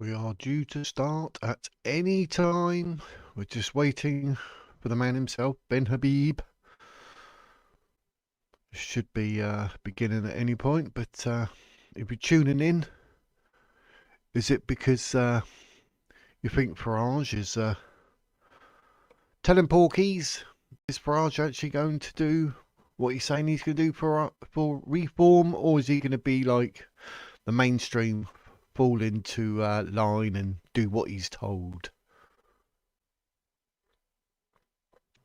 We are due to start at any time. We're just waiting for the man himself, Ben Habib. Should be beginning at any point, but if you're tuning in, is it because you think Farage is telling porkies? Is Farage actually going to do what he's saying he's going to do for reform, or is he going to be like the mainstream, fall into line and do what he's told?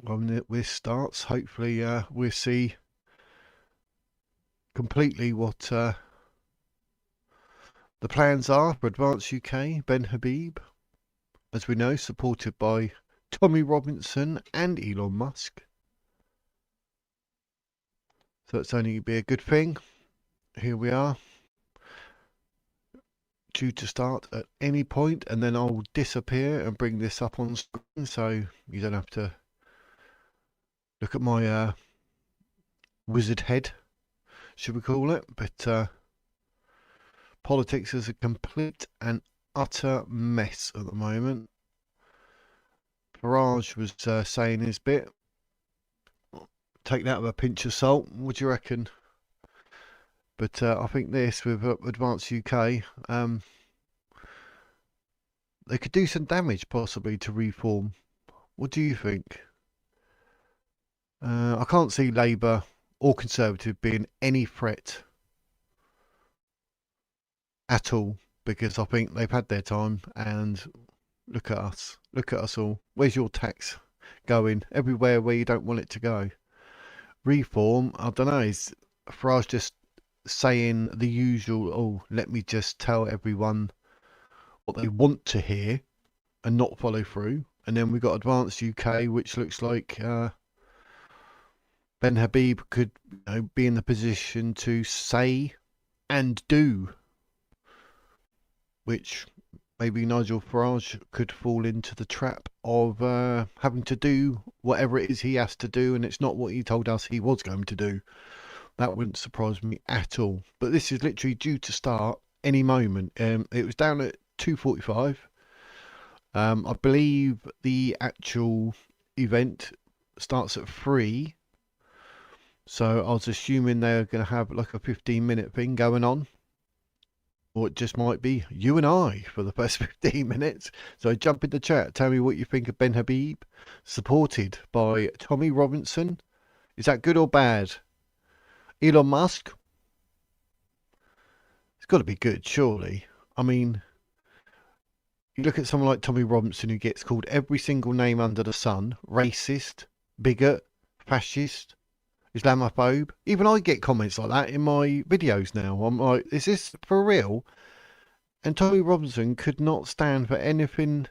When this starts, hopefully we'll see completely what the plans are for Advance UK. Ben Habib, as we know, supported by Tommy Robinson and Elon Musk. So it's only be a good thing. Here we are, due to start at any point, and then I'll disappear and bring this up on screen so you don't have to look at my wizard head, should we call it. But politics is a complete and utter mess at the moment. Farage was saying his bit. Take that with a pinch of salt. What do you reckon? But I think this with Advance UK, they could do some damage possibly to reform. What do you think? I can't see Labour or Conservative being any threat at all, because I think they've had their time, and look at us all. Where's your tax going? Everywhere where you don't want it to go. Reform, I don't know, is Farage just saying the usual, oh, let me just tell everyone what they want to hear and not follow through. And then we've got Advanced UK, which looks like Ben Habib could be in the position to say and do, which maybe Nigel Farage could fall into the trap of having to do whatever it is he has to do, and it's not what he told us he was going to do. That wouldn't surprise me at all. But this is literally due to start any moment. It was down at 2:45. I believe the actual event starts at 3. So I was assuming they're going to have like a 15-minute thing going on. Or it just might be you and I for the first 15 minutes. So jump in the chat. Tell me what you think of Ben Habib, supported by Tommy Robinson. Is that good or bad? Elon Musk? It's got to be good, surely. I mean, you look at someone like Tommy Robinson, who gets called every single name under the sun: racist, bigot, fascist, Islamophobe. Even I get comments like that in my videos now. I'm like, is this for real? And Tommy Robinson could not stand for anything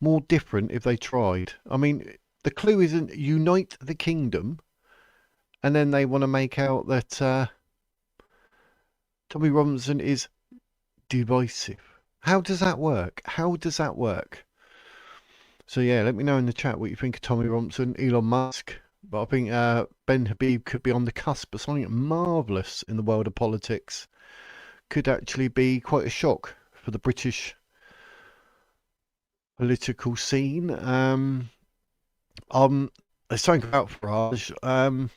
more different if they tried. I mean, the clue isn't unite the kingdom, and then they want to make out that Tommy Robinson is divisive. How does that work? How does that work? So yeah, let me know in the chat what you think of Tommy Robinson, Elon Musk. But I think Ben Habib could be on the cusp of something marvellous in the world of politics. Could actually be quite a shock for the British political scene. There's something about Farage.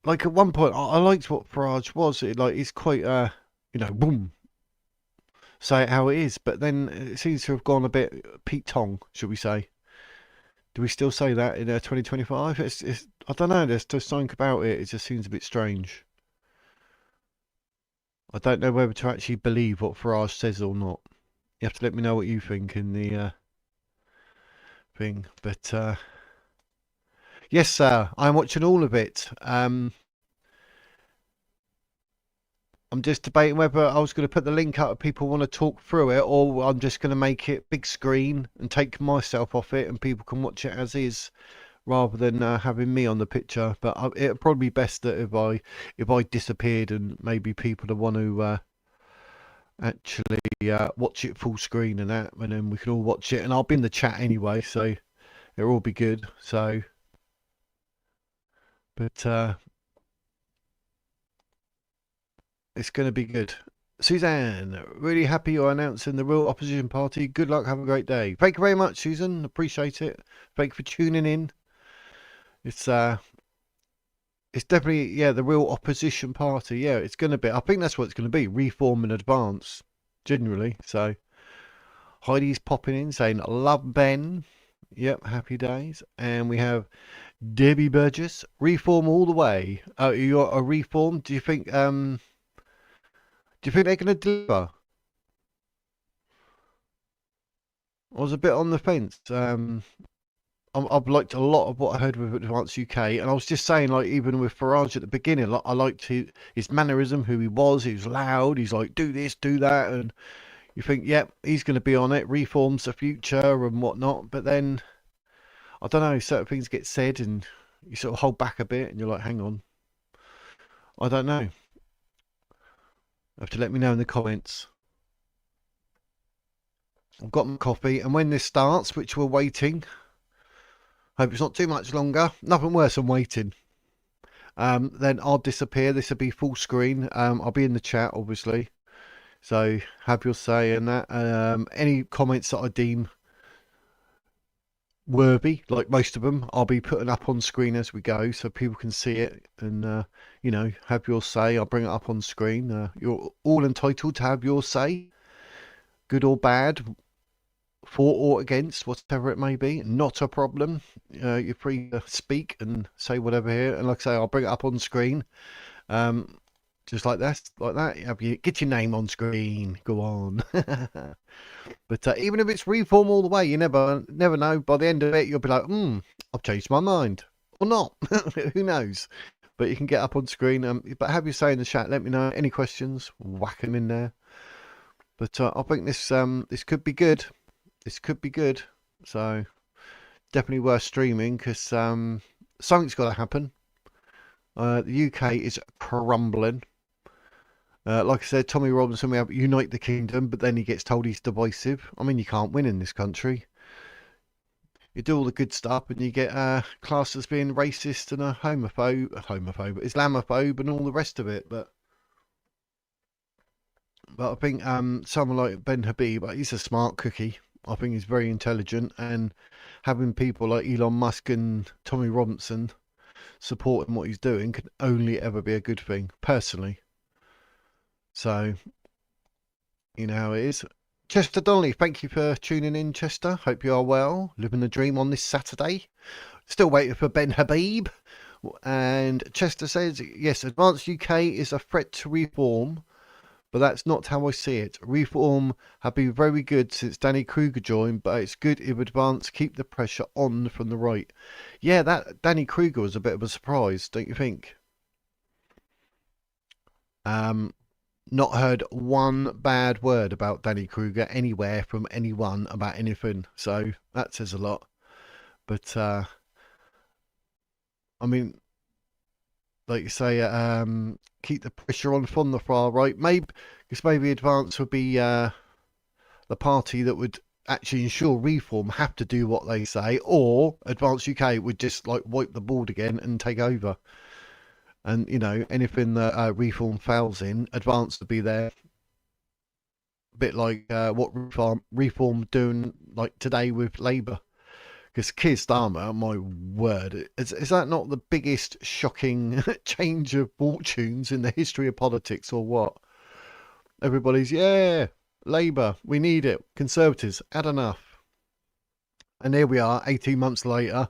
Like at one point, I liked what Farage was. He's quite, boom, say it how it is. But then it seems to have gone a bit Pete Tong, should we say? Do we still say that in 2025? I don't know. There's just something about it. It just seems a bit strange. I don't know whether to actually believe what Farage says or not. You have to let me know what you think in the thing. But yes, sir, I'm watching all of it. I'm just debating whether I was going to put the link up if people want to talk through it, or I'm just going to make it big screen and take myself off it and people can watch it as is, rather than having me on the picture. But it'd probably be best that if I disappeared, and maybe people that want to actually watch it full screen and that, and then we can all watch it. And I'll be in the chat anyway, so it'll all be good. So, but it's going to be good. Suzanne, really happy you're announcing the real opposition party. Good luck. Have a great day. Thank you very much, Susan. Appreciate it. Thank you for tuning in. It's uh, it's definitely, yeah, the real opposition party. Yeah, it's going to be. I think that's what it's going to be. Reform and advance, generally. So Heidi's popping in saying, "Love Ben." Yep, happy days. And we have Debbie Burgess, reform all the way. Oh, you're a reform. Do you think they're going to deliver? I was a bit on the fence. I've liked a lot of what I heard with Advance UK, and I was just saying, like, even with Farage at the beginning, like, I liked his mannerism, who he was. He was loud. He's like, do this, do that, and you think, yep, he's going to be on it. Reforms the future and whatnot. But then I don't know. Certain things get said, and you sort of hold back a bit, and you're like, hang on, I don't know. Have to let me know in the comments. I've got my coffee, and when this starts, which we're waiting, hope it's not too much longer. Nothing worse than waiting. Then I'll disappear. This will be full screen. I'll be in the chat, obviously. So have your say in that. Any comments that I deem worthy, like most of them, I'll be putting up on screen as we go, so people can see it and have your say. I'll bring it up on screen. You're all entitled to have your say, good or bad, for or against, whatever it may be. Not a problem. You're free to speak and say whatever here. And like I say, I'll bring it up on screen. Just like that, get your name on screen. Go on. But even if it's reform all the way, you never know. By the end of it, you'll be like, I've changed my mind. Or not. Who knows? But you can get up on screen. But have your say in the chat. Let me know. Any questions, whack them in there. But I think this could be good. This could be good. So definitely worth streaming, because something's got to happen. The UK is crumbling. Like I said, Tommy Robinson, we have unite the kingdom, but then he gets told he's divisive. I mean, you can't win in this country. You do all the good stuff, and you get classed as being racist and a homophobe, Islamophobe, and all the rest of it. But I think someone like Ben Habib, he's a smart cookie. I think he's very intelligent, and having people like Elon Musk and Tommy Robinson supporting what he's doing can only ever be a good thing, personally. So, you know how it is. Chester Donnelly, thank you for tuning in, Chester. Hope you are well, living the dream on this Saturday. Still waiting for Ben Habib. And Chester says, yes, Advance UK is a threat to reform, but that's not how I see it. Reform have been very good since Danny Kruger joined, but it's good if Advance keep the pressure on from the right. Yeah, that Danny Kruger was a bit of a surprise, don't you think? Not heard one bad word about Danny Kruger anywhere from anyone about anything, so that says a lot. But I mean, like you say, keep the pressure on from the far right. Maybe Advance would be the party that would actually ensure reform have to do what they say, or Advance UK would just like wipe the board again and take over. And anything that reform fails in, Advance to be there. A bit like what reform doing like today with Labour. Because Keir Starmer, my word, is that not the biggest shocking change of fortunes in the history of politics, or what? Everybody's, yeah, Labour, we need it. Conservatives, had enough. And here we are, 18 months later.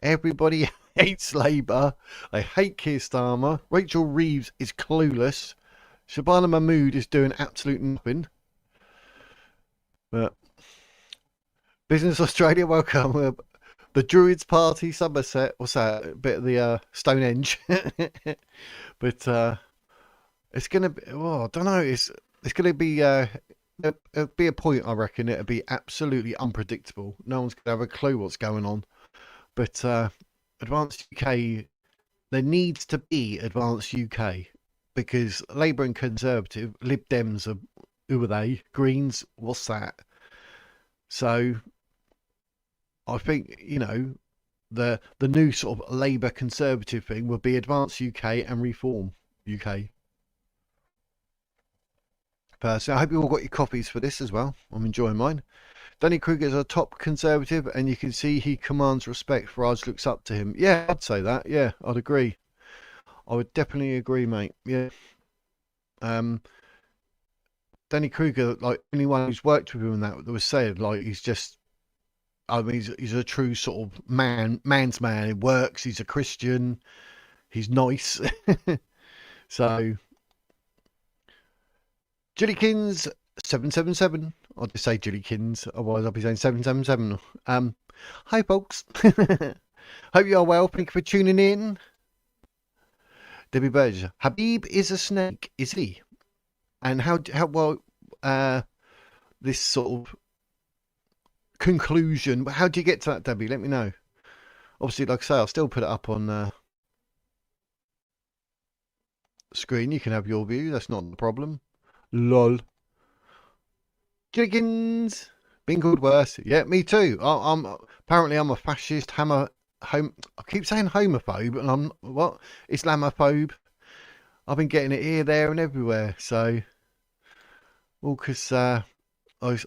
Everybody hates Labour. They hate Keir Starmer. Rachel Reeves is clueless. Shabana Mahmood is doing absolute nothing. But Business Australia, welcome. The Druids Party, Somerset. What's that? A bit of the Stonehenge. But it's going to be, I don't know. It's going to be, it'll be a point, I reckon. It'll be absolutely unpredictable. No one's going to have a clue what's going on. But Advanced UK, there needs to be Advanced UK, because Labour and Conservative, Lib Dems are, who are they? Greens, what's that? So I think, the new sort of Labour Conservative thing would be Advance UK and Reform UK. personally. I hope you all got your copies for this as well. I'm enjoying mine. Danny Kruger is a top Conservative, and you can see he commands respect. Farage looks up to him. Yeah, I'd say that. Yeah, I'd agree. I would definitely agree, mate. Yeah. Danny Kruger, like anyone who's worked with him and that was said, like he's just, I mean, he's a true sort of man's man. He works. He's a Christian. He's nice. So, Jillykins 777. I'll just say Jillykins, otherwise I'll be saying 777. Hi folks. Hope you are well. Thank you for tuning in. Debbie Burge. Habib is a snake, is he? And how well this sort of conclusion, how do you get to that, Debbie? Let me know. Obviously, like I say, I'll still put it up on screen. You can have your view. That's not the problem. Lol. Jiggins. Been called worse. Yeah, me too. Apparently I'm a fascist, I keep saying homophobe, and I'm what? Islamophobe. I've been getting it here, there, and everywhere. So, all because I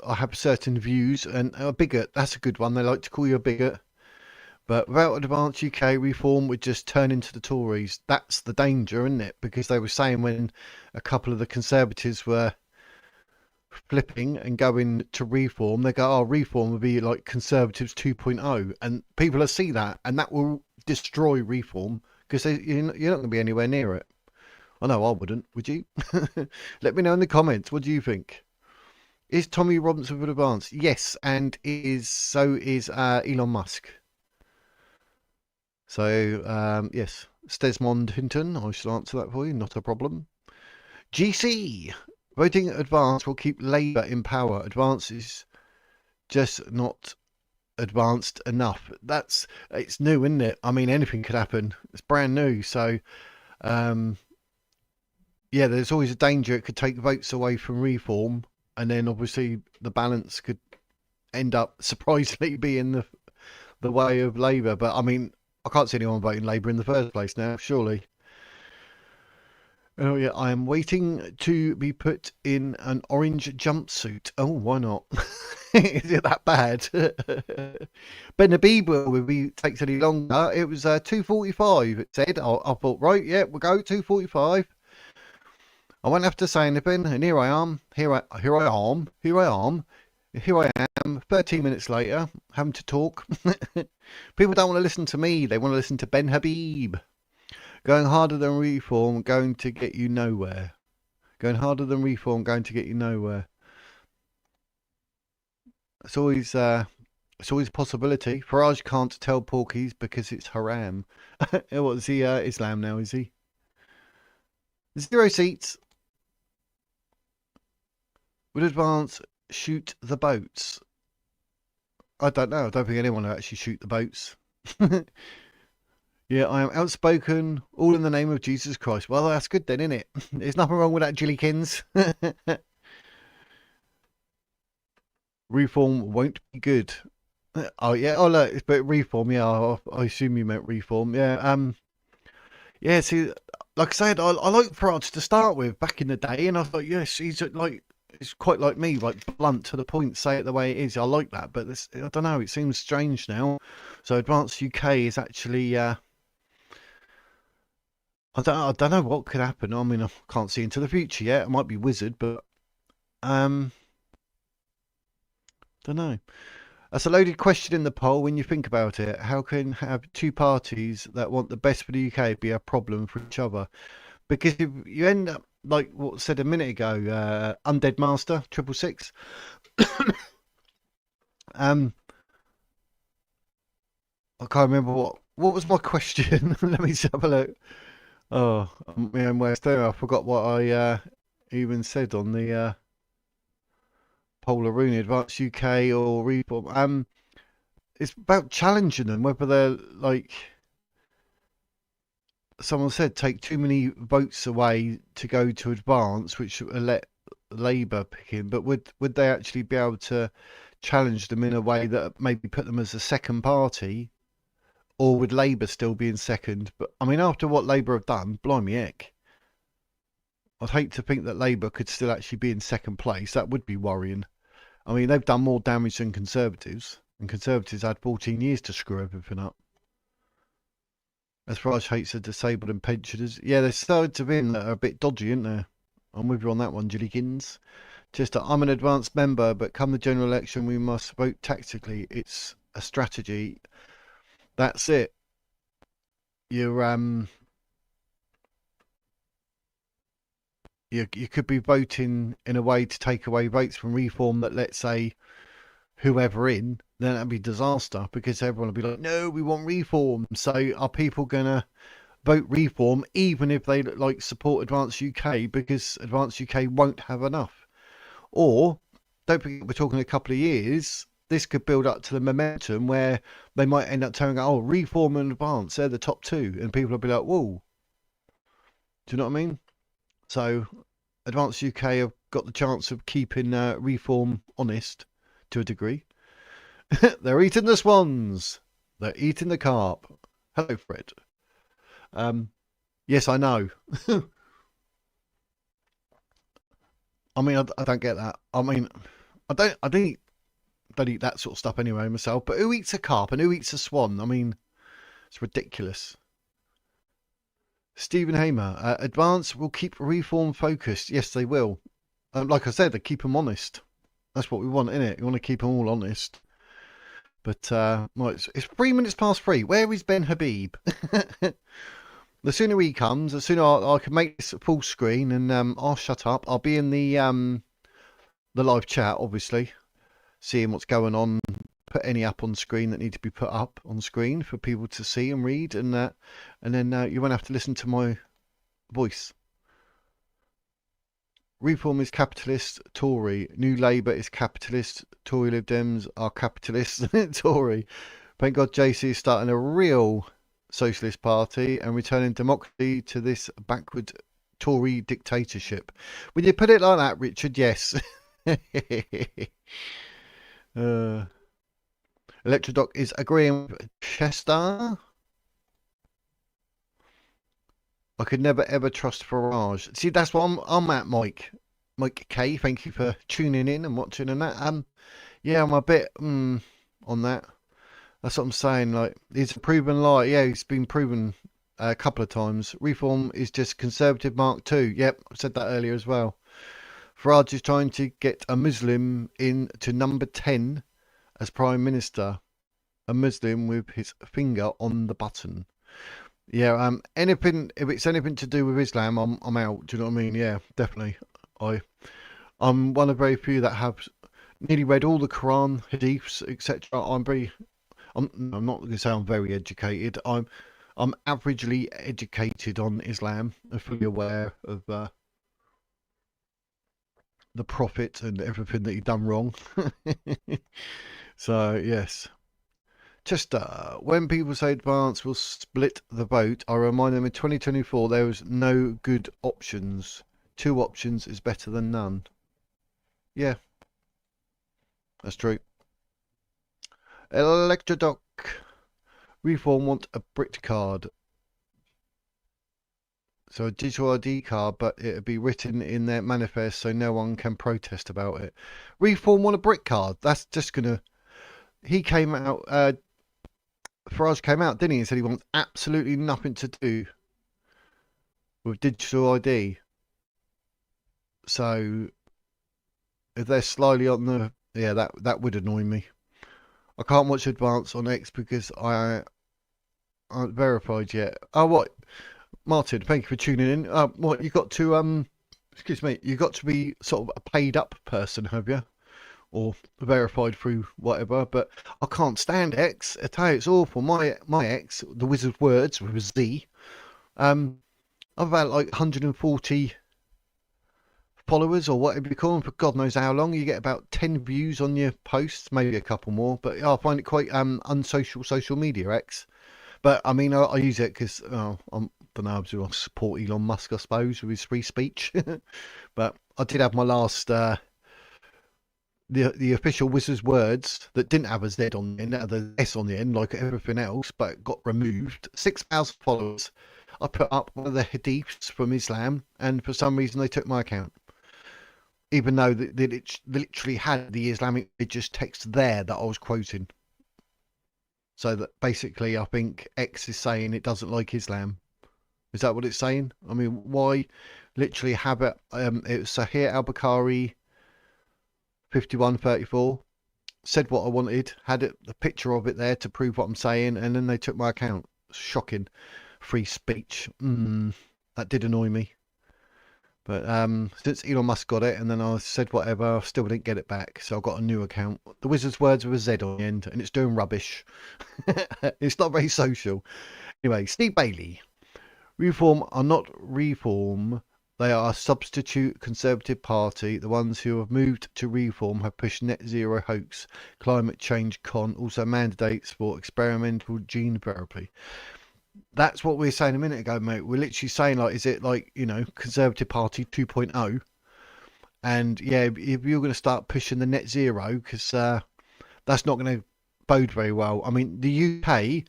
have certain views, and a bigot. That's a good one. They like to call you a bigot. But without advanced UK reform, would just turn into the Tories. That's the danger, isn't it? Because they were saying when a couple of the Conservatives were flipping and going to reform, they go, oh, reform would be like Conservatives 2.0. And people will see that, and that will destroy reform because you're not going to be anywhere near it. I know I wouldn't, would you? Let me know in the comments. What do you think? Is Tommy Robinson with advance? Yes, and so is Elon Musk. So, yes, Stesmond Hinton, I shall answer that for you, not a problem. GC, voting advance will keep Labour in power. Advance is just not advanced enough. It's new, isn't it? I mean, anything could happen. It's brand new. So, yeah, there's always a danger it could take votes away from reform. And then obviously the balance could end up surprisingly being the way of Labour. But I mean, I can't see anyone voting Labour in the first place now, surely. Oh, yeah, I am waiting to be put in an orange jumpsuit. Oh, why not? Is it that bad? Ben Habib takes any longer. It was 2:45, it said. I thought, right, yeah, we'll go 2:45. I won't have to say anything, and here I am. Here I am, 13 minutes later, having to talk. People don't want to listen to me. They want to listen to Ben Habib. Going harder than reform, going to get you nowhere. Going harder than reform, going to get you nowhere. It's always a possibility. Farage can't tell porkies because it's haram. What is he? Islam now, is he? 0 seats. Would advance shoot the boats? I don't know. I don't think anyone will actually shoot the boats. Yeah, I am outspoken, all in the name of Jesus Christ. Well, that's good then, isn't it? There's nothing wrong with that, Jillykins. Reform won't be good. Oh, yeah. Oh, look, but reform, yeah. I assume you meant reform. Yeah. Yeah, see, like I said, I like Farage to start with back in the day, and I thought, yes, he's quite like me, like blunt to the point, say it the way it is. I like that, but I don't know, it seems strange now. So Advanced UK is actually, I don't know what could happen. I mean, I can't see into the future yet. It might be Wizard, but don't know. That's a loaded question in the poll when you think about it. How can have two parties that want the best for the UK be a problem for each other? Because if you end up like what said a minute ago, Undead Master 666. I can't remember what was my question. Let me just have a look. Oh, my own worst there. I forgot what I even said on the Polar Advanced UK or Reform. It's about challenging them, whether they're like someone said, take too many votes away to go to advance, which will let Labour pick in. But would they actually be able to challenge them in a way that maybe put them as a second party, or would Labour still be in second? But I mean, after what Labour have done, blimey heck, I'd hate to think that Labour could still actually be in second place. That would be worrying. I mean, they've done more damage than Conservatives, and Conservatives had 14 years to screw everything up. As Farage hates the disabled and pensioners. Yeah, there's sides of him that are a bit dodgy, isn't there? I'm with you on that one, Jillykins. Just I'm an advanced member, but come the general election, we must vote tactically. It's a strategy. That's it. You could be voting in a way to take away votes from Reform that, let's say, whoever in, then that'd be disaster because everyone will be like, no, we want Reform. So are people going to vote Reform even if they like support Advance UK because Advance UK won't have enough? Or, don't forget, we're talking a couple of years, this could build up to the momentum where they might end up telling, oh, Reform and Advance, they're the top two. And people will be like, whoa. Do you know what I mean? So, Advance UK have got the chance of keeping Reform honest to a degree. They're eating the swans. They're eating the carp. Hello, Fred. Yes, I know. I mean, I don't get that. I mean, I don't eat that sort of stuff anyway myself. But who eats a carp and who eats a swan? I mean, it's ridiculous. Stephen Hamer, Advance will keep Reform focused. Yes, they will. Like I said, they keep them honest. That's what we want, innit? You want to keep them all honest. But well, it's 3 minutes past 3. Where is Ben Habib? The sooner he comes, the sooner I can make this full screen, and I'll shut up. I'll be in the live chat, obviously, seeing what's going on. Put any up on screen that need to be put up on screen for people to see and read, and then you won't have to listen to my voice. Reform is capitalist, Tory. New Labour is capitalist, Tory Lib Dems are capitalists, Tory. Thank God JC is starting a real socialist party and returning democracy to this backward Tory dictatorship. When you put it like that, Richard, yes. Electrodoc is agreeing with Chester. I could never ever trust Farage. See, that's what I'm at, Mike. Mike K, thank you for tuning in and watching and that. Yeah, I'm a bit on that. That's what I'm saying. Like, he's a proven lie. Yeah, he's been proven a couple of times. Reform is just Conservative Mark II. Yep, I said that earlier as well. Farage is trying to get a Muslim in to number 10 as Prime Minister. A Muslim with his finger on the button. Yeah, anything, if it's anything to do with Islam, I'm out. Do you know what I mean? Yeah, definitely. I'm one of very few that have nearly read all the Quran, Hadiths, etc. I'm not going to say I'm very educated. I'm averagely educated on Islam. I'm fully aware of the Prophet and everything that he'd done wrong. So yes. Chester, when people say Advance will split the vote, I remind them in 2024 there was no good options. 2 options is better than none. Yeah, that's true. Electrodoc, Reform want a Brit card. So a digital ID card, but it'll be written in their manifest so no one can protest about it. Reform want a Brit card. That's just going to... He came out... Farage came out, didn't he, and said he wants absolutely nothing to do with digital ID. So if they're slightly on the... Yeah, that would annoy me. I can't watch Advance on X because I aren't verified yet. Oh, what? Martin, thank you for tuning in. What, you got to... Excuse me, you got to be sort of a paid up person, have you? Or verified through whatever, but I can't stand X. I tell you, it's awful. My X, the Wizard Words with a Z, I've about like 140 followers or whatever you call them for God knows how long. You get about 10 views on your posts, maybe a couple more, but I find it quite unsocial social media X. But I mean, I use it because I don't know, I support Elon Musk, I suppose, with his free speech. But I did have my last. The official Wizard's Words that didn't have a Z on the end, had the S on the end, like everything else, but got removed. 6,000 followers. I put up one of the hadiths from Islam, and for some reason they took my account, even though they literally had the Islamic religious text there that I was quoting. So that basically, I think X is saying it doesn't like Islam. Is that what it's saying? I mean, why literally have it? It was Sahih al-Bukhari 5134. Said what I wanted, had it, the picture of it there to prove what I'm saying, and then they took my account. Shocking. Free speech. That did annoy me. But since Elon Musk got it, and then I said whatever, I still didn't get it back. So I got a new account. The Wizard's words with a Z on the end, and it's doing rubbish. It's not very social. Anyway, Steve Bailey. Reform are not reform. They are a substitute Conservative Party. The ones who have moved to reform have pushed net zero hoax, climate change con, also mandates for experimental gene therapy. That's what we were saying a minute ago, mate. We're literally saying, like, is it like, Conservative Party 2.0? And yeah, if you're going to start pushing the net zero, because that's not going to bode very well. I mean, the UK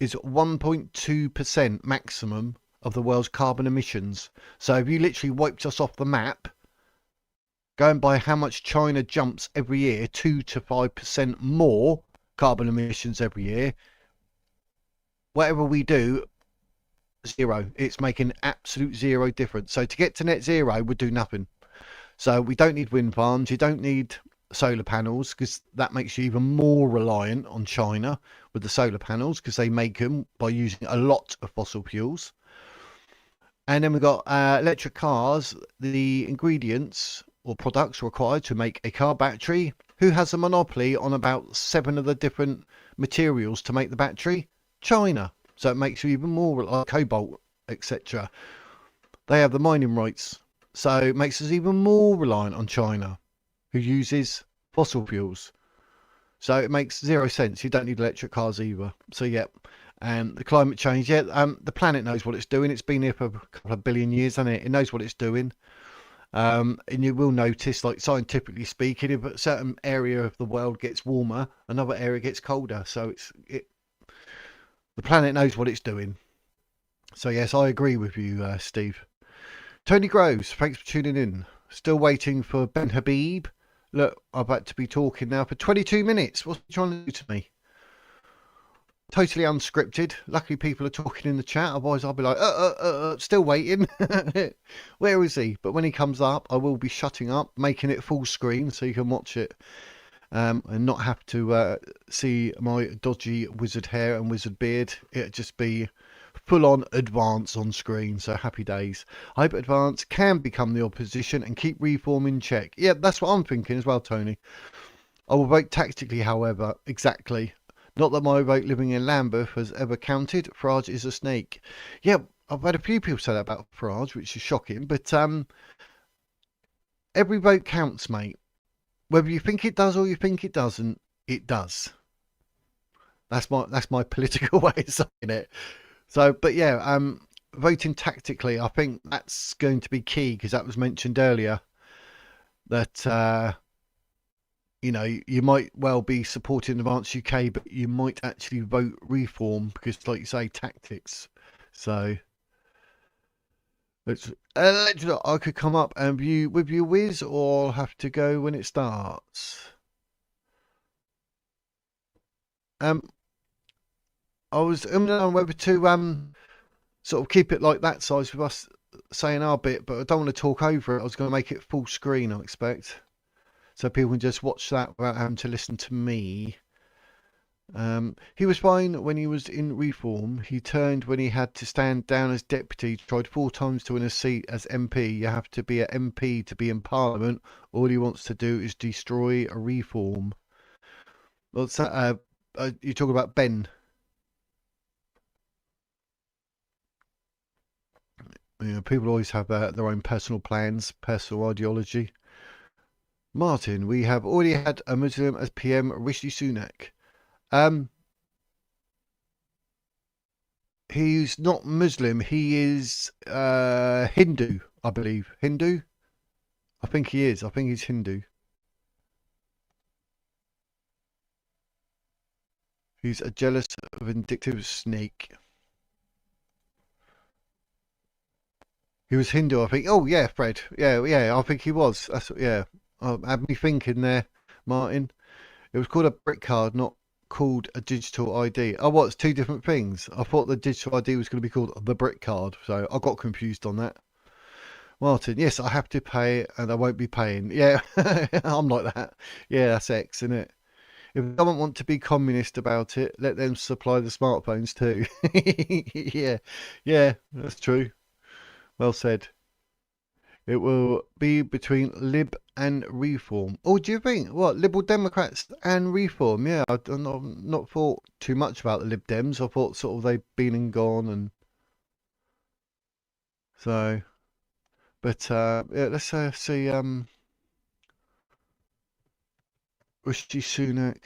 is 1.2% maximum of the world's carbon emissions. So if you literally wiped us off the map, going by how much China jumps every year, 2 to 5% more carbon emissions every year, whatever we do, zero. It's making absolute zero difference. So to get to net zero would do nothing. So we don't need wind farms. You don't need solar panels, because that makes you even more reliant on China with the solar panels, because they make them by using a lot of fossil fuels. And then we've got electric cars. The ingredients or products required to make a car battery. Who has a monopoly on about 7 of the different materials to make the battery? China. So it makes you even more like cobalt, etc. They have the mining rights. So it makes us even more reliant on China, who uses fossil fuels. So it makes zero sense. You don't need electric cars either. So yeah. And the climate change, the planet knows what it's doing. It's been here for a couple of billion years, hasn't it? It knows what it's doing. And you will notice, like scientifically speaking, if a certain area of the world gets warmer, another area gets colder. So the planet knows what it's doing. So yes, I agree with you, Steve. Tony Groves, thanks for tuning in. Still waiting for Ben Habib. Look, I'm about to be talking now for 22 minutes. What's he trying to do to me? Totally unscripted. Luckily, people are talking in the chat. Otherwise, I'll be like, still waiting. Where is he? But when he comes up, I will be shutting up, making it full screen so you can watch it, and not have to see my dodgy wizard hair and wizard beard. It'd just be full on Advance on screen. So happy days. I hope Advance can become the opposition and keep reform in check. Yeah, that's what I'm thinking as well, Tony. I will vote tactically, however. Exactly. Not that my vote living in Lambeth has ever counted. Farage is a snake. Yeah, I've had a few people say that about Farage, which is shocking. But every vote counts, mate. Whether you think it does or you think it doesn't, it does. That's my political way of saying it. So, but yeah, voting tactically, I think that's going to be key, because that was mentioned earlier. That you might well be supporting Advance UK, but you might actually vote reform because, like you say, tactics. So I could come up and view with you, Wiz, or I'll have to go when it starts. I was on whether to sort of keep it like that size with us saying our bit, but I don't want to talk over it. I was going to make it full screen, I expect, so people can just watch that without having to listen to me. He was fine when he was in reform. He turned when he had to stand down as deputy. Tried 4 times to win a seat as MP. You have to be an MP to be in Parliament. All he wants to do is destroy a reform. What's that? You talk about Ben. People always have their own personal plans, personal ideology. Martin, we have already had a Muslim as PM, Rishi Sunak. He's not Muslim. He is Hindu, I believe. Hindu? I think he is. I think he's Hindu. He's a jealous, vindictive snake. He was Hindu, I think. Oh yeah, Fred. Yeah, yeah. I think he was. That's yeah. Had me thinking there, Martin. It was called a brick card, not called a digital ID. Oh, what? It's two different things. I thought the digital ID was going to be called the brick card, so I got confused on that. Martin, yes, I have to pay, and I won't be paying. Yeah, I'm like that. Yeah, that's X, isn't it? If the government want to be communist about it, let them supply the smartphones too. Yeah, yeah, that's true. Well said. It will be between Lib and Reform. Oh, do you think? What, Liberal Democrats and Reform? Yeah, I've not thought too much about the Lib Dems. I thought sort of they've been and gone, and so. But yeah, let's see. Rishi Sunak.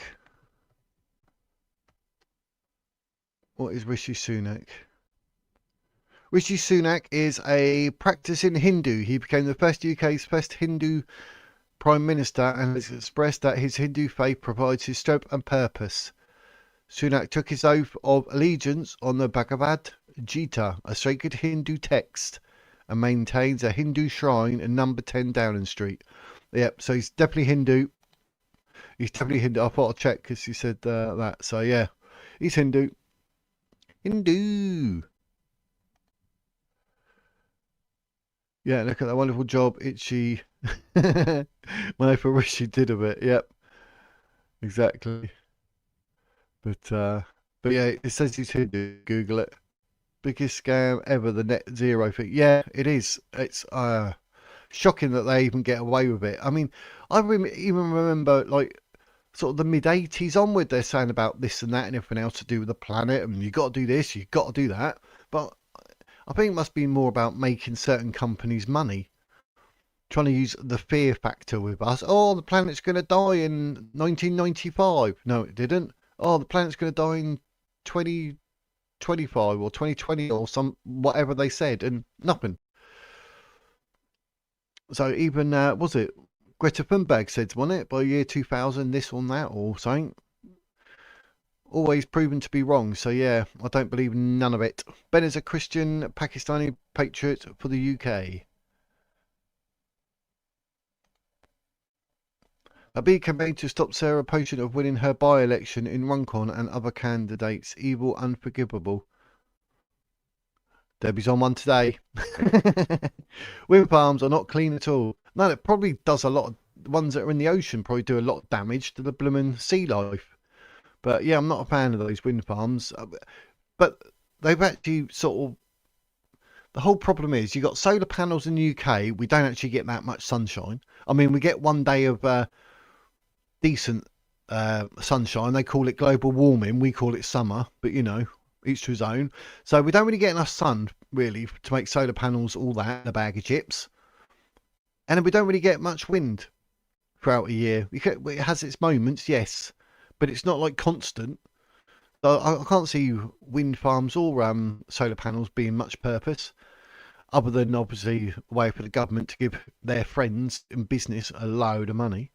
What is Rishi Sunak? Rishi Sunak is a practicing Hindu. He became the first UK's first Hindu Prime Minister and has expressed that his Hindu faith provides his strength and purpose. Sunak took his oath of allegiance on the Bhagavad Gita, a sacred Hindu text, and maintains a Hindu shrine in number 10 Downing Street. Yep, so he's definitely Hindu. He's definitely Hindu. I thought I'd check because he said that. So yeah, he's Hindu. Hindu. Yeah, look at that wonderful job Itchy. Whenever Rishi did a bit. Yep, exactly. But yeah, it says he's Hindu. Google it. Biggest scam ever, the net zero thing. Yeah, it is. It's shocking that they even get away with it. I mean, even remember like sort of the mid 80s onward, they're saying about this and that and everything else to do with the planet, and you got to do this, you got to do that. But I think it must be more about making certain companies money, trying to use the fear factor with us. Oh, the planet's going to die in 1995. No, it didn't. Oh, the planet's going to die in 2025 or 2020 or some whatever they said, and nothing. So even was it Greta Thunberg said, wasn't it, by year 2000, this or that or something? Always proven to be wrong. So yeah, I don't believe none of it. Ben is a Christian Pakistani patriot for the UK. Habib campaigned to stop Sarah Potion of winning her by-election in Runcorn and other candidates. Evil, unforgivable. Debbie's on one today. Wind farms are not clean at all. No, it probably does a lot of the ones that are in the ocean probably do a lot of damage to the blooming sea life. But yeah, I'm not a fan of those wind farms. But they've actually sort of the whole problem is you got solar panels in the UK. We don't actually get that much sunshine. I mean, we get one day of decent sunshine. They call it global warming. We call it summer. But you know, each to his own. So we don't really get enough sun really to make solar panels all that in a bag of chips. And we don't really get much wind throughout a year. It has its moments, yes, but it's not like constant. So I can't see wind farms or solar panels being much purpose, other than obviously a way for the government to give their friends in business a load of money.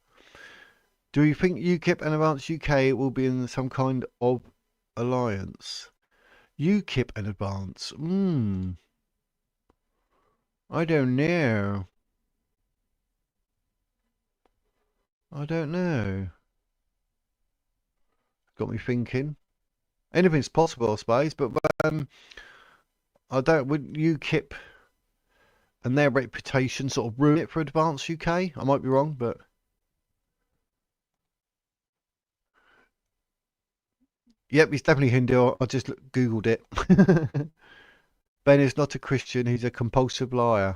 Do you think UKIP and Advance UK will be in some kind of alliance? UKIP and Advance? I don't know. I don't know. Got me thinking. Anything's possible, I suppose, but I don't. Would UKIP and their reputation sort of ruin it for Advance UK? I might be wrong, but yep, he's definitely Hindu. I just googled it. Ben is not a Christian. He's a compulsive liar.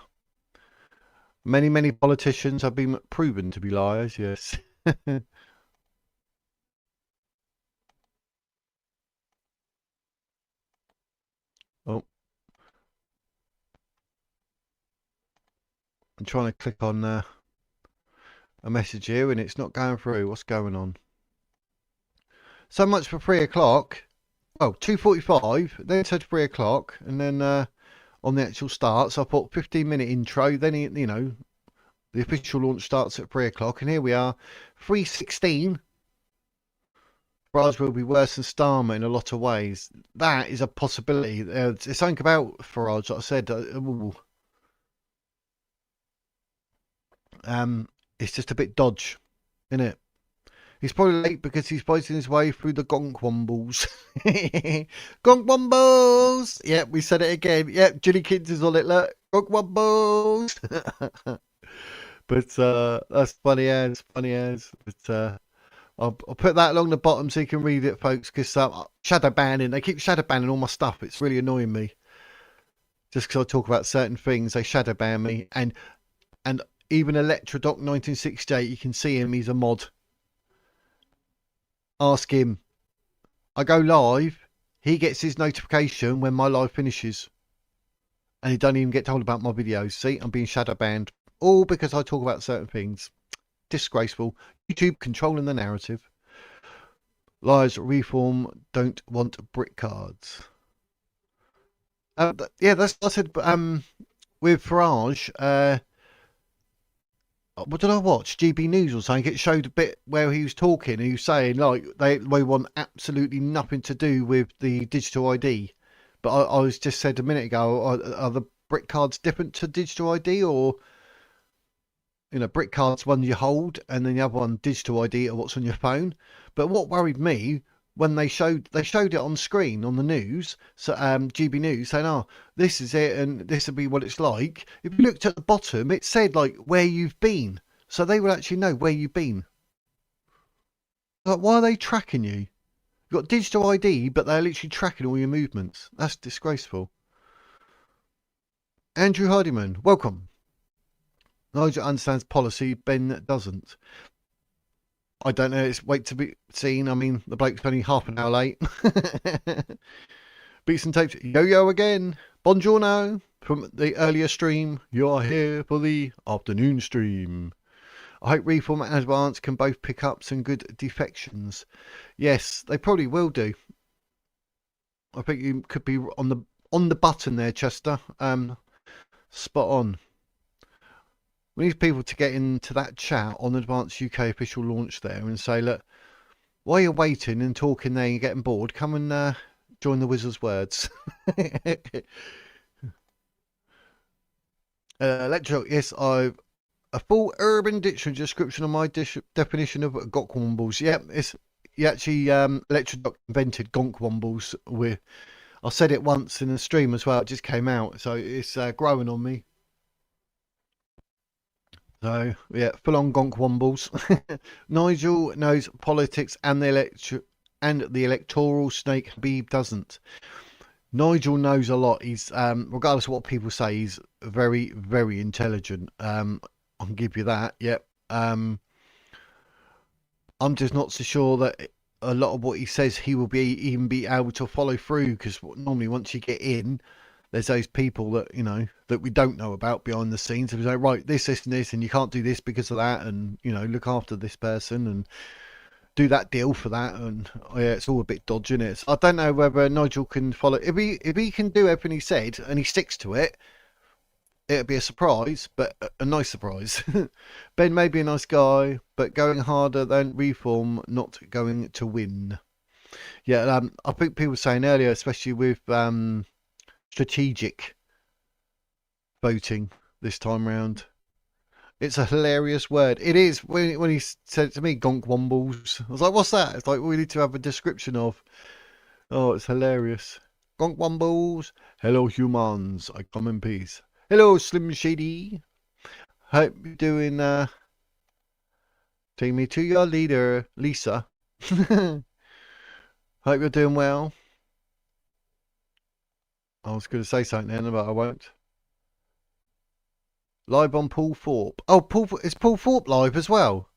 Many politicians have been proven to be liars. Yes. Oh, I'm trying to click on a message here and it's not going through. What's going on? So much for 3 o'clock. Oh, 2:45. Then it said 3 o'clock, and then on the actual start. So I thought 15-minute intro. Then you know the official launch starts at 3 o'clock, and here we are, 3:16. Farage will be worse than Starmer in a lot of ways. That is a possibility. It's something about Farage, like I said. It's just a bit dodge, isn't it? He's probably late because he's fighting his way through the gonkwombles. Gonkwombles! Yep, we said it again. Yep, Ginny Kids is on it, look. Gonkwombles! But that's funny as, funny as. But I'll put that along the bottom so you can read it, folks, because shadow banning, they keep shadow banning all my stuff. It's really annoying me. Just because I talk about certain things, they shadow ban me. And even Electrodoc 1968, you can see him, he's a mod. Ask him. I go live, he gets his notification when my live finishes. And he doesn't even get told about my videos. See, I'm being shadow banned. All because I talk about certain things. Disgraceful. YouTube controlling the narrative. Lies reform don't want brick cards. Yeah, that's what I said. With Farage, what did I watch? GB News or something. It showed a bit where he was talking and he was saying like they want absolutely nothing to do with the digital ID. But I was just said a minute ago, are the brick cards different to digital ID, or brick cards one you hold and then the other one digital ID or what's on your phone? But what worried me when they showed it on screen on the news, so GB News saying, "Oh, this is it, and this will be what it's like." If you looked at the bottom, it said like where you've been, so they would actually know where you've been. Like, why are they tracking you? You've got digital ID, but they're literally tracking all your movements. That's disgraceful. Andrew Hardiman, welcome. Nigel understands policy, Ben doesn't. I don't know, it's wait to be seen. I mean, the bloke's only half an hour late. Beats and tapes, yo again. Buongiorno from the earlier stream. You're here for the afternoon stream. I hope Reform and Advance can both pick up some good defections. Yes, they probably will do. I think you could be on the button there, Chester. Spot on. We need people to get into that chat on Advanced UK official launch there and say, look, while you're waiting and talking there and you're getting bored, come and join the Wizard's Words. Lecture, yes, I've a full urban dictionary description of my definition of gonkwombles. Yeah, it's actually Electrodoc invented gonkwombles. I said it once in a stream as well. It just came out, so it's growing on me. So yeah, full on gonkwombles. Nigel knows politics and the electoral snake. Habib doesn't. Nigel knows a lot. He's regardless of what people say, he's very, very intelligent. I can give you that. Yep. I'm just not so sure that a lot of what he says he will even be able to follow through, because normally once you get in, there's those people that that we don't know about behind the scenes. They say, right, this and this, and you can't do this because of that, and look after this person and do that deal for that, and yeah, it's all a bit dodgy, isn't it? So I don't know whether Nigel can follow. If he can do everything he said and he sticks to it, it'll be a surprise, but a nice surprise. Ben may be a nice guy, but going harder than Reform, not going to win. Yeah, I think people were saying earlier, especially with strategic voting this time round. It's a hilarious word. It is. When he said it to me, gonkwombles, I was like, what's that? It's like, we need to have a description of. Oh, it's hilarious. Gonkwombles. Hello, humans. I come in peace. Hello, Slim Shady. Hope you're doing, take me to your leader, Lisa. Hope you're doing well. I was going to say something then, but I won't. Live on Paul Thorpe. Oh, is Paul Thorpe live as well?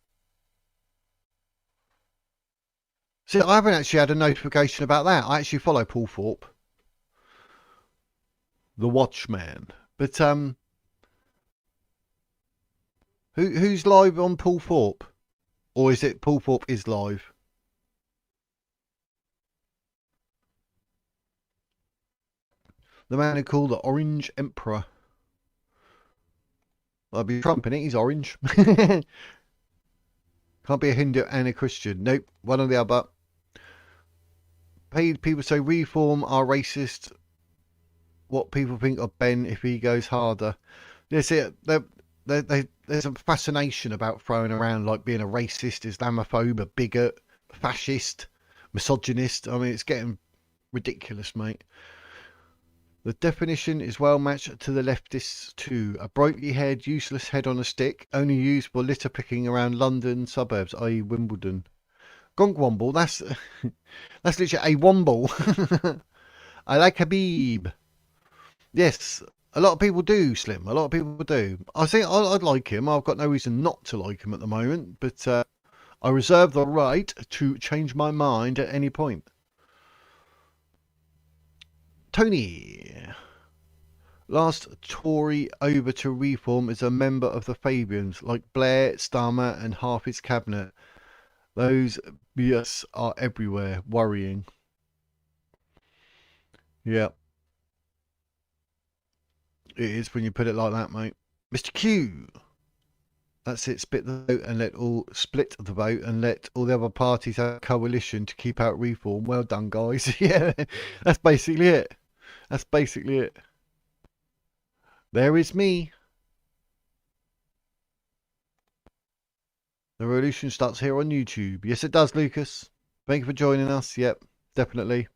See, I haven't actually had a notification about that. I actually follow Paul Thorpe, the Watchman. But who's live on Paul Thorpe, or is it Paul Thorpe is live? The man who called the Orange Emperor. I'll be Trump in it. He's orange. Can't be a Hindu and a Christian. Nope, one or the other. Paid people say Reform are racist. What people think of Ben if he goes harder. Yes, they're there's a fascination about throwing around like being a racist, Islamophobe, a bigot, fascist, misogynist. I mean, it's getting ridiculous, mate. The definition is well matched to the leftists too. A brightly haired, useless head on a stick, only used for litter picking around London suburbs, i.e. Wimbledon. Gonkwomble, that's literally a womble. I like Habib. Yes, a lot of people do, Slim. A lot of people do. I think I'd like him. I've got no reason not to like him at the moment, but I reserve the right to change my mind at any point. Tony. Last Tory over to reform is a member of the Fabians, like Blair, Starmer and half his cabinet. Those BS are everywhere. Worrying. Yeah. It is when you put it like that, mate. Mr. Q. That's it. Split the vote and let all the other parties have a coalition to keep out reform. Well done, guys. Yeah, that's basically it. That's basically it. There is me. The revolution starts here on YouTube. Yes, it does, Lucas. Thank you for joining us. Yep, definitely.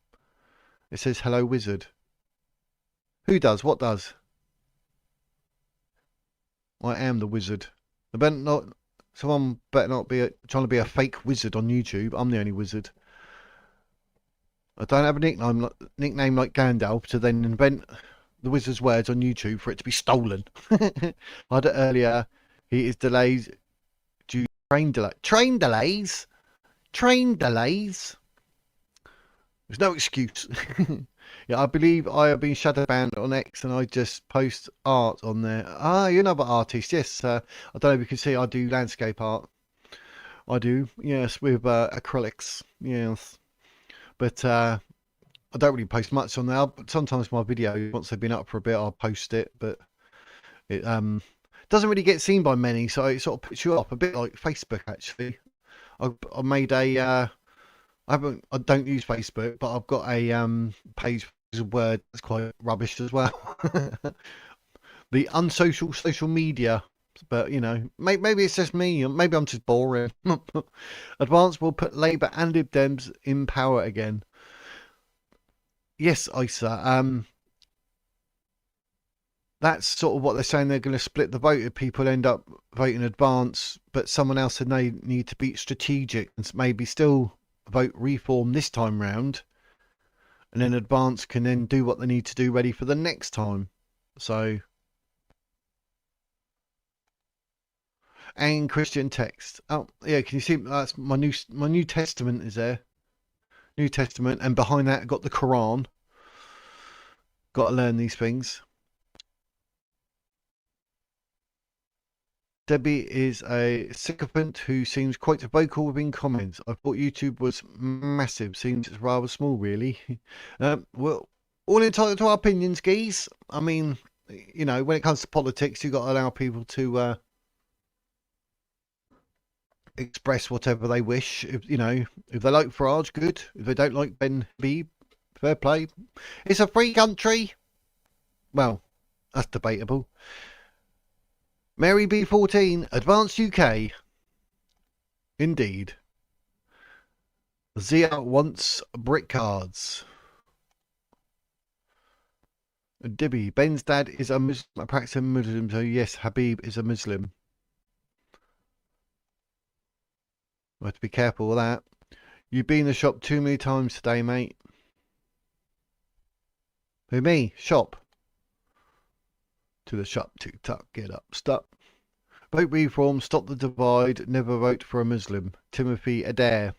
It says hello, wizard. Who does? What does? I am the wizard. Someone better not be trying to be a fake wizard on YouTube. I'm the only wizard. I don't have a nickname like Gandalf to then invent the wizard's words on YouTube for it to be stolen. I had it earlier. He is delays due to train delay. Train delays? Train delays? There's no excuse. Yeah, I believe I have been shadow banned on X and I just post art on there. Ah, you're another artist. Yes, I don't know if you can see I do landscape art. I do, yes, with acrylics. Yes. But I don't really post much on there. But sometimes my video, once they've been up for a bit, I'll post it. But it doesn't really get seen by many, so it sort of puts you up a bit like Facebook. Actually, I made a. I don't use Facebook, but I've got a page for Word that's quite rubbish as well. The unsocial social media. But, you know, maybe it's just me. Maybe I'm just boring. Advance will put Labour and Lib Dems in power again. Yes, Isa. That's sort of what they're saying. They're going to split the vote if people end up voting Advance, but someone else said they need to be strategic and maybe still vote reform this time round, and then Advance can then do what they need to do ready for the next time. So, and Christian text. Oh yeah, can you see that's my New Testament is there. New Testament, and behind that I've got the Quran. Got to learn these things. Debbie is a sycophant who seems quite vocal within comments. I thought YouTube was massive. Seems it's rather small, really. Well, all entitled to our opinions, geese. I mean, you know, when it comes to politics, you've got to allow people to express whatever they wish. If you know, if they like Farage, good. If they don't like Ben Habib, fair play. It's a free country. Well, that's debatable. Mary B14, Advanced UK. Indeed. Zia wants brick cards. Dibby, Ben's dad is a Muslim, a practicing Muslim, so yes, Habib is a Muslim. I have to be careful with that. You've been in the shop too many times today, mate. Who, me? Shop. To the shop, tick-tock, get up, stop. Vote reform, stop the divide, never vote for a Muslim. Timothy Adair.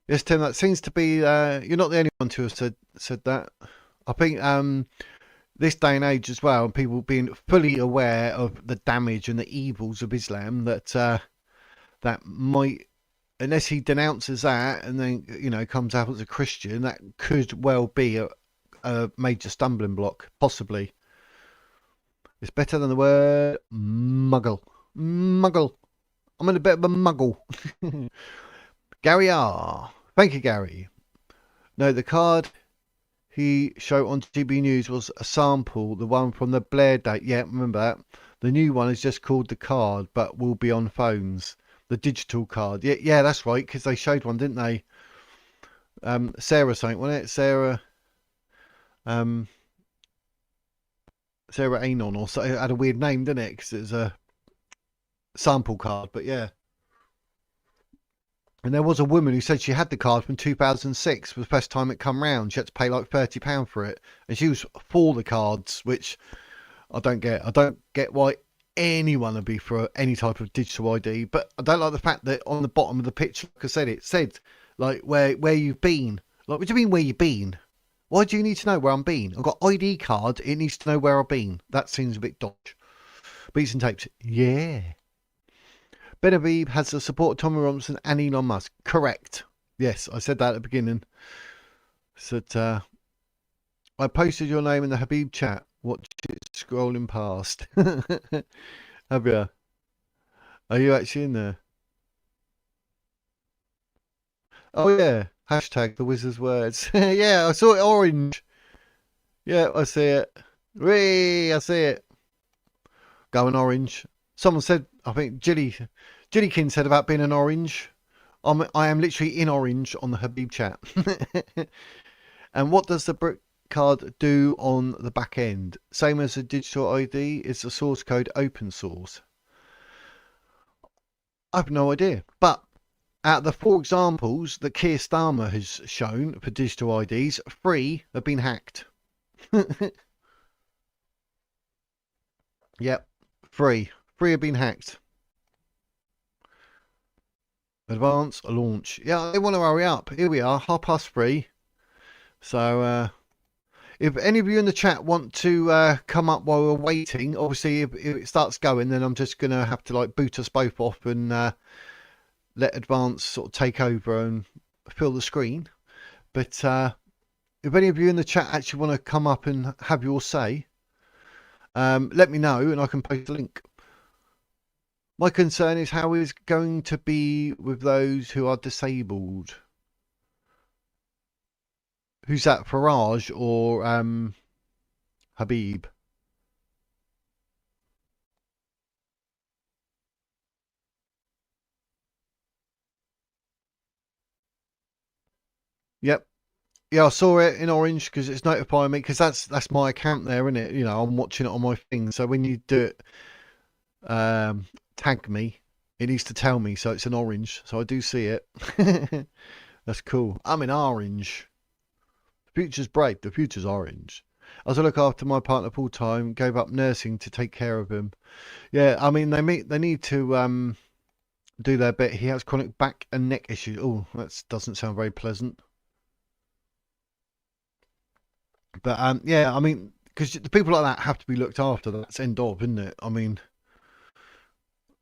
Yes, Tim, that seems to be, you're not the only one to have said that. I think this day and age as well, people being fully aware of the damage and the evils of Islam, that that might, unless he denounces that and then, you know, comes out as a Christian, that could well be a major stumbling block, possibly. It's better than the word muggle. Muggle. I'm in a bit of a muggle. Gary R. Thank you, Gary. No, the card he showed on GB News was a sample, the one from the Blair date. Yeah, remember that. The new one is just called the card, but will be on phones. The digital card. Yeah, yeah, that's right, because they showed one, didn't they? Sarah something, wasn't it? Um, Sarah Anon or so. It had a weird name, didn't it? Because it was a sample card, but yeah. And there was a woman who said she had the card from 2006 was the first time it come round. She had to pay like £30 for it, and she was for the cards, which I don't get. I don't get why anyone would be for any type of digital ID, but I don't like the fact that on the bottom of the picture, like I said, it said like where you've been. Like, what do you mean where you've been? Why do you need to know where I'm been? I've got ID card. It needs to know where I've been. That seems a bit dodge. Beats and tapes. Yeah. Ben Habib has the support of Tommy Robinson and Elon Musk. Correct. Yes, I said that at the beginning. Said I posted your name in the Habib chat. Watch it scrolling past. Have you? Are you actually in there? Oh yeah. Hashtag the wizard's words. Yeah, I saw it orange. Yeah, I see it. Whee, I see it. Going orange. Someone said, I think Jillykin said about being an orange. I am literally in orange on the Habib chat. And what does the brick card do on the back end? Same as a digital ID, is the source code open source? I have no idea. But out of the 4 examples that Keir Starmer has shown for digital IDs, 3 have been hacked. Yep, 3. 3 have been hacked. Advance, launch. Yeah, they want to hurry up. Here we are, 3:30. So, if any of you in the chat want to come up while we're waiting, obviously if it starts going, then I'm just going to have to like boot us both off and let Advance sort of take over and fill the screen. But if any of you in the chat actually want to come up and have your say, let me know and I can post a link. My concern is how is going to be with those who are disabled. Who's that, Farage or Habib? Yep. Yeah, I saw it in orange because it's notifying me because that's my account there, isn't it? You know, I'm watching it on my thing. So when you do it, tag me, it needs to tell me. So it's an orange. So I do see it. That's cool. I'm in orange. The future's bright. The future's orange. As I look after my partner full time, gave up nursing to take care of him. Yeah, I mean they need to do their bit. He has chronic back and neck issues. Oh, that doesn't sound very pleasant. But yeah, I mean, because the people like that have to be looked after. That's end of, isn't it? I mean,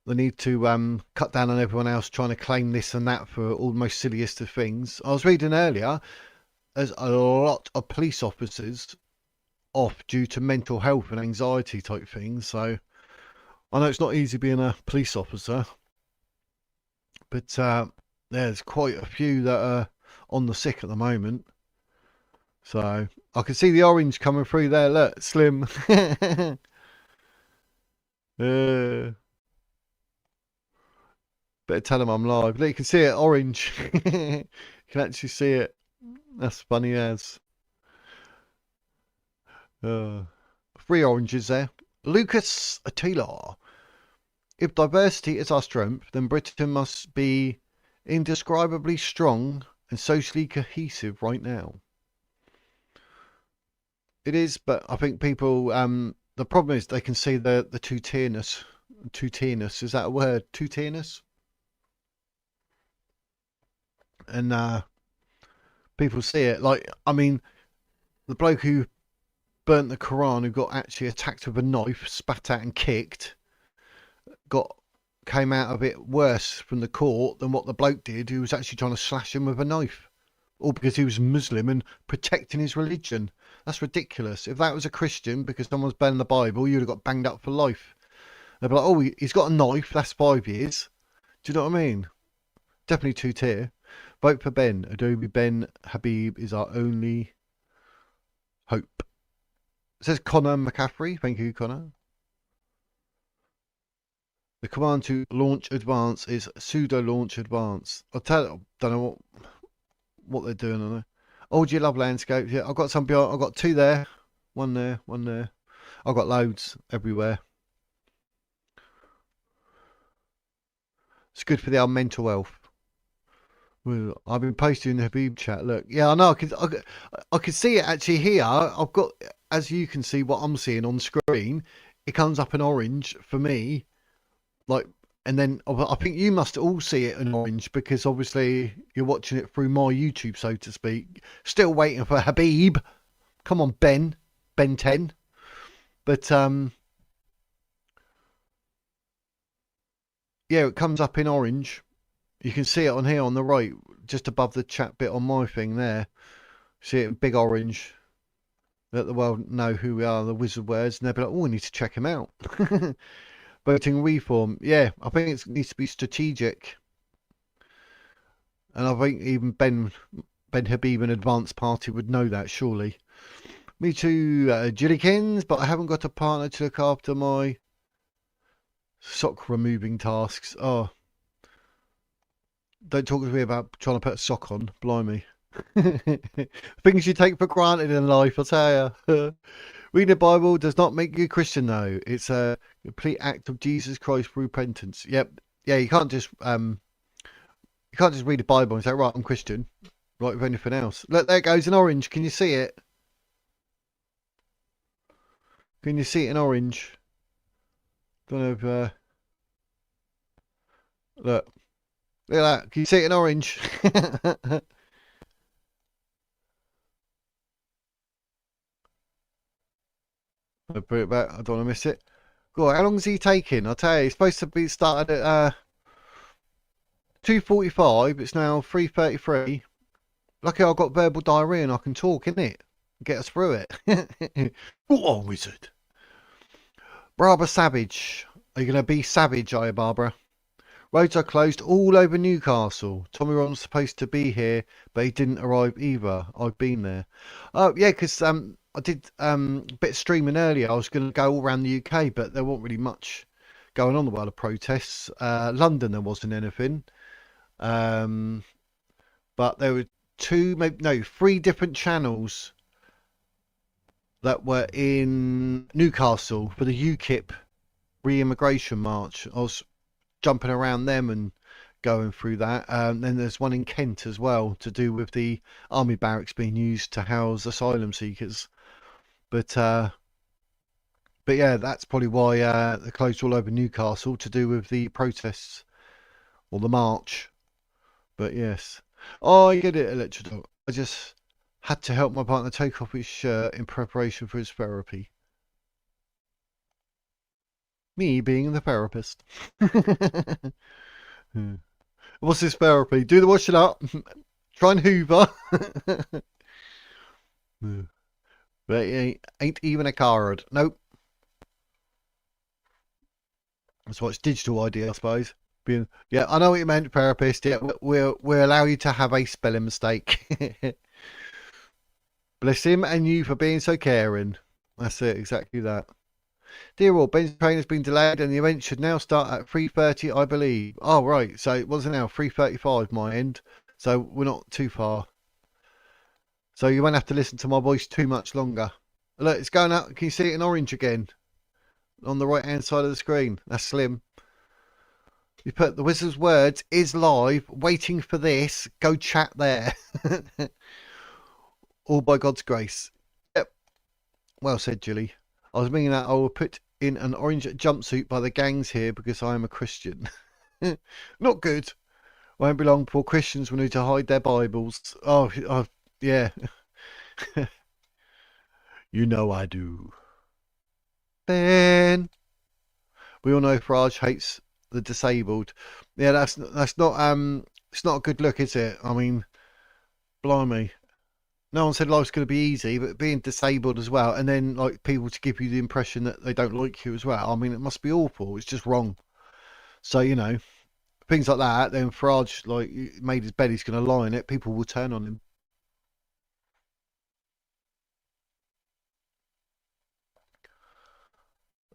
they need to cut down on everyone else trying to claim this and that for all the most silliest of things. I was reading earlier, there's a lot of police officers off due to mental health and anxiety type things. So I know it's not easy being a police officer, but there's quite a few that are on the sick at the moment. So I can see the orange coming through there. Look, Slim. Better tell them I'm live. Look, you can see it orange. You can actually see it. That's funny as. 3 oranges there. Lucas Taylor. If diversity is our strength, then Britain must be indescribably strong and socially cohesive right now. It is, but I think people, the problem is they can see the two-tierness. Two-tierness, is that a word? Two-tierness? And people see it. Like, I mean, the bloke who burnt the Quran, who got actually attacked with a knife, spat at and kicked, came out of it worse from the court than what the bloke did who was actually trying to slash him with a knife. All because he was Muslim and protecting his religion. That's ridiculous. If that was a Christian because someone's burned the Bible, you'd have got banged up for life. They'd be like, oh, he's got a knife, that's 5 years. Do you know what I mean? Definitely 2-tier. Vote for Ben. Adobe Ben Habib is our only hope. It says Connor McCaffrey. Thank you, Connor. The command to launch advance is sudo launch advance. Don't know what they're doing on there. Oh, do you love landscapes? Yeah, I've got some behind. I've got two there, one there, one there. I've got loads everywhere. It's good for our mental health. Well, I've been posting in the Habib chat. Look, yeah, I know. I can see it actually here. I've got, as you can see, what I'm seeing on screen. It comes up in orange for me, like, and then I think you must all see it in orange because obviously you're watching it through my YouTube, so to speak. Still waiting for Habib. Come on, Ben 10. But yeah, it comes up in orange. You can see it on here on the right, just above the chat bit on my thing there. See it in big orange. Let the world know who we are, the Wizard Words, and they'll be like, oh, we need to check him out. Voting reform. Yeah, I think it needs to be strategic. And I think even Ben Habib and Advanced Party would know that, surely. Me too, Jillykins, but I haven't got a partner to look after my sock removing tasks. Oh, don't talk to me about trying to put a sock on. Blimey. Things you take for granted in life, I tell you. Reading the Bible does not make you a Christian, though. It's a complete act of Jesus Christ through repentance. Yep. Yeah, you can't just read the Bible and say, right, I'm Christian. Like with anything else. Look, there it goes in orange. Can you see it? Can you see it in orange? Don't know if look. Look at that. Can you see it in orange? I'll put it back. I don't want to miss it. Go on, how long is he taking? I'll tell you, it's supposed to be started at 2:45. It's now 3:33. Lucky I've got verbal diarrhea and I can talk, innit? Get us through it. Go on, wizard. Barbara Savage. Are you going to be savage, are you, Barbara? Roads are closed all over Newcastle. Tommy Ron's supposed to be here, but he didn't arrive either. I've been there. Oh, yeah, because I did a bit of streaming earlier. I was going to go all around the UK, but there wasn't really much going on about the protests. London, there wasn't anything. But there were three different channels that were in Newcastle for the UKIP re-immigration march. I was jumping around them and going through that. Then there's one in Kent as well to do with the army barracks being used to house asylum seekers. But yeah, that's probably why they're closed all over Newcastle to do with the protests or the march. But yes, oh, I get it, Electro. I just had to help my partner take off his shirt in preparation for his therapy. Me being the therapist. What's his therapy? Do the washing up. Try and hoover. But he ain't even a card. Nope. That's why it's digital ID, I suppose. Yeah, I know what you meant, therapist. Yeah, we'll allow you to have a spelling mistake. Bless him and you for being so caring. That's it, exactly that. Dear all, Ben's train has been delayed and the event should now start at 3:30, I believe. Oh, right. So it wasn't now 3:35 my end. So we're not too far. So you won't have to listen to my voice too much longer. Look, it's going up. Can you see it in orange again? On the right-hand side of the screen. That's slim. You put the Wizard's Words is live, waiting for this. Go chat there. All by God's grace. Yep. Well said, Julie. I was meaning that I will put in an orange jumpsuit by the gangs here because I am a Christian. Not good. Won't be long before Christians will need to hide their Bibles. Oh yeah. You know I do. Ben. We all know Farage hates the disabled. Yeah, that's not it's not a good look, is it? I mean, blimey. No one said life's going to be easy, but being disabled as well, and then like people to give you the impression that they don't like you as well. I mean, it must be awful. It's just wrong. So things like that. Then Farage like made his bed, he's going to lie in it. People will turn on him.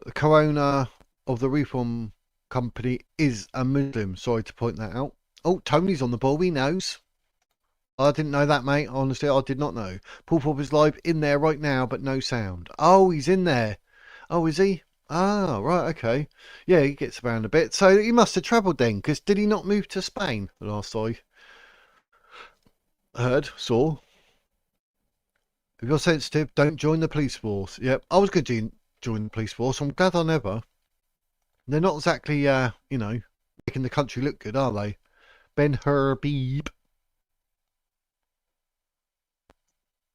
The corona of the reform company is a Muslim. Sorry to point that out. Oh, Tony's on the ball. He knows. I didn't know that, mate. Honestly, I did not know. Paul Pop is live in there right now, but no sound. Oh, he's in there. Oh, is he? Ah, right, okay. Yeah, he gets around a bit. So he must have travelled then, because did he not move to Spain the last I saw? If you're sensitive, don't join the police force. Yep, I was going to join the police force. I'm glad I never. They're not exactly, making the country look good, are they? Ben Habib.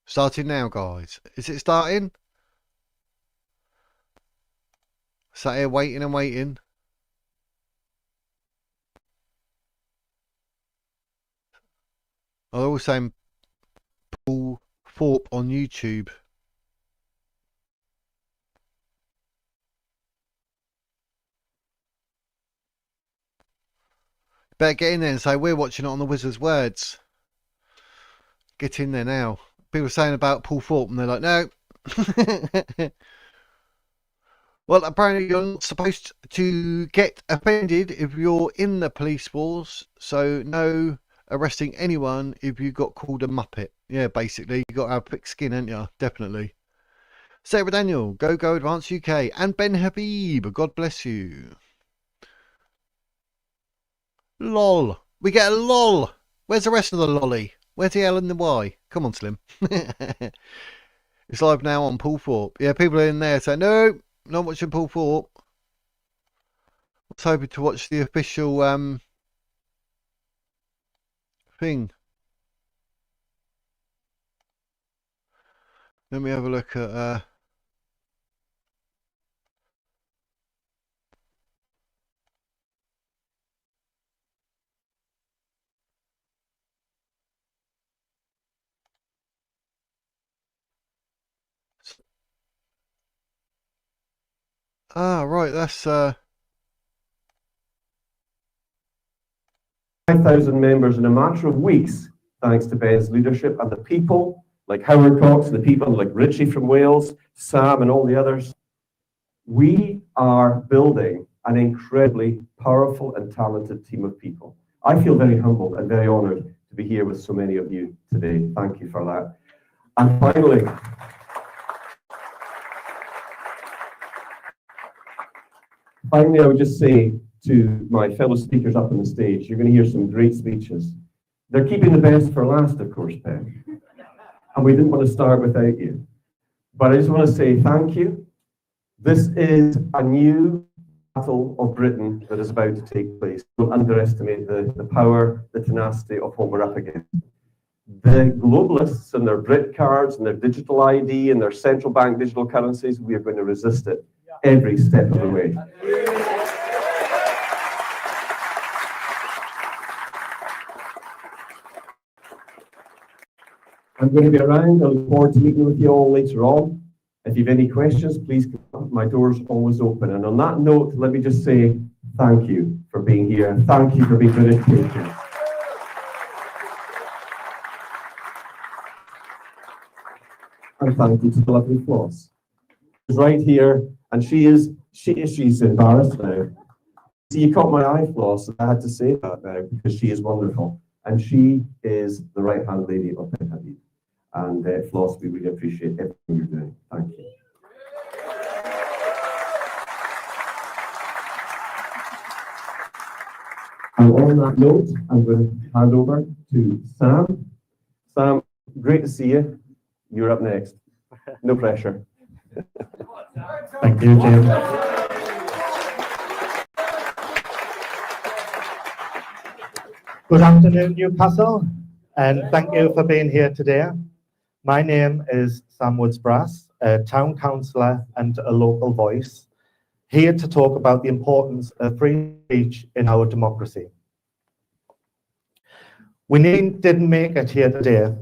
Starting now, guys. Is it starting? Sat here waiting and waiting. I was saying Paul Thorpe on YouTube. Better get in there and say we're watching it on the Wizard's Words. Get in there now. People are saying about Paul Thorpe and they're like, no. Well, apparently you're not supposed to get offended if you're in the police force. So no arresting anyone if you got called a muppet. Yeah, basically. You got to have thick skin, ain't you? Definitely. Sarah Daniel, Go Advance UK. And Ben Habib, God bless you. LOL. We get a LOL. Where's the rest of the lolly? Where's the L and the Y? Come on, Slim. It's live now on Paul Thorpe. Yeah, people are in there saying, no, not watching Paul Thorpe. I was hoping to watch the official thing. Let me have a look at... right, that's... 5,000 members in a matter of weeks, thanks to Ben's leadership and the people like Howard Cox, the people like Richie from Wales, Sam and all the others. We are building an incredibly powerful and talented team of people. I feel very humbled and very honored to be here with so many of you today. Thank you for that. And finally, I would just say to my fellow speakers up on the stage, you're going to hear some great speeches. They're keeping the best for last, of course, Ben. And we didn't want to start without you. But I just want to say thank you. This is a new battle of Britain that is about to take place. Don't underestimate the power, the tenacity of what we're up against. The globalists and their Brit cards and their digital ID and their central bank digital currencies, we are going to resist it every step of the way. I'm going to be around. I look forward to meeting with you all later on. If you have any questions, please come up. My door's always open. And on that note, let me just say thank you for being here. Thank you for being British patriots. And thank you to the lovely Floss. She's right here, and she's embarrassed now. See, you caught my eye, Floss, and I had to say that now because she is wonderful. And she is the right-hand lady of Ben Habib. And Floss, we really appreciate everything you're doing. Thank you. And on that note, I'm going to hand over to Sam. Sam, great to see you. You're up next. No pressure. Thank you, Jim. Good afternoon, Newcastle, and thank you for being here today. My name is Sam Woods-Brass, a town councillor and a local voice, here to talk about the importance of free speech in our democracy. We didn't make it here today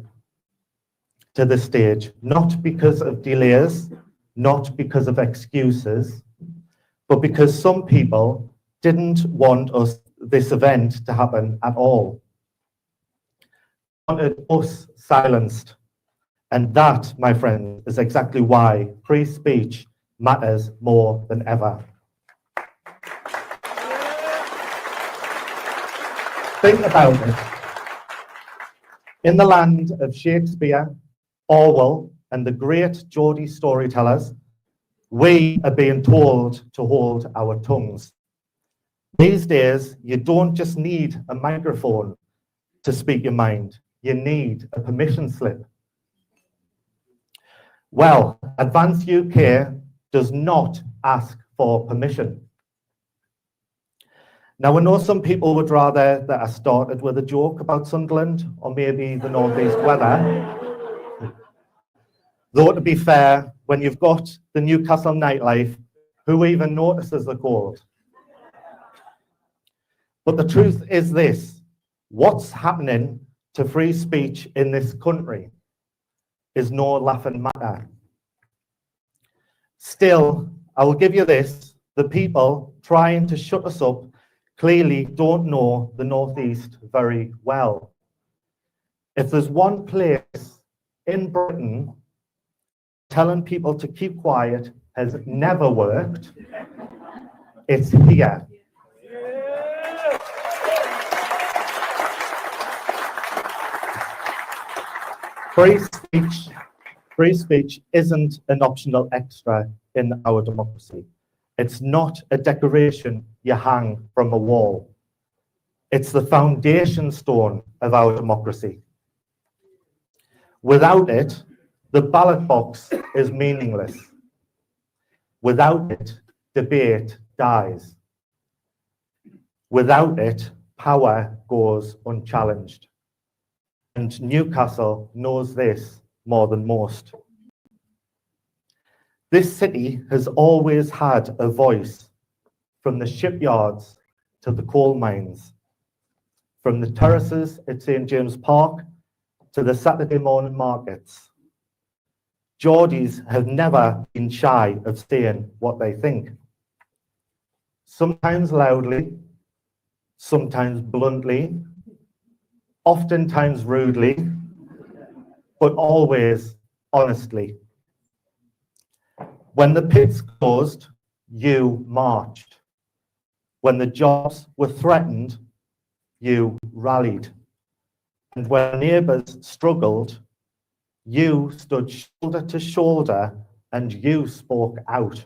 to this stage, not because of delays, not because of excuses, but because some people didn't want this event to happen at all. They wanted us silenced. And that, my friend, is exactly why free speech matters more than ever. Think about it. In the land of Shakespeare, Orwell, and the great Geordie storytellers, we are being told to hold our tongues. These days, you don't just need a microphone to speak your mind. You need a permission slip. Well, Advance UK does not ask for permission. Now, I know some people would rather that I started with a joke about Sunderland or maybe the northeast weather. Though, to be fair, when you've got the Newcastle nightlife, who even notices the cold? But the truth is this: what's happening to free speech in this country is no laughing matter. Still, I will give you this: the people trying to shut us up clearly don't know the Northeast very well. If there's one place in Britain telling people to keep quiet has never worked, it's here. Free speech isn't an optional extra in our democracy. It's not a decoration you hang from a wall. It's the foundation stone of our democracy. Without it, the ballot box is meaningless. Without it, debate dies. Without it, power goes unchallenged. And Newcastle knows this more than most. This city has always had a voice, from the shipyards to the coal mines, from the terraces at St. James Park to the Saturday morning markets. Geordies have never been shy of saying what they think. Sometimes loudly, sometimes bluntly, oftentimes rudely, but always honestly. When the pits closed, you marched. When the jobs were threatened, you rallied. And when neighbours struggled, you stood shoulder to shoulder and you spoke out.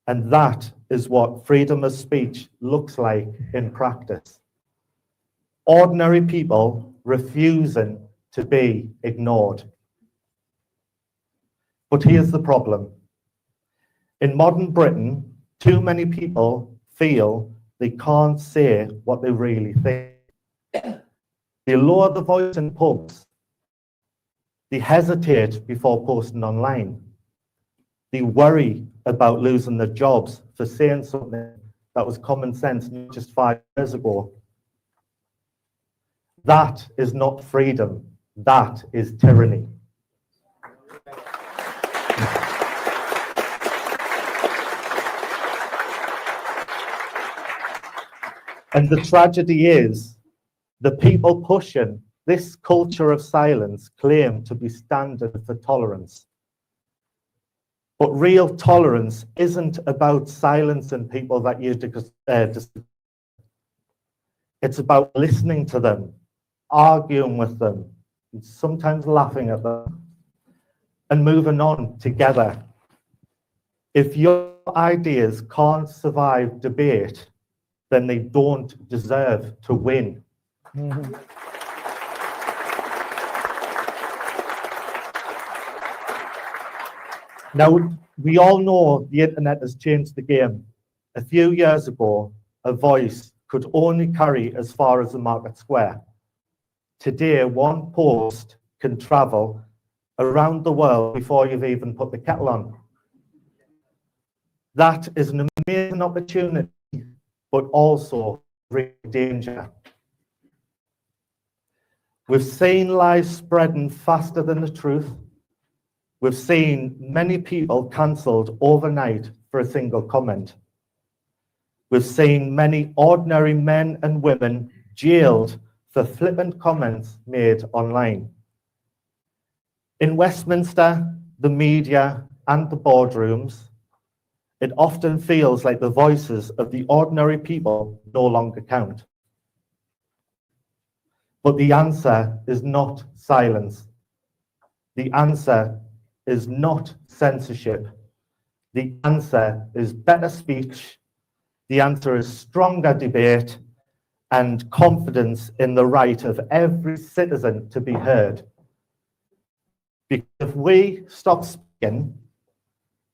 And that is what freedom of speech looks like in practice. Ordinary people refusing to be ignored. But here's the problem. In modern Britain, too many people feel they can't say what they really think. They lower the voice in pubs. They hesitate before posting online. They worry about losing their jobs for saying something that was common sense just 5 years ago. That is not freedom. That is tyranny. And the tragedy is, the people pushing this culture of silence claim to be standard for tolerance. But real tolerance isn't about silencing people that you disagree. It's about listening to them, arguing with them, and sometimes laughing at them, and moving on together. If your ideas can't survive debate, then they don't deserve to win. Now, we all know the internet has changed the game. A few years ago, a voice could only carry as far as the market square. Today, one post can travel around the world before you've even put the kettle on. That is an amazing opportunity, but also great danger. We've seen lies spreading faster than the truth. We've seen many people cancelled overnight for a single comment. We've seen many ordinary men and women jailed for flippant comments made online. In Westminster, the media, and the boardrooms, it often feels like the voices of the ordinary people no longer count. But the answer is not silence. The answer is not censorship. The answer is better speech. The answer is stronger debate and confidence in the right of every citizen to be heard. Because if we stop speaking,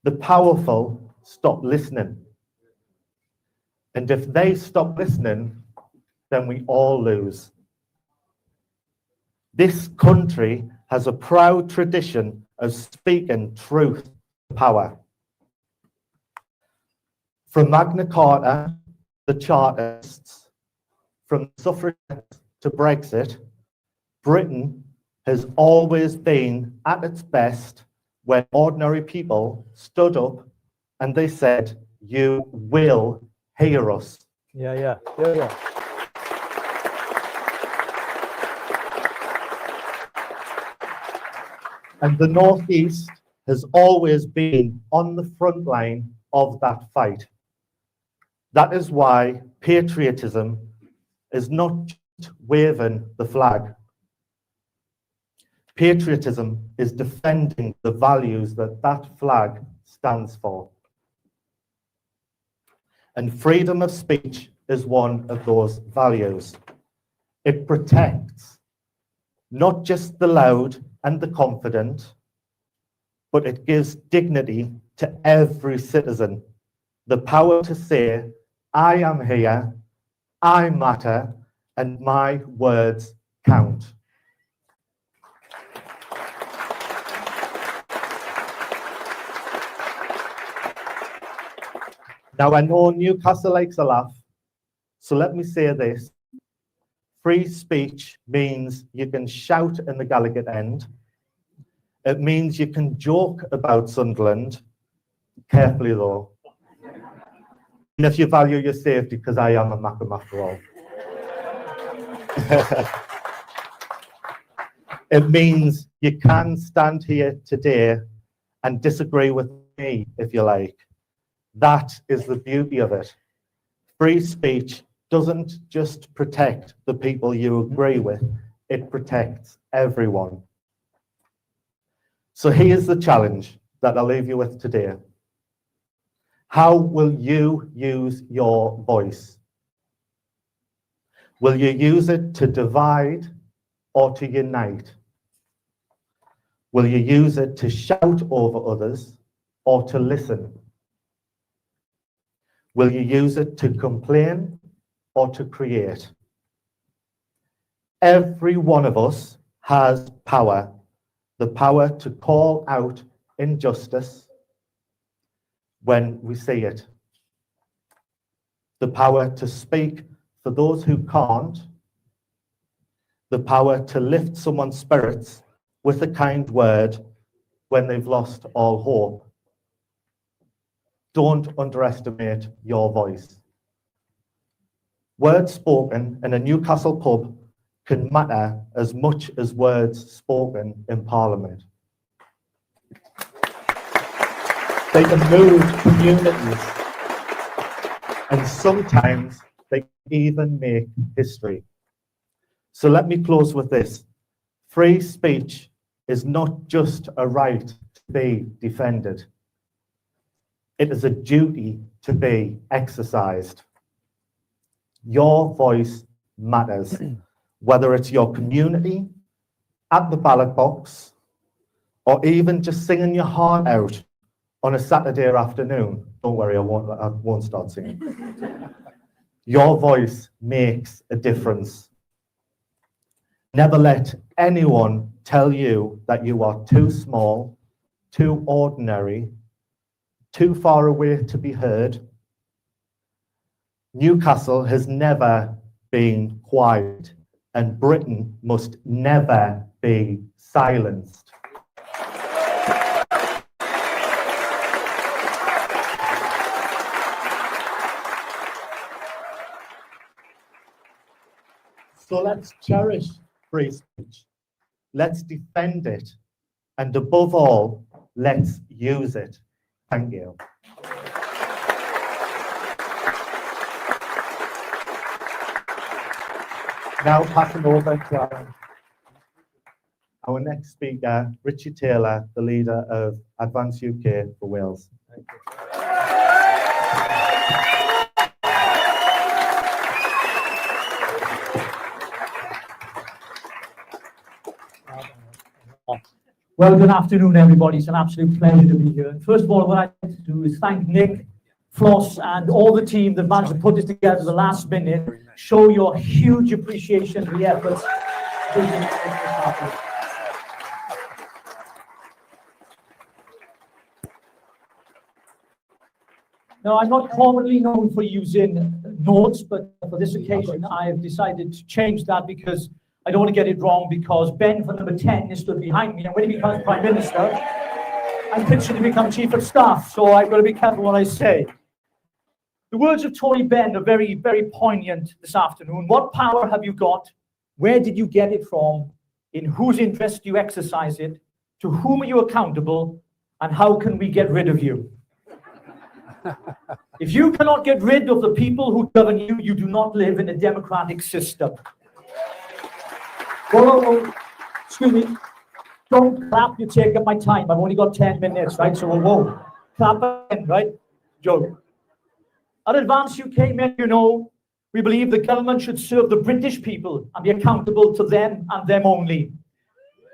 the powerful stop listening. And if they stop listening, then we all lose. This country has a proud tradition of speaking truth to power. From Magna Carta, the Chartists, from suffragettes to Brexit, Britain has always been at its best when ordinary people stood up and they said, "You will hear us." Yeah. And the Northeast has always been on the front line of that fight. That is why patriotism is not just waving the flag. Patriotism is defending the values that that flag stands for. And freedom of speech is one of those values. It protects not just the loud and the confident, but it gives dignity to every citizen. The power to say, "I am here, I matter, and my words count." Now, I know Newcastle likes a laugh, so let me say this. Free speech means you can shout in the Gallagher end. It means you can joke about Sunderland, carefully though. And if you value your safety, because I am a Mackem after all. It means you can stand here today and disagree with me, if you like. That is the beauty of it. Free speech doesn't just protect the people you agree with, it protects everyone. So here's the challenge that I'll leave you with today. How will you use your voice? Will you use it to divide or to unite? Will you use it to shout over others or to listen? Will you use it to complain or to create? Every one of us has power, the power to call out injustice when we see it, the power to speak for those who can't, the power to lift someone's spirits with a kind word when they've lost all hope. Don't underestimate your voice. Words spoken in a Newcastle pub can matter as much as words spoken in Parliament. They can move communities, and sometimes they even make history. So let me close with this. Free speech is not just a right to be defended. It is a duty to be exercised. Your voice matters, whether it's your community, at the ballot box, or even just singing your heart out on a Saturday afternoon. Don't worry, I won't start singing. Your voice makes a difference. Never let anyone tell you that you are too small, too ordinary, too far away to be heard. Newcastle has never been quiet, and Britain must never be silenced. So let's cherish free speech. Let's defend it. And above all, let's use it. Thank you. Now passing over to our next speaker, Richie Taylor, the leader of Advance UK for Wales. Thank you. Well, good afternoon, everybody. It's an absolute pleasure to be here. And first of all, what I'd like to do is thank Nick, Floss, and all the team that managed to put this together at the last minute. Show your huge appreciation for the efforts. Now, I'm not commonly known for using notes, but for this occasion, I have decided to change that because I don't want to get it wrong, because Ben for number 10 is stood behind me, and when he becomes Prime Minister, I'm pitching to become Chief of Staff, so I've got to be careful what I say. The words of Tory Ben are very, very poignant this afternoon. What power have you got? Where did you get it from? In whose interest do you exercise it? To whom are you accountable? And how can we get rid of you? If you cannot get rid of the people who govern you, you do not live in a democratic system. Whoa, excuse me. Don't clap, you take up my time. I've only got 10 minutes, right? So, whoa, clap in, right? Joe. At Advance UK, many you know, we believe the government should serve the British people and be accountable to them and them only.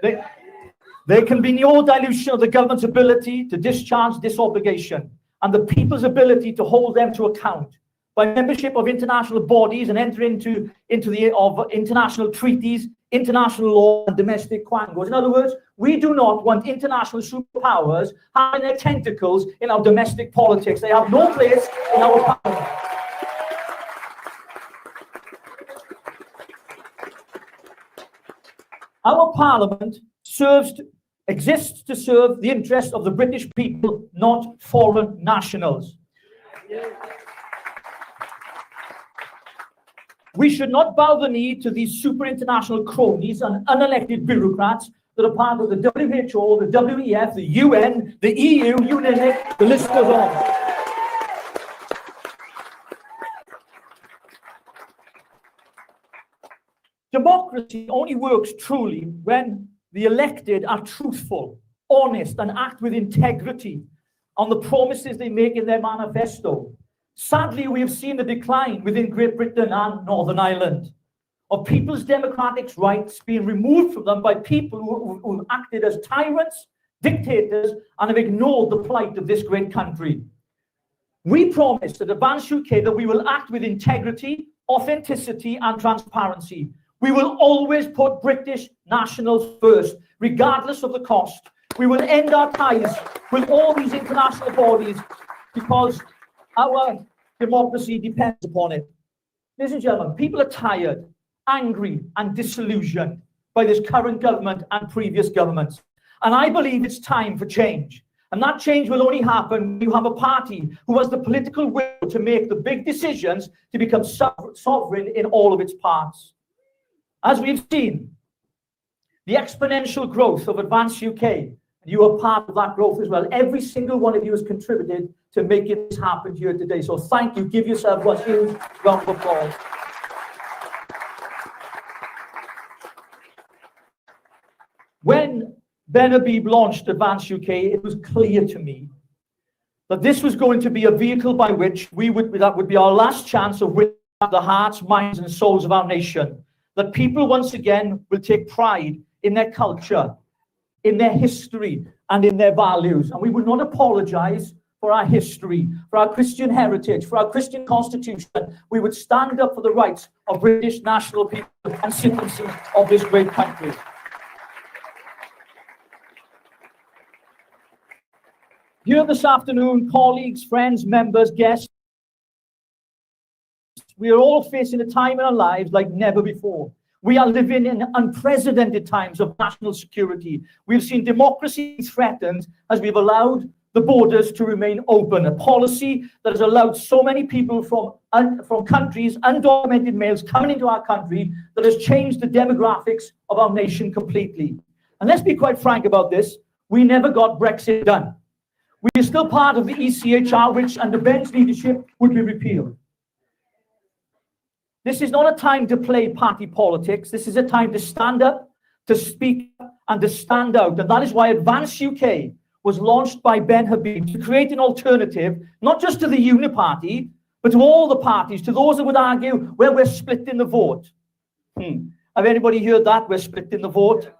There can be no dilution of the government's ability to discharge this obligation and the people's ability to hold them to account by membership of international bodies and enter into international treaties, international law, and domestic quangos. In other words, we do not want international superpowers having their tentacles in our domestic politics. They have no place in our parliament. Our parliament exists to serve the interests of the British people, not foreign nationals. We should not bow the knee to these super international cronies and unelected bureaucrats that are part of the WHO, the WEF, the UN, the EU, you name it, the list goes on. Democracy only works truly when the elected are truthful, honest, and act with integrity on the promises they make in their manifesto. Sadly, we have seen the decline within Great Britain and Northern Ireland of people's democratic rights being removed from them by people who have acted as tyrants, dictators, and have ignored the plight of this great country. We promise at Advance UK that we will act with integrity, authenticity, and transparency. We will always put British nationals first, regardless of the cost. We will end our ties with all these international bodies because our democracy depends upon it. Ladies and gentlemen, people are tired, angry, and disillusioned by this current government and previous governments. And I believe it's time for change. And that change will only happen when you have a party who has the political will to make the big decisions to become sovereign in all of its parts. As we've seen, the exponential growth of Advance UK, you are part of that growth as well. Every single one of you has contributed to making this happen here today. So thank you. Give yourself one huge round of applause. When Ben Habib launched Advance UK, it was clear to me that this was going to be a vehicle by which that would be our last chance of winning the hearts, minds, and souls of our nation. That people once again will take pride in their culture, in their history, and in their values. And we will not apologize for our history, for our Christian heritage, for our Christian constitution. We would stand up for the rights of British national people and citizens of this great country. Here this afternoon, colleagues, friends, members, guests, we are all facing a time in our lives like never before. We are living in unprecedented times of national security. We've seen democracy threatened as we've allowed the borders to remain open, a policy that has allowed so many people from countries, undocumented males, coming into our country that has changed the demographics of our nation completely. And let's be quite frank about this, we never got Brexit done. We are still part of the ECHR, which under Ben's leadership would be repealed. This is not a time to play party politics. This is a time to stand up, to speak, and to stand out. And that is why Advance UK was launched by Ben Habib to create an alternative, not just to the Uniparty, but to all the parties, to those that would argue, well, we're split in the vote. Have anybody heard that? We're split in the vote?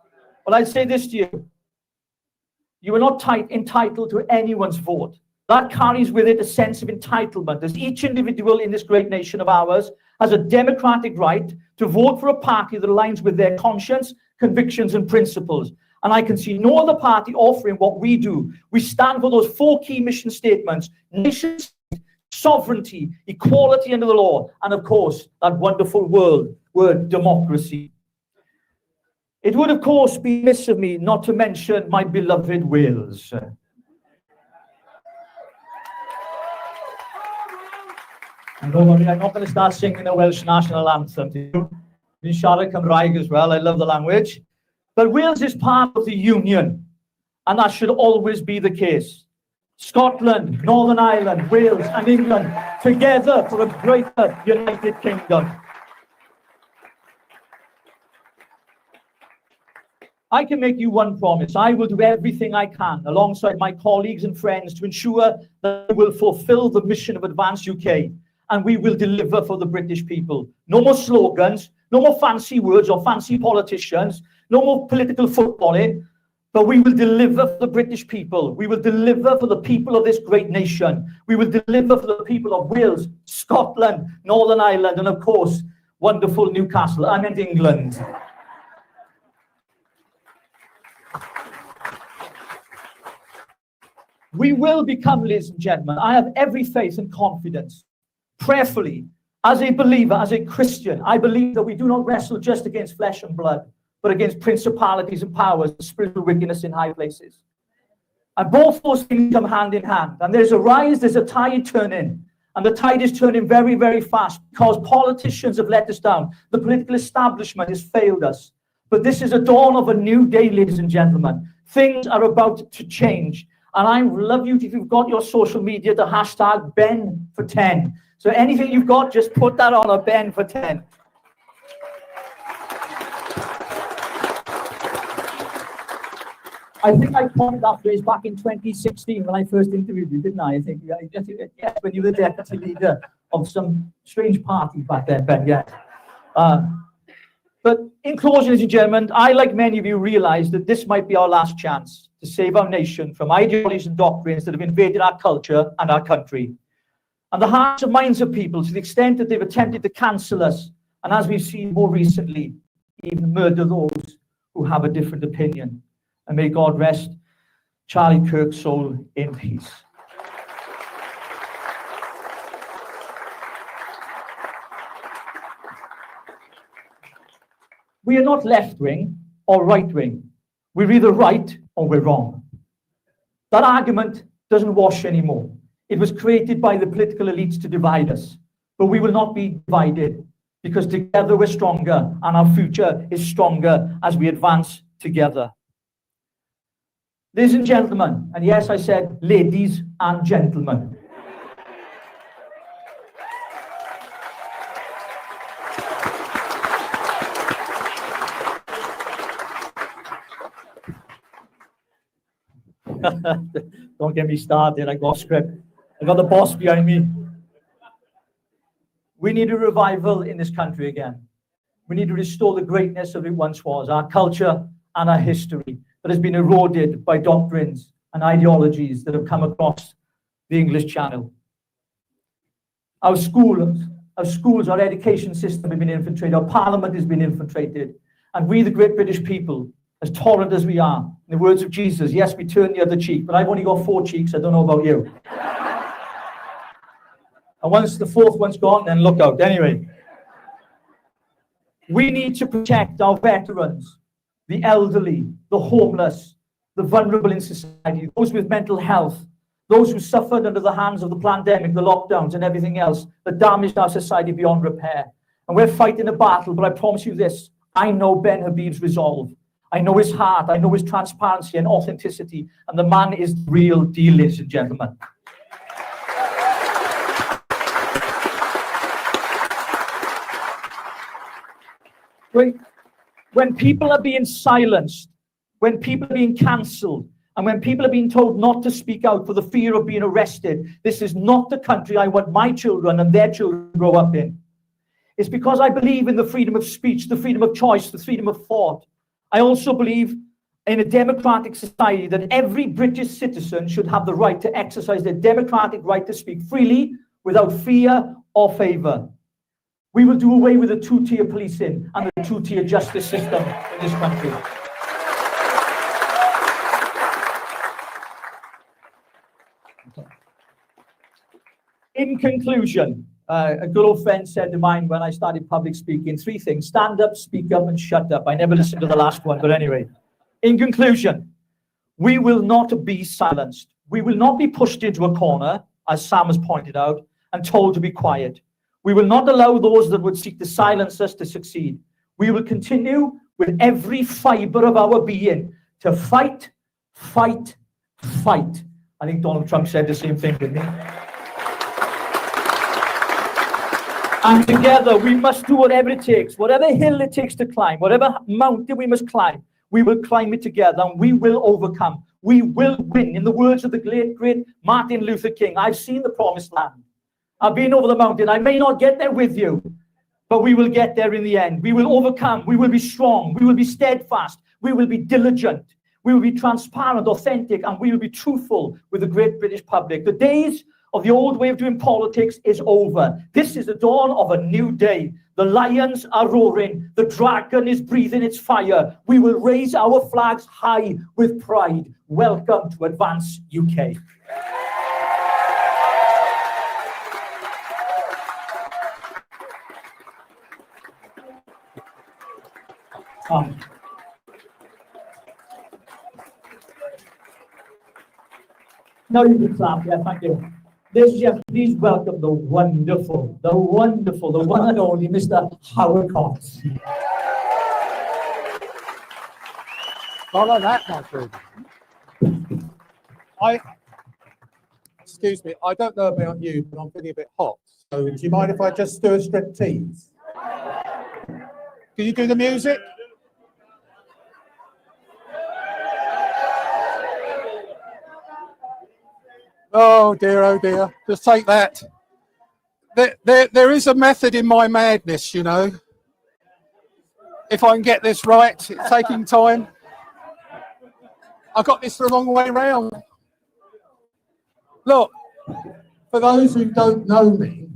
Well, I'd say this to you. You are not entitled to anyone's vote. That carries with it a sense of entitlement, as each individual in this great nation of ours has a democratic right to vote for a party that aligns with their conscience, convictions, and principles. And I can see no other party offering what we do. We stand for those 4 key mission statements: nation state, sovereignty, equality under the law, and of course, that wonderful word, democracy. It would, of course, be remiss of me not to mention my beloved Wales. And don't worry, I'm not going to start singing the Welsh national anthem. In siarad Cymraeg as well, I love the language. But Wales is part of the Union, and that should always be the case. Scotland, Northern Ireland, Wales, and England together for a greater United Kingdom. I can make you one promise. I will do everything I can alongside my colleagues and friends to ensure that we will fulfill the mission of Advance UK, and we will deliver for the British people. No more slogans, no more fancy words or fancy politicians, no more political footballing, but we will deliver for the British people. We will deliver for the people of this great nation. We will deliver for the people of Wales, Scotland, Northern Ireland, and of course, wonderful Newcastle. I meant England. We will become, ladies and gentlemen, I have every faith and confidence, prayerfully, as a believer, as a Christian, I believe that we do not wrestle just against flesh and blood, but against principalities and powers and spiritual wickedness in high places. And both those things come hand in hand. And there's a rise, there's a tide turning. And the tide is turning very, very fast because politicians have let us down. The political establishment has failed us. But this is a dawn of a new day, ladies and gentlemen. Things are about to change. And I love you if you've got your social media to hashtag Ben for 10. So anything you've got, just put that on a Ben for 10. I think I coined that phrase back in 2016 when I first interviewed you, didn't I? I think, yes, when you were the deputy leader of some strange party back then, Ben, yeah. But in closing, ladies and gentlemen, I, like many of you, realize that this might be our last chance to save our nation from ideologies and doctrines that have invaded our culture and our country. And the hearts and minds of people, to the extent that they've attempted to cancel us, and as we've seen more recently, even murder those who have a different opinion. And may God rest Charlie Kirk's soul in peace. We are not left-wing or right-wing. We're either right or we're wrong. That argument doesn't wash anymore. It was created by the political elites to divide us. But we will not be divided, because together we're stronger, and our future is stronger as we advance together. Ladies and gentlemen, and yes, I said ladies and gentlemen. Don't get me started, I got script. I got the boss behind me. We need a revival in this country again. We need to restore the greatness of it once was, our culture and our history that has been eroded by doctrines and ideologies that have come across the English Channel. Our schools, our education system have been infiltrated, our parliament has been infiltrated, and we, the great British people, as tolerant as we are, in the words of Jesus, yes, we turn the other cheek, but I've only got 4 cheeks, I don't know about you. And once the 4th one's gone, then look out. Anyway, we need to protect our veterans, the elderly, the homeless, the vulnerable in society, those with mental health, those who suffered under the hands of the pandemic, the lockdowns and everything else that damaged our society beyond repair. And we're fighting a battle, but I promise you this, I know Ben Habib's resolve. I know his heart, I know his transparency and authenticity, and the man is the real deal, ladies and gentlemen. when people are being silenced, when people are being cancelled, and when people are being told not to speak out for the fear of being arrested, this is not the country I want my children and their children to grow up in. It's because I believe in the freedom of speech, the freedom of choice, the freedom of thought. I also believe in a democratic society that every British citizen should have the right to exercise their democratic right to speak freely without fear or favour. We will do away with the two-tier policing and the two-tier justice system in this country. In conclusion, a good old friend said to mine when I started public speaking, 3 things: stand up, speak up, and shut up. I never listened to the last one, but anyway. In conclusion, we will not be silenced. We will not be pushed into a corner, as Sam has pointed out, and told to be quiet. We will not allow those that would seek to silence us to succeed. We will continue with every fibre of our being to fight, fight, fight. I think Donald Trump said the same thing, didn't he? And together we must do whatever it takes, whatever hill it takes to climb, whatever mountain we must climb, we will climb it together and we will overcome. We will win. In the words of the great Martin Luther King, I've seen the promised land. I've been over the mountain. I may not get there with you, but we will get there in the end. We will overcome. We will be strong. We will be steadfast. We will be diligent. We will be transparent, authentic, and we will be truthful with the great British public. The days of the old way of doing politics is over. This is the dawn of a new day. The lions are roaring. The dragon is breathing its fire. We will raise our flags high with pride. Welcome to Advance UK. Now you can clap. Yeah, thank you. Please welcome the wonderful, the one and only Mr. Howard Cox. Follow that, my friend. Excuse me, I don't know about you, but I'm feeling a bit hot. So do you mind if I just do a striptease? Can you do the music? Oh dear, just take that. There is a method in my madness, you know. If I can get this right, it's taking time. I got this the wrong way round. Look, for those who don't know me,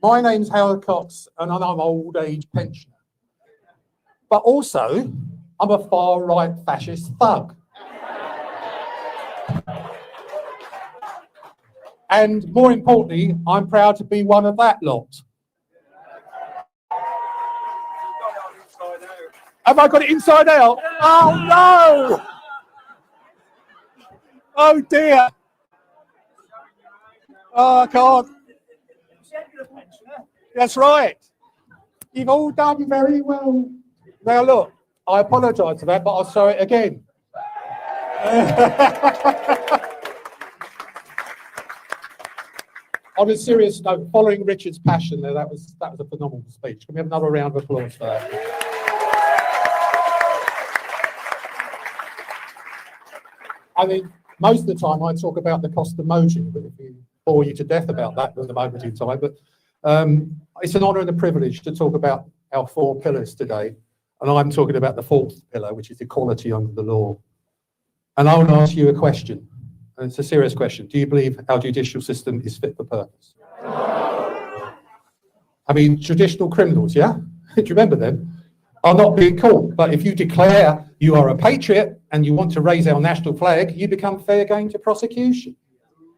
my name's Howard Cox and I'm an old age pensioner. But also, I'm a far right fascist thug. And more importantly, I'm proud to be one of that lot. Have I got it inside out? Oh no! Oh dear! Oh, I can't. That's right. You've all done very well. Now look, I apologise for that, but I'll show it again. On a serious note, following Richard's passion there, that was a phenomenal speech. Can we have another round of applause for that? I mean, most of the time I talk about the cost of motion, but if you bore you to death about that at the moment in time, but it's an honour and a privilege to talk about our 4 pillars today, and I'm talking about the 4th pillar, which is equality under the law. And I want to ask you a question. And it's a serious question. Do you believe our judicial system is fit for purpose? I mean, traditional criminals, yeah? Do you remember them? Are not being caught. But if you declare you are a patriot and you want to raise our national flag, you become fair game to prosecution.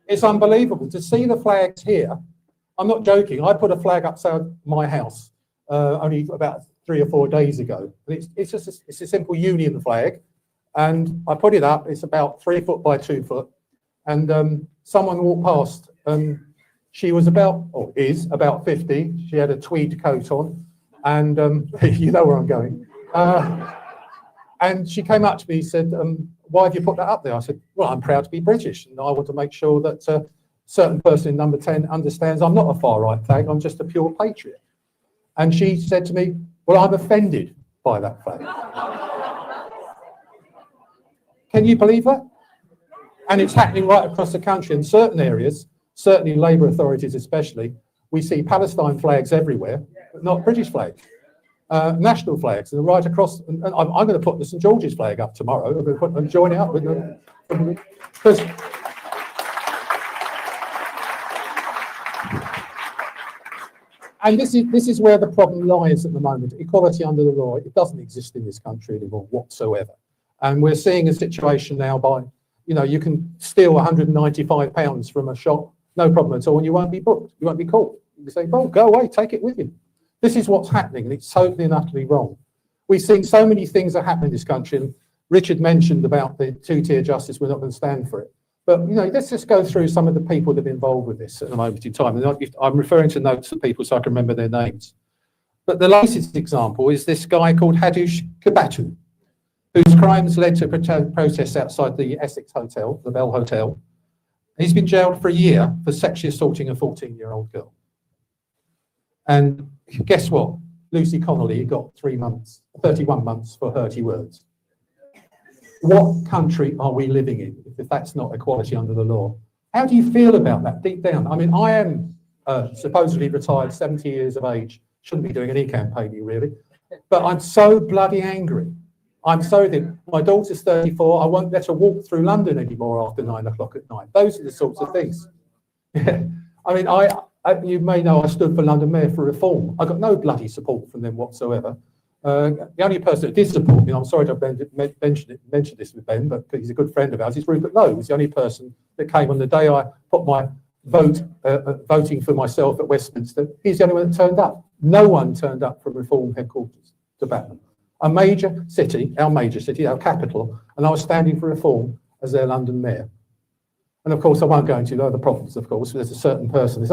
It's unbelievable to see the flags here. I'm not joking. I put a flag outside my house only about 3 or 4 days ago. It's a simple Union flag. And I put it up. It's about 3 foot by 2 foot. And someone walked past, and she was is about 50. She had a tweed coat on, and you know where I'm going. And she came up to me and said, why have you put that up there? I said, well, I'm proud to be British, and I want to make sure that a certain person in number 10 understands I'm not a far right flag, I'm just a pure patriot. And she said to me, Well, I'm offended by that flag. Can you believe that? And it's happening right across the country in certain areas, certainly Labour authorities especially. We see Palestine flags everywhere, but not British flags. National flags, and right across. And I'm going to put the St George's flag up tomorrow. I'm going to put and join it up with them. Because and this is where the problem lies at the moment. Equality under the law, it doesn't exist in this country anymore whatsoever. And we're seeing a situation now by, you can steal £195 from a shop, no problem at all, and you won't be booked. You won't be caught. You say, well, go away, take it with you. This is what's happening, and it's totally and utterly wrong. We've seen so many things that happen in this country, and Richard mentioned about the two-tier justice. We're not going to stand for it. But, let's just go through some of the people that are involved with this at the moment in time. And I'm referring to notes of people so I can remember their names. But the latest example is this guy called Hadush Kabatu, whose crimes led to protests outside the Essex Hotel, the Bell Hotel. He's been jailed for a year for sexually assaulting a 14-year-old girl. And guess what? Lucy Connolly got 31 months for hurty words. What country are we living in if that's not equality under the law? How do you feel about that deep down? I mean, I am supposedly retired, 70 years of age. Shouldn't be doing any campaigning, really. But I'm so bloody angry. I'm so thin. My daughter's 34. I won't let her walk through London anymore after 9 o'clock at night. Those are the sorts of things. Yeah. I mean, you may know I stood for London Mayor for reform. I got no bloody support from them whatsoever. The only person that did support me, and I'm sorry to mention this with Ben, but he's a good friend of ours, is Rupert Lowe. He was the only person that came on the day I put my voting for myself at Westminster. He's the only one that turned up. No one turned up from Reform headquarters to back them. A major city, our capital, and I was standing for Reform as their London Mayor. And of course, I won't go into the other problems, of course. There's a certain person.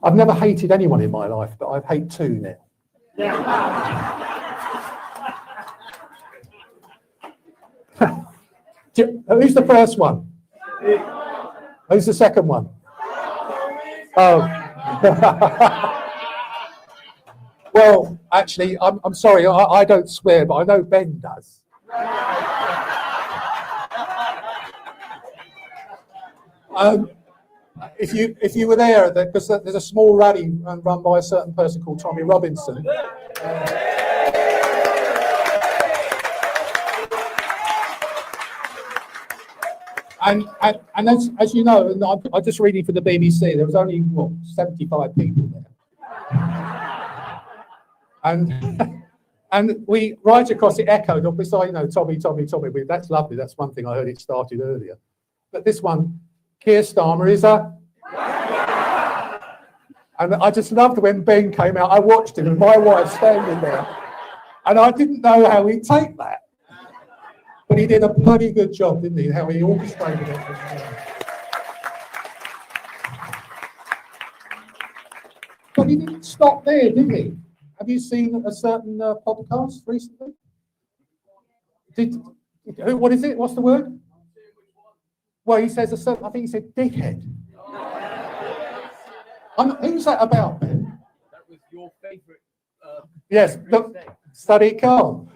I've never hated anyone in my life, but I hate two now. Who's the first one? Who's the second one? Oh. Well, actually, I'm sorry, I don't swear, but I know Ben does. If you were there, because there's a small rally run by a certain person called Tommy Robinson. And as you know, and I'm just reading for the BBC, there was only 75 people there. And we right across it echoed, obviously, Tommy, that's lovely, that's one thing I heard it started earlier. But this one, Keir Starmer is a... And I just loved when Ben came out, I watched him and my wife standing there. And I didn't know how he'd take that. But he did a bloody good job, didn't he? How he orchestrated it. But he didn't stop there, did he? Have you seen a certain podcast recently? What is it? What's the word? Well, he says I think he said dickhead. Who's that about, Ben? That was your favourite. Yes, look, study calm.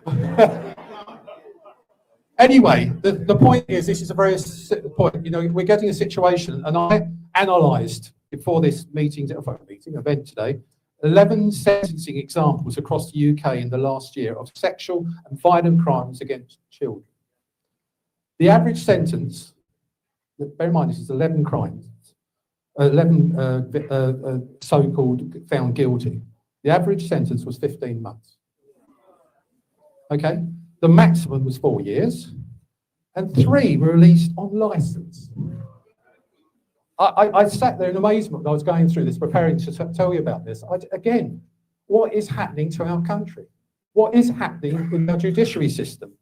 Anyway, the point is, this is a very simple point. We're getting a situation, and I analysed before this event today, 11 sentencing examples across the UK in the last year of sexual and violent crimes against children. The average sentence, bear in mind this is 11 crimes, 11 so-called found guilty. The average sentence was 15 months. Okay? The maximum was 4 years, and 3 were released on licence. I sat there in amazement when I was going through this, preparing to tell you about this. Again, what is happening to our country? What is happening with our judiciary system?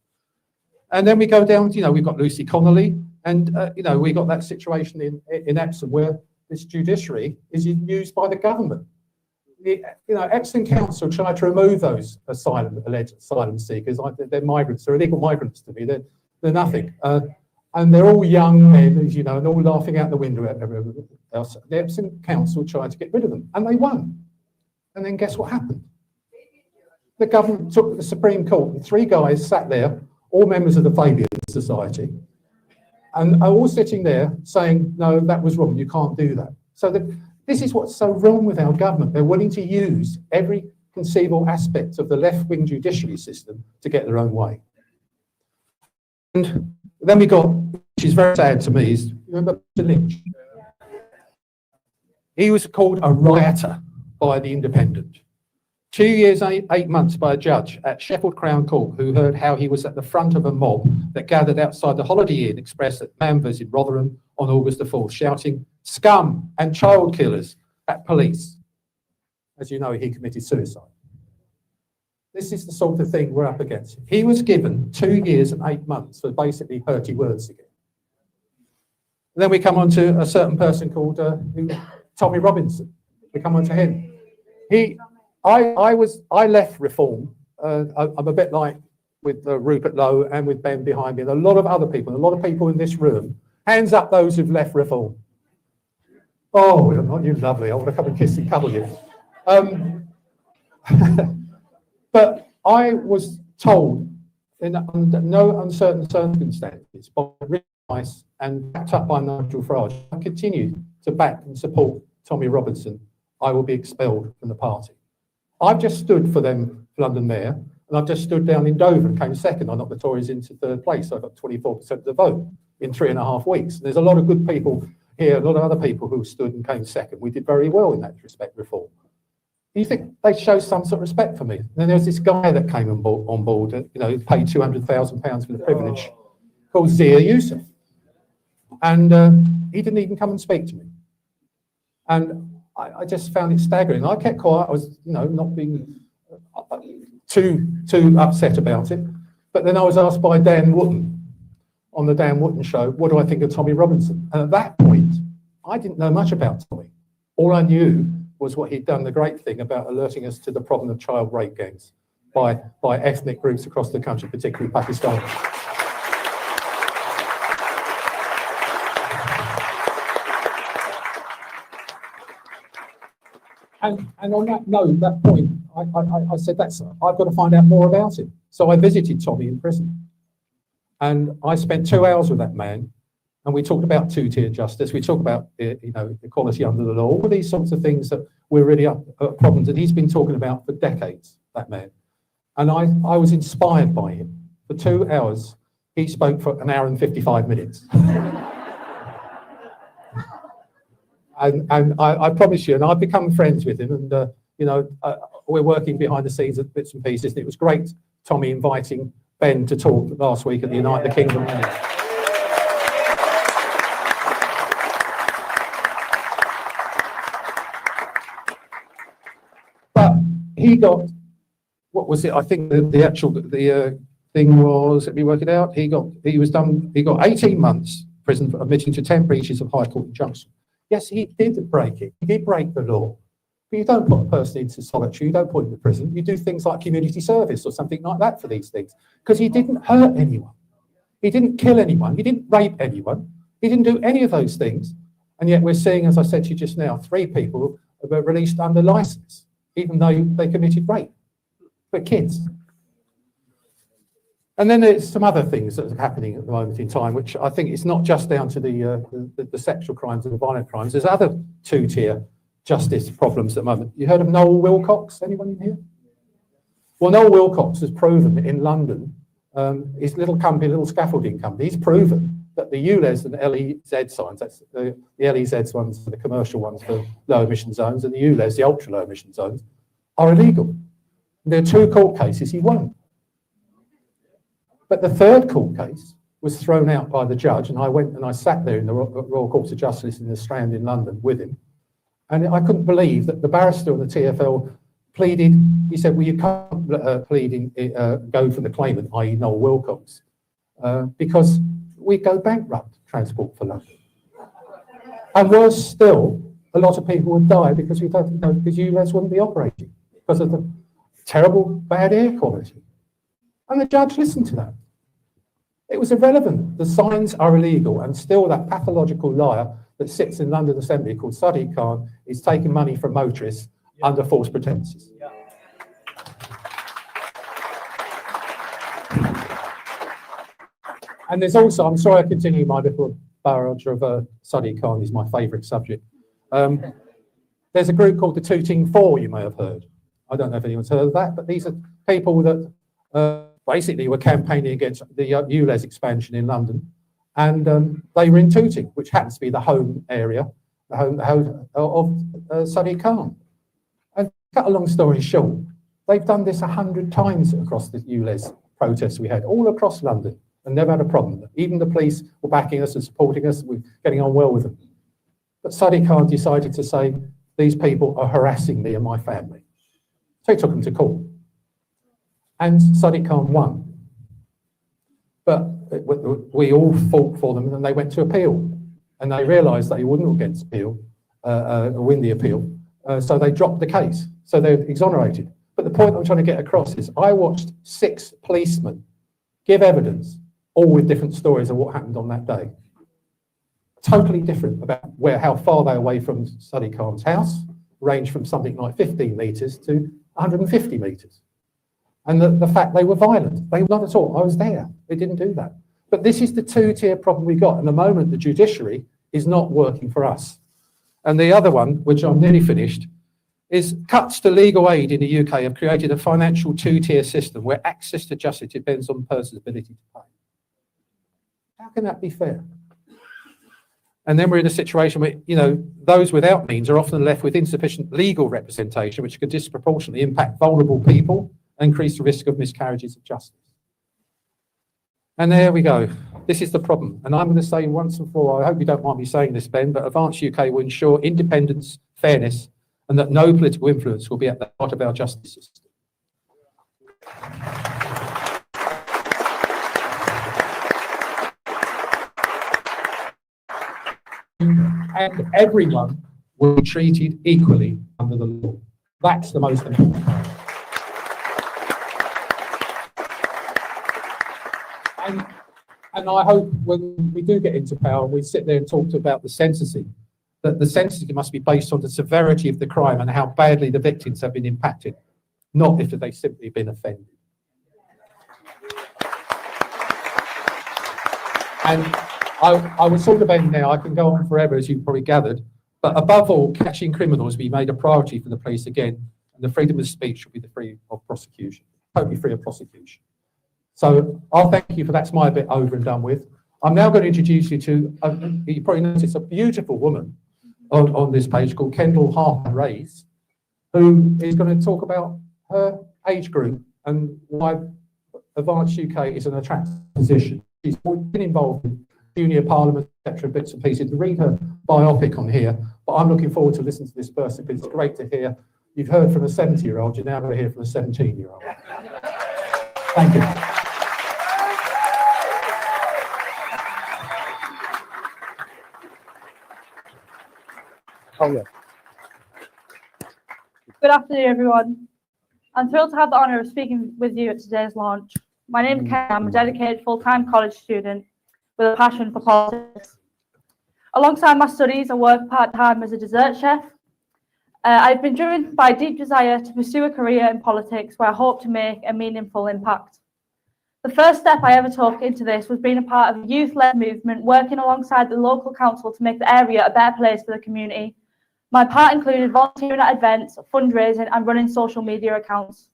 And then we go down, we've got Lucy Connolly, and, we got that situation in Epsom where this judiciary is used by the government. Epsom Council tried to remove those alleged asylum seekers. They're migrants, they're illegal migrants to me, they're nothing. And they're all young men, as you know, and all laughing out the window at everyone else. The Epsom Council tried to get rid of them, and they won. And then guess what happened? The government took the Supreme Court, and 3 guys sat there, all members of the Fabian Society, and are all sitting there saying, no, that was wrong, you can't do that. So this is what's so wrong with our government. They're willing to use every conceivable aspect of the left-wing judiciary system to get their own way. And then we got, which is very sad to me, is, you remember Mr. Lynch? He was called a rioter by the Independent. 2 years, 8 months by a judge at Sheffield Crown Court who heard how he was at the front of a mob that gathered outside the Holiday Inn Express at Manvers in Rotherham on August the 4th, shouting scum and child killers at police. As you know, he committed suicide. This is the sort of thing we're up against. He was given 2 years and 8 months for basically hurty words again. And then we come on to a certain person called Tommy Robinson. We come on to him. I left Reform. I'm a bit like with Rupert Lowe and with Ben behind me, and a lot of other people, a lot of people in this room. Hands up those who've left Reform. Oh, aren't you lovely? I want to come and kiss and cuddle you. But I was told under no uncertain circumstances by Rick Rice and backed up by Nigel Farage, I continue to back and support Tommy Robinson. I will be expelled from the party. I've just stood for them, London Mayor, and I've just stood down in Dover and came second. I knocked the Tories into 3rd place. I got 24% of the vote in 3.5 weeks. There's a lot of good people here, a lot of other people who stood and came second. We did very well in that respect, Reform. You think they show some sort of respect for me? And then there was this guy that came on board, you know, paid £200,000 for the privilege, called Zia Youssef. And he didn't even come and speak to me. And I just found it staggering. I kept quiet. I was, you know, not being too upset about it. But then I was asked by Dan Wootton on the Dan Wootton show, what do I think of Tommy Robinson? And at that point, I didn't know much about Tommy. All I knew was what he'd done, the great thing about alerting us to the problem of child rape gangs by ethnic groups across the country, particularly Pakistan. And on that note, that point, I said, I've got to find out more about it. So I visited Tommy in prison. And I spent 2 hours with that man. And we talked about two-tier justice. We talked about, you know, equality under the law, all these sorts of things that we're really up problems that he's been talking about for decades, that man. And I was inspired by him. For 2 hours, he spoke for 1 hour and 55 minutes. And I promise you, and I've become friends with him, and you know, we're working behind the scenes at bits and pieces. And it was great, Tommy, inviting Ben to talk last week at the United Kingdom. But he got, what was it? I think the thing was, let me work it out. He got 18 months prison for admitting to 10 breaches of High Court injunction. Yes, he did break it. He did break the law. But you don't put a person into solitary, you don't put him in prison. You do things like community service or something like that for these things. Because he didn't hurt anyone. He didn't kill anyone. He didn't rape anyone. He didn't do any of those things. And yet we're seeing, as I said to you just now, 3 people were released under licence, even though they committed rape. But kids. And then there's some other things that are happening at the moment in time, which I think it's not just down to the sexual crimes and the violent crimes. There's other two-tier justice problems at the moment. You heard of Noel Wilcox? Anyone in here? Well, Noel Wilcox has proven in London, his little company, little scaffolding company, he's proven that the ULEZ and LEZ signs, that's the LEZ ones, the commercial ones for low emission zones, and the ULEZ, the ultra low emission zones, are illegal. And there are 2 court cases he won. But the 3rd court case was thrown out by the judge, and I went and I sat there in the Royal Court of Justice in the Strand in London with him, and I couldn't believe that the barrister on the TfL pleaded. He said, well, you can't go for the claimant, i.e. Noel Wilcox, because we go bankrupt, Transport for London. And worse still, a lot of people would die because we don't know, because ULEZ wouldn't be operating because of the terrible bad air quality. And the judge listened to that. It was irrelevant. The signs are illegal, and still that pathological liar that sits in London Assembly called Sadiq Khan is taking money from motorists under false pretences. And there's also, I'm sorry I continue my little barrage of Sadiq Khan is my favourite subject. There's a group called the Tooting Four, you may have heard. I don't know if anyone's heard of that, but these are people that basically were campaigning against the ULEZ expansion in London. And they were in Tooting, which happens to be the home area, the home of Sadiq Khan. And cut a long story short, they've done this 100 times across the ULEZ protests we had, all across London, and never had a problem. Even the police were backing us and supporting us. We're getting on well with them. But Sadiq Khan decided to say, these people are harassing me and my family. So he took them to court. And Sadiq Khan won. But we all fought for them, and then they went to appeal. And they realised that he wouldn't get appeal, win the appeal. So they dropped the case. So they're exonerated. But the point I'm trying to get across is I watched 6 policemen give evidence, all with different stories of what happened on that day. Totally different about how far they're away from Sadiq Khan's house, ranged from something like 15 metres to 150 metres. And the fact they were violent. They were not at all. I was there. They didn't do that. But this is the 2-tier problem we got. And the moment the judiciary is not working for us. And the other one, which I'm nearly finished, is cuts to legal aid in the UK have created a financial 2-tier system where access to justice depends on the person's ability to pay. How can that be fair? And then we're in a situation where, those without means are often left with insufficient legal representation, which could disproportionately impact vulnerable people and increase the risk of miscarriages of justice. And there we go. This is the problem. And I'm going to say once and for all, I hope you don't mind me saying this, Ben, but Advance UK will ensure independence, fairness, and that no political influence will be at the heart of our justice system. And everyone will be treated equally under the law. That's the most important part. And I hope when we do get into power, we sit there and talk about the sentencing, that the sentencing must be based on the severity of the crime and how badly the victims have been impacted, not if they've simply been offended. And I was sort of ending now. I can go on forever, as you've probably gathered. But above all, catching criminals will be made a priority for the police again, and the freedom of speech should be the free of prosecution, totally free of prosecution. So I'll thank you for that's my bit over and done with. I'm now going to introduce you to, you probably noticed, a beautiful woman on this page called Kendall Harper-Reyes, who is going to talk about her age group and why Advance UK is an attractive position. She's been involved in junior parliament, etc., bits and pieces. To read her biopic on here, but I'm looking forward to listening to this person because it's great to hear. You've heard from a 70-year-old, you're now going to hear from a 17-year-old. Thank you. Oh, yeah. Good afternoon, everyone. I'm thrilled to have the honour of speaking with you at today's launch. My name is Ken. I'm a dedicated full-time college student with a passion for politics. Alongside my studies, I work part-time as a dessert chef. I've been driven by a deep desire to pursue a career in politics where I hope to make a meaningful impact. The first step I ever took into this was being a part of a youth-led movement, working alongside the local council to make the area a better place for the community. My part included volunteering at events, fundraising, and running social media accounts.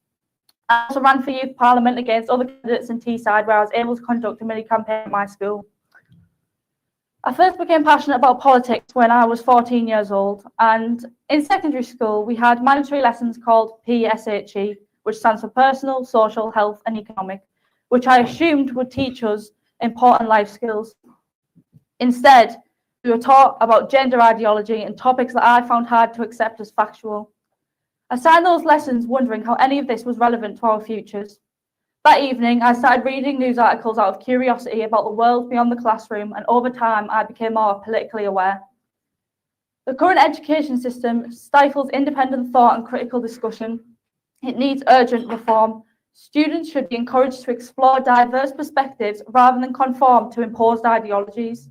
I also ran for youth parliament against other candidates in Teesside, where I was able to conduct a mini campaign at my school. I first became passionate about politics when I was 14 years old, and in secondary school we had mandatory lessons called PSHE, which stands for Personal, Social, Health and Economic, which I assumed would teach us important life skills. Instead, we were taught about gender ideology and topics that I found hard to accept as factual. I signed those lessons wondering how any of this was relevant to our futures. That evening, I started reading news articles out of curiosity about the world beyond the classroom, and over time, I became more politically aware. The current education system stifles independent thought and critical discussion. It needs urgent reform. Students should be encouraged to explore diverse perspectives rather than conform to imposed ideologies.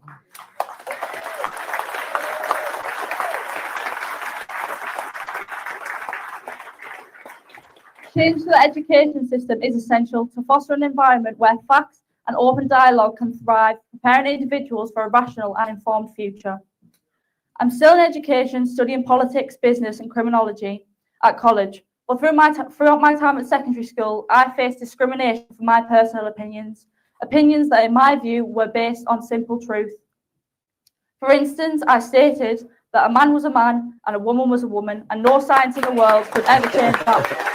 Change to the education system is essential to foster an environment where facts and open dialogue can thrive, preparing individuals for a rational and informed future. I'm still in education, studying politics, business and criminology at college, but throughout my time at secondary school, I faced discrimination for my personal opinions that in my view were based on simple truth. For instance, I stated that a man was a man and a woman was a woman, and no science in the world could ever change that.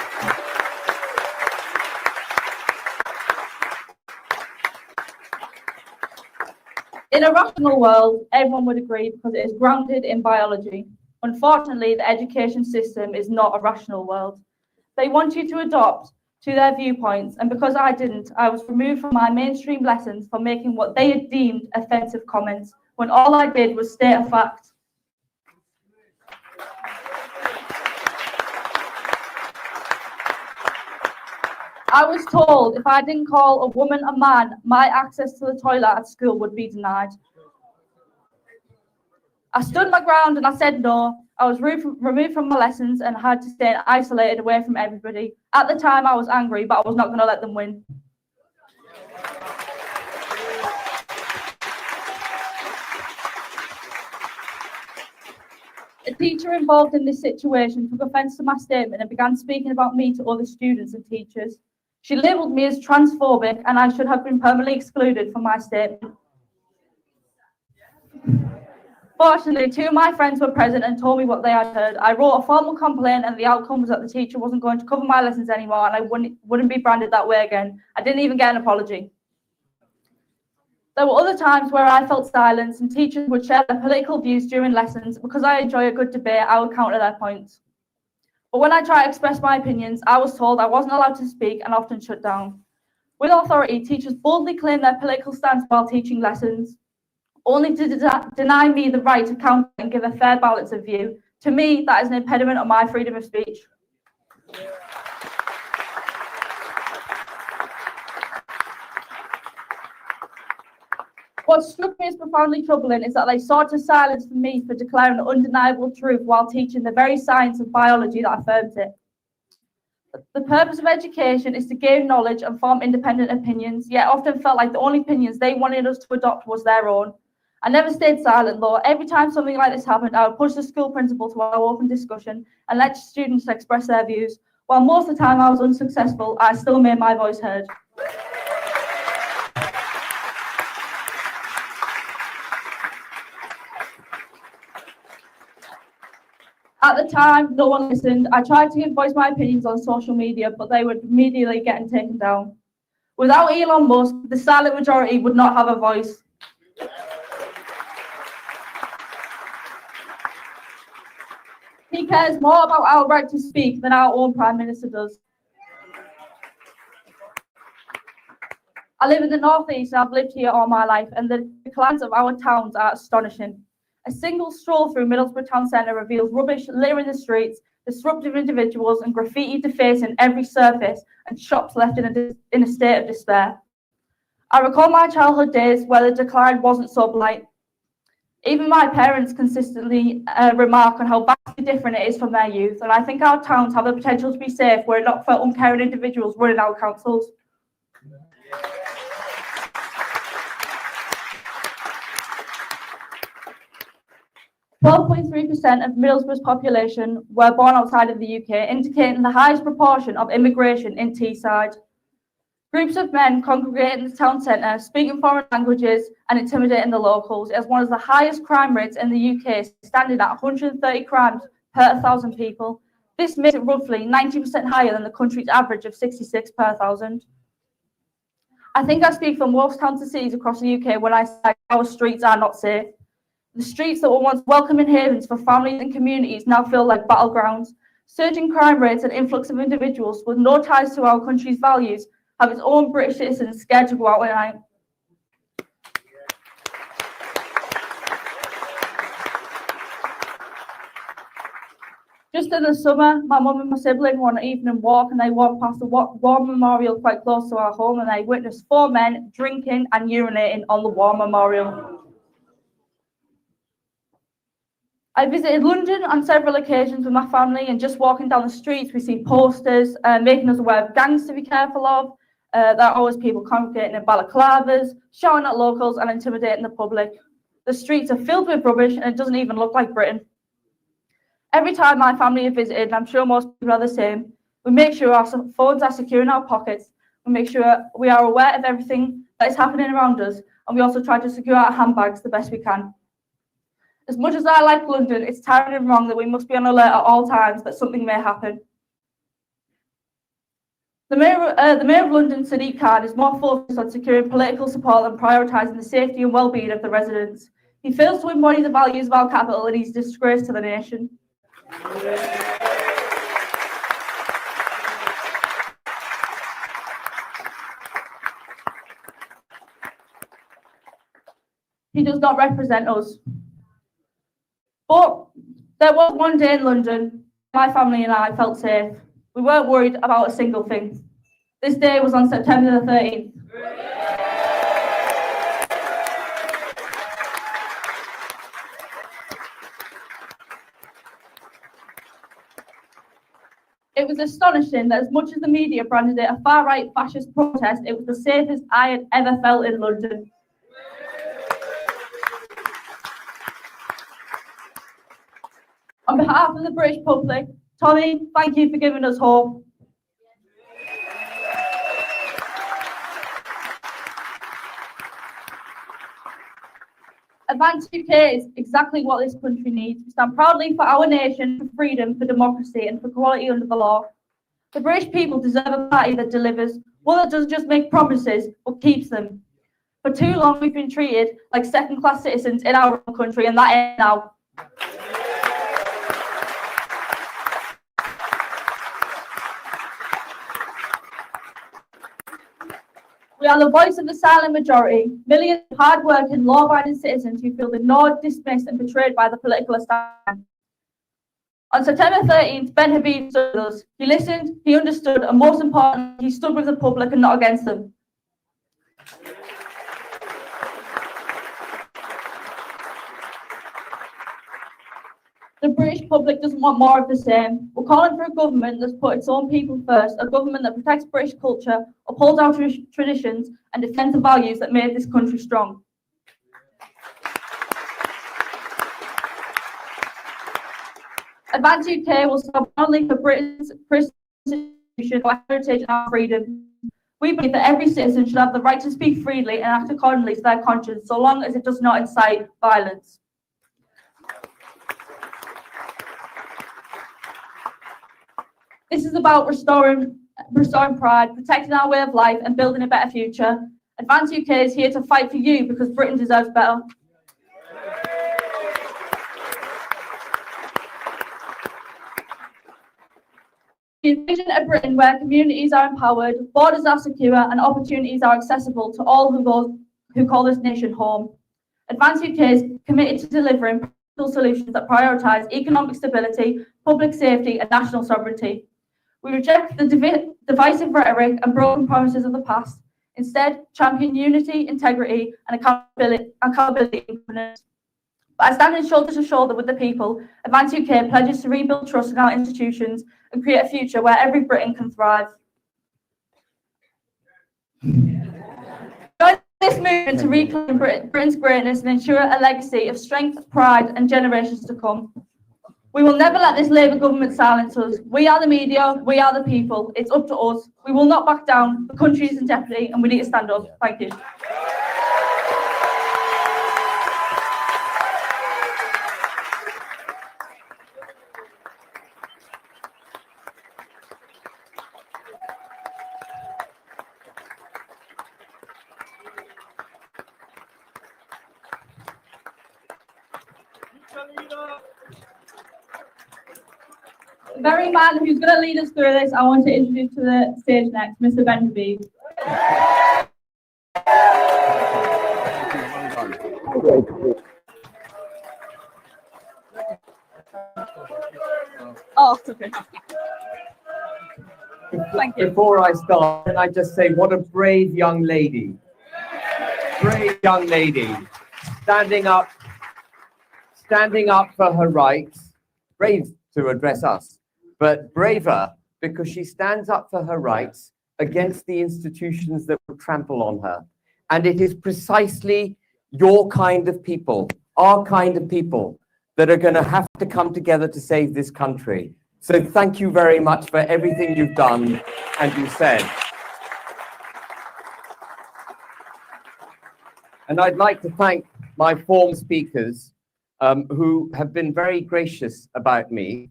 In a rational world, everyone would agree because it is grounded in biology. Unfortunately, the education system is not a rational world. They want you to adopt to their viewpoints, and because I didn't, I was removed from my mainstream lessons for making what they had deemed offensive comments, when all I did was state a fact. I was told if I didn't call a woman a man, my access to the toilet at school would be denied. I stood my ground and I said no. I was removed from my lessons and had to stay isolated away from everybody. At the time, I was angry, but I was not going to let them win. A teacher involved in this situation took offence to my statement and began speaking about me to other students and teachers. She labelled me as transphobic and I should have been permanently excluded from my statement. Fortunately, two of my friends were present and told me what they had heard. I wrote a formal complaint and the outcome was that the teacher wasn't going to cover my lessons anymore and I wouldn't be branded that way again. I didn't even get an apology. There were other times where I felt silence and teachers would share their political views during lessons. Because I enjoy a good debate, I would counter their points. But when I tried to express my opinions, I was told I wasn't allowed to speak and often shut down. With authority, teachers boldly claim their political stance while teaching lessons, only to deny me the right to counter and give a fair balance of view. To me, that is an impediment on my freedom of speech. What struck me as profoundly troubling is that they sought to silence me for declaring the undeniable truth while teaching the very science of biology that affirms it. The purpose of education is to gain knowledge and form independent opinions, yet often felt like the only opinions they wanted us to adopt was their own. I never stayed silent though. Every time something like this happened, I would push the school principal to our open discussion and let students express their views. While most of the time I was unsuccessful, I still made my voice heard. At the time, no one listened. I tried to voice my opinions on social media, but they were immediately getting taken down. Without Elon Musk, the silent majority would not have a voice. He cares more about our right to speak than our own Prime Minister does. I live in the Northeast and I've lived here all my life, and the declines of our towns are astonishing. A single stroll through Middlesbrough town centre reveals rubbish littering the streets, disruptive individuals and graffiti defacing every surface, and shops left in a state of despair. I recall my childhood days where the decline wasn't so blight. Even my parents consistently remark on how vastly different it is from their youth, and I think our towns have the potential to be safe were it not for uncaring individuals running our councils. 12.3% of Middlesbrough's population were born outside of the UK, indicating the highest proportion of immigration in Teesside. Groups of men congregate in the town centre, speaking foreign languages and intimidating the locals. It has one of the highest crime rates in the UK, standing at 130 crimes per 1,000 people. This makes it roughly 90% higher than the country's average of 66 per 1,000. I think I speak for most towns and cities across the UK when I say our streets are not safe. The streets that were once welcoming havens for families and communities now feel like battlegrounds. Surging crime rates and influx of individuals with no ties to our country's values have its own British citizens scared to go out at night. Just in the summer, my mum and my sibling were on an evening walk and they walked past the war memorial quite close to our home, and they witnessed 4 men drinking and urinating on the war memorial. I visited London on several occasions with my family, and just walking down the streets we see posters making us aware of gangs to be careful of, There are always people congregating in balaclavas, shouting at locals and intimidating the public. The streets are filled with rubbish and it doesn't even look like Britain. Every time my family have visited, and I'm sure most people are the same, we make sure our phones are secure in our pockets. We make sure we are aware of everything that is happening around us, and we also try to secure our handbags the best we can. As much as I like London, it's tiring and wrong that we must be on alert at all times that something may happen. The Mayor of London, Sadiq Khan, is more focused on securing political support than prioritising the safety and well-being of the residents. He fails to embody the values of our capital and he's a disgrace to the nation. He does not represent us. But there was one day in London, my family and I felt safe. We weren't worried about a single thing. This day was on September the 13th. It was astonishing that as much as the media branded it a far-right fascist protest, it was the safest I had ever felt in London. On behalf of the British public, Tommy, thank you for giving us hope. Advance UK is exactly what this country needs. We stand proudly for our nation, for freedom, for democracy and for equality under the law. The British people deserve a party that delivers, one that doesn't just make promises, but keeps them. For too long we've been treated like second-class citizens in our own country, and that ends now. We are the voice of the silent majority, millions of hard-working, law-abiding citizens who feel ignored, dismissed and betrayed by the political establishment. On September 13th, Ben Habib stood with us. He listened, he understood, and most importantly, he stood with the public and not against them. The British public doesn't want more of the same. We're calling for a government that's put its own people first, a government that protects British culture, upholds our traditions, and defends the values that made this country strong. Advance UK will stand proudly for Britain's institution, our heritage and our freedom. We believe that every citizen should have the right to speak freely and act accordingly to their conscience, so long as it does not incite violence. This is about restoring pride, protecting our way of life and building a better future. Advance UK is here to fight for you because Britain deserves better. We envision a Britain where communities are empowered, borders are secure and opportunities are accessible to all who call this nation home. Advance UK is committed to delivering practical solutions that prioritise economic stability, public safety and national sovereignty. We reject the divisive rhetoric and broken promises of the past. Instead, champion unity, integrity, and accountability and governance. By standing shoulder to shoulder with the people, Advance UK pledges to rebuild trust in our institutions and create a future where every Briton can thrive. Join this movement to reclaim Britain's greatness and ensure a legacy of strength, pride, and generations to come. We will never let this Labour government silence us. We are the media, we are the people. It's up to us. We will not back down. The country is in jeopardy and we need to stand up. Thank you. The very man who's going to lead us through this, I want to introduce to the stage next, Mr. Ben Habib. Oh, okay. Thank you. Before I start, can I just say what a brave young lady. Brave young lady. Standing up for her rights. Brave to address us, but braver because she stands up for her rights against the institutions that would trample on her. And it is precisely your kind of people, our kind of people, that are going to have to come together to save this country. So thank you very much for everything you've done and you said. And I'd like to thank my former speakers who have been very gracious about me.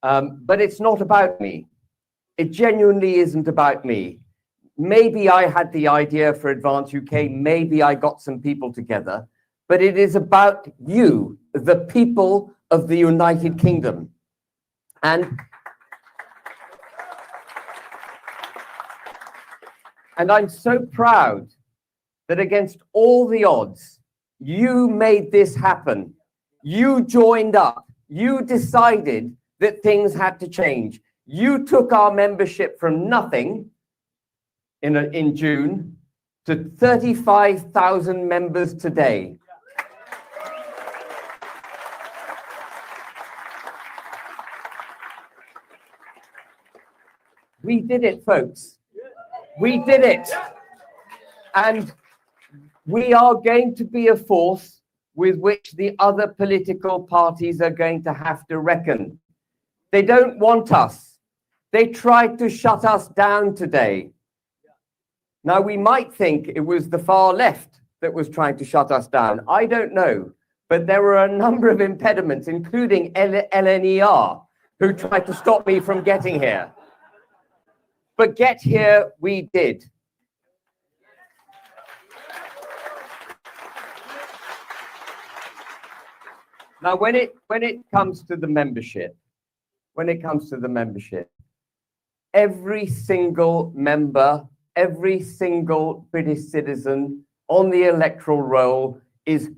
But it's not about me. It genuinely isn't about me. Maybe I had the idea for Advance UK, maybe I got some people together, but it is about you, the people of the United Kingdom. And I'm so proud that against all the odds, you made this happen. You joined up. You decided that things had to change. You took our membership from nothing in June to 35,000 members today. We did it, folks. We did it. And we are going to be a force with which the other political parties are going to have to reckon. They don't want us. They tried to shut us down today. Now, we might think it was the far left that was trying to shut us down. I don't know. But there were a number of impediments, including LNER, who tried to stop me from getting here. But get here we did. Now, when it comes to the membership, every single member, every single British citizen on the electoral roll is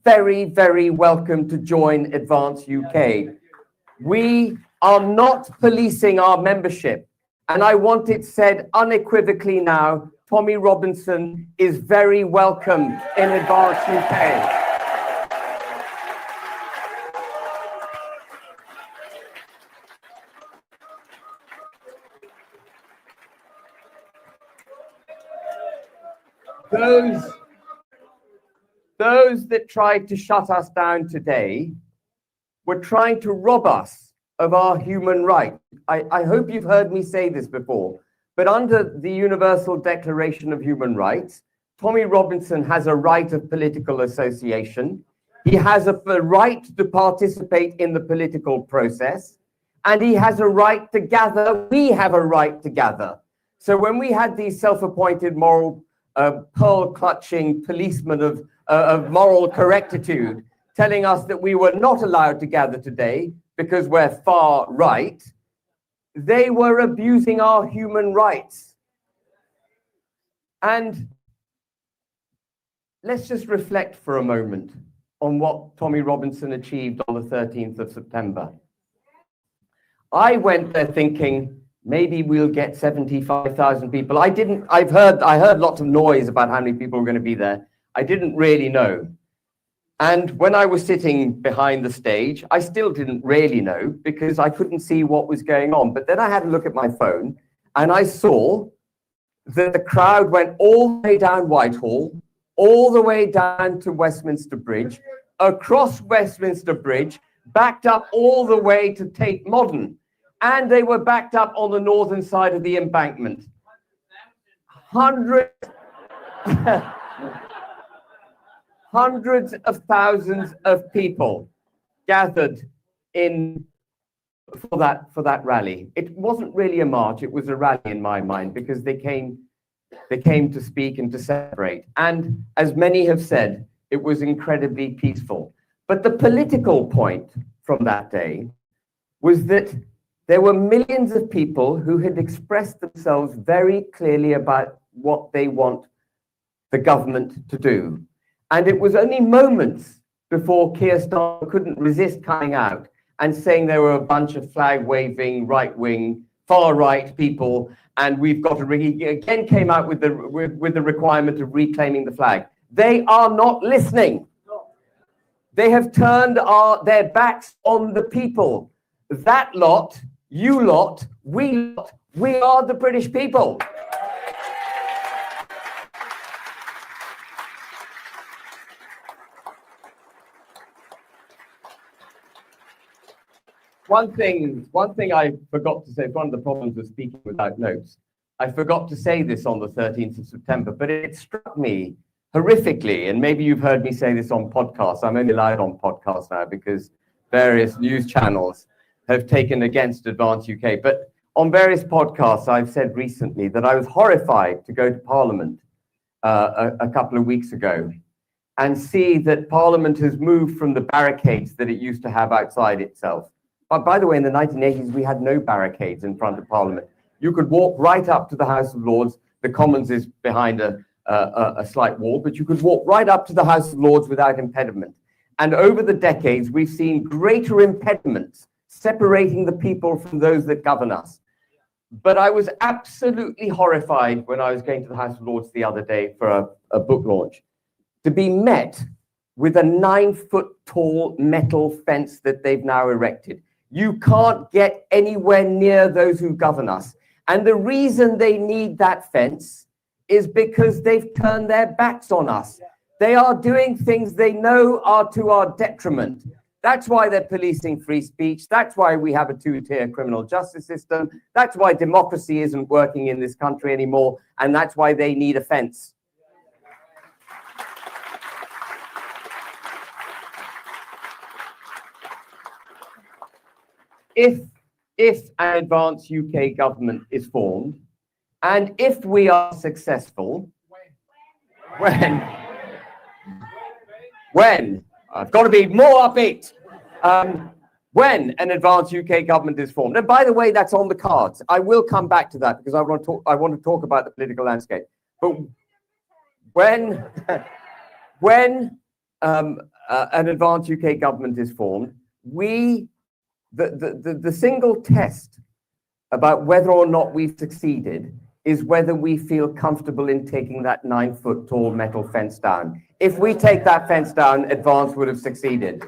very, very welcome to join Advance UK. We are not policing our membership. And I want it said unequivocally now, Tommy Robinson is very welcome in Advance UK. Those that tried to shut us down today were trying to rob us of our human right. I hope you've heard me say this before, but under the Universal Declaration of Human Rights, Tommy Robinson has a right of political association. He has a right to participate in the political process, and he has a right to gather. We have a right to gather. So when we had these self-appointed moral pearl-clutching policemen of moral correctitude telling us that we were not allowed to gather today because we're far right, they were abusing our human rights. And let's just reflect for a moment on what Tommy Robinson achieved on the 13th of September. I went there thinking, maybe we'll get 75,000 people. I heard lots of noise about how many people were going to be there. I didn't really know. And when I was sitting behind the stage, I still didn't really know because I couldn't see what was going on. But then I had a look at my phone and I saw that the crowd went all the way down Whitehall, all the way down to Westminster Bridge, across Westminster Bridge, backed up all the way to Tate Modern. And they were backed up on the northern side of the embankment. Hundreds of thousands of people gathered in for that rally. It wasn't really a march, it was a rally in my mind, because they came to speak and to celebrate. And as many have said, it was incredibly peaceful. But the political point from that day was that there were millions of people who had expressed themselves very clearly about what they want the government to do. And it was only moments before Keir Starmer couldn't resist coming out and saying there were a bunch of flag-waving, right-wing, far-right people, and we've got to he again came out with the requirement of reclaiming the flag. They are not listening. They have turned their backs on the people. That lot, you lot, we are the British people. one thing I forgot to say, one of the problems with speaking without notes, I forgot to say this on the 13th of September, but it struck me horrifically, and maybe you've heard me say this on podcasts. I'm only allowed on podcasts now because various news channels have taken against Advance UK. But on various podcasts, I've said recently that I was horrified to go to Parliament a couple of weeks ago and see that Parliament has moved from the barricades that it used to have outside itself. But by the way, in the 1980s, we had no barricades in front of Parliament. You could walk right up to the House of Lords. The Commons is behind a slight wall, but you could walk right up to the House of Lords without impediment. And over the decades, we've seen greater impediments separating the people from those that govern us. But I was absolutely horrified when I was going to the House of Lords the other day for a book launch, to be met with a 9-foot-tall metal fence that they've now erected. You can't get anywhere near those who govern us. And the reason they need that fence is because they've turned their backs on us. They are doing things they know are to our detriment. That's why they're policing free speech. That's why we have a two-tier criminal justice system. That's why democracy isn't working in this country anymore. And that's why they need a fence. If an Advance UK government is formed, and if we are successful, when I've got to be more upbeat, when an Advance UK government is formed, and by the way, that's on the cards. I will come back to that because I want to talk about the political landscape. But when an Advance UK government is formed, the single test about whether or not we've succeeded is whether we feel comfortable in taking that 9-foot-tall metal fence down. If we take that fence down, Advance would have succeeded.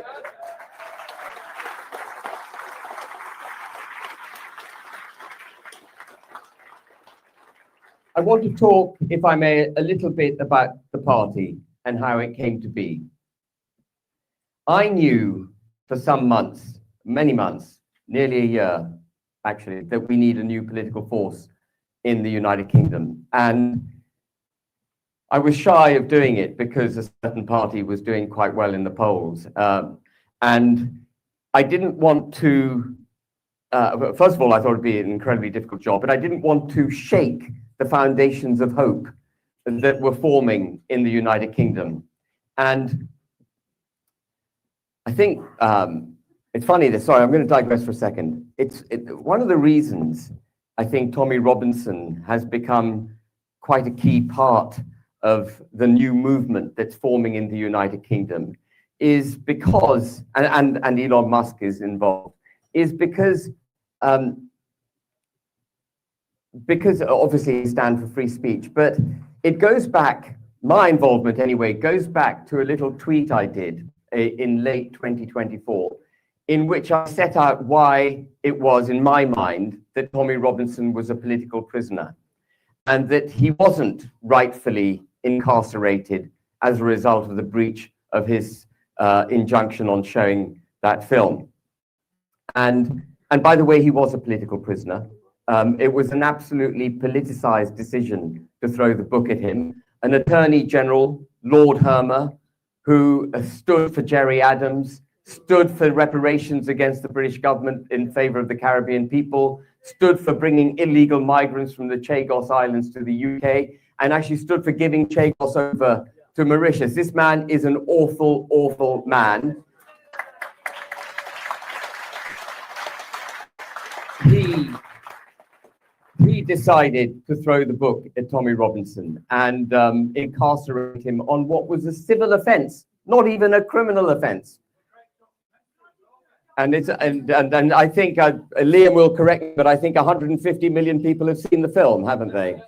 I want to talk, if I may, a little bit about the party and how it came to be. I knew for some months, many months, nearly a year, actually, that we need a new political force in the United Kingdom. And I was shy of doing it because a certain party was doing quite well in the polls. And I didn't want to, first of all, I thought it'd be an incredibly difficult job, but I didn't want to shake the foundations of hope that were forming in the United Kingdom. And I think, it's funny that, sorry, I'm going to digress for a second. One of the reasons I think Tommy Robinson has become quite a key part of the new movement that's forming in the United Kingdom is because, and Elon Musk is involved, is because obviously he stands for free speech, but it goes back, my involvement anyway, goes back to a little tweet I did in late 2024, in which I set out why it was, in my mind, that Tommy Robinson was a political prisoner and that he wasn't rightfully incarcerated as a result of the breach of his injunction on showing that film. And by the way, he was a political prisoner. It was an absolutely politicized decision to throw the book at him. An Attorney General, Lord Hermer, who stood for Gerry Adams, stood for reparations against the British government in favor of the Caribbean people, stood for bringing illegal migrants from the Chagos Islands to the UK, and actually stood for giving Chagos over to Mauritius. This man is an awful, awful man. He decided to throw the book at Tommy Robinson and incarcerate him on what was a civil offence, not even a criminal offence. And I think Liam will correct me, but I think 150 million people have seen the film, haven't they?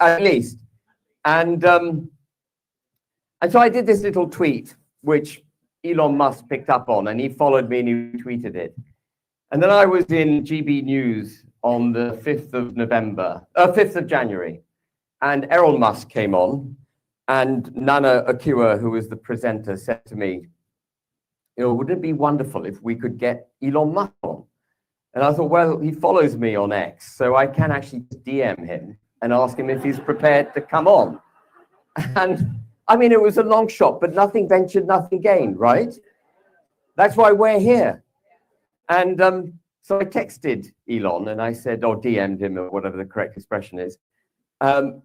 At least. And so I did this little tweet, which Elon Musk picked up on, and he followed me and he tweeted it. And then I was in GB News on the 5th of January, and Errol Musk came on, and Nana Akua, who was the presenter, said to me, wouldn't it be wonderful if we could get Elon Musk on? And I thought, well, he follows me on X, so I can actually DM him and ask him if he's prepared to come on. And I mean, it was a long shot, but nothing ventured, nothing gained, right? That's why we're here. And so I texted Elon and I said, or DM'd him, or whatever the correct expression is. I'm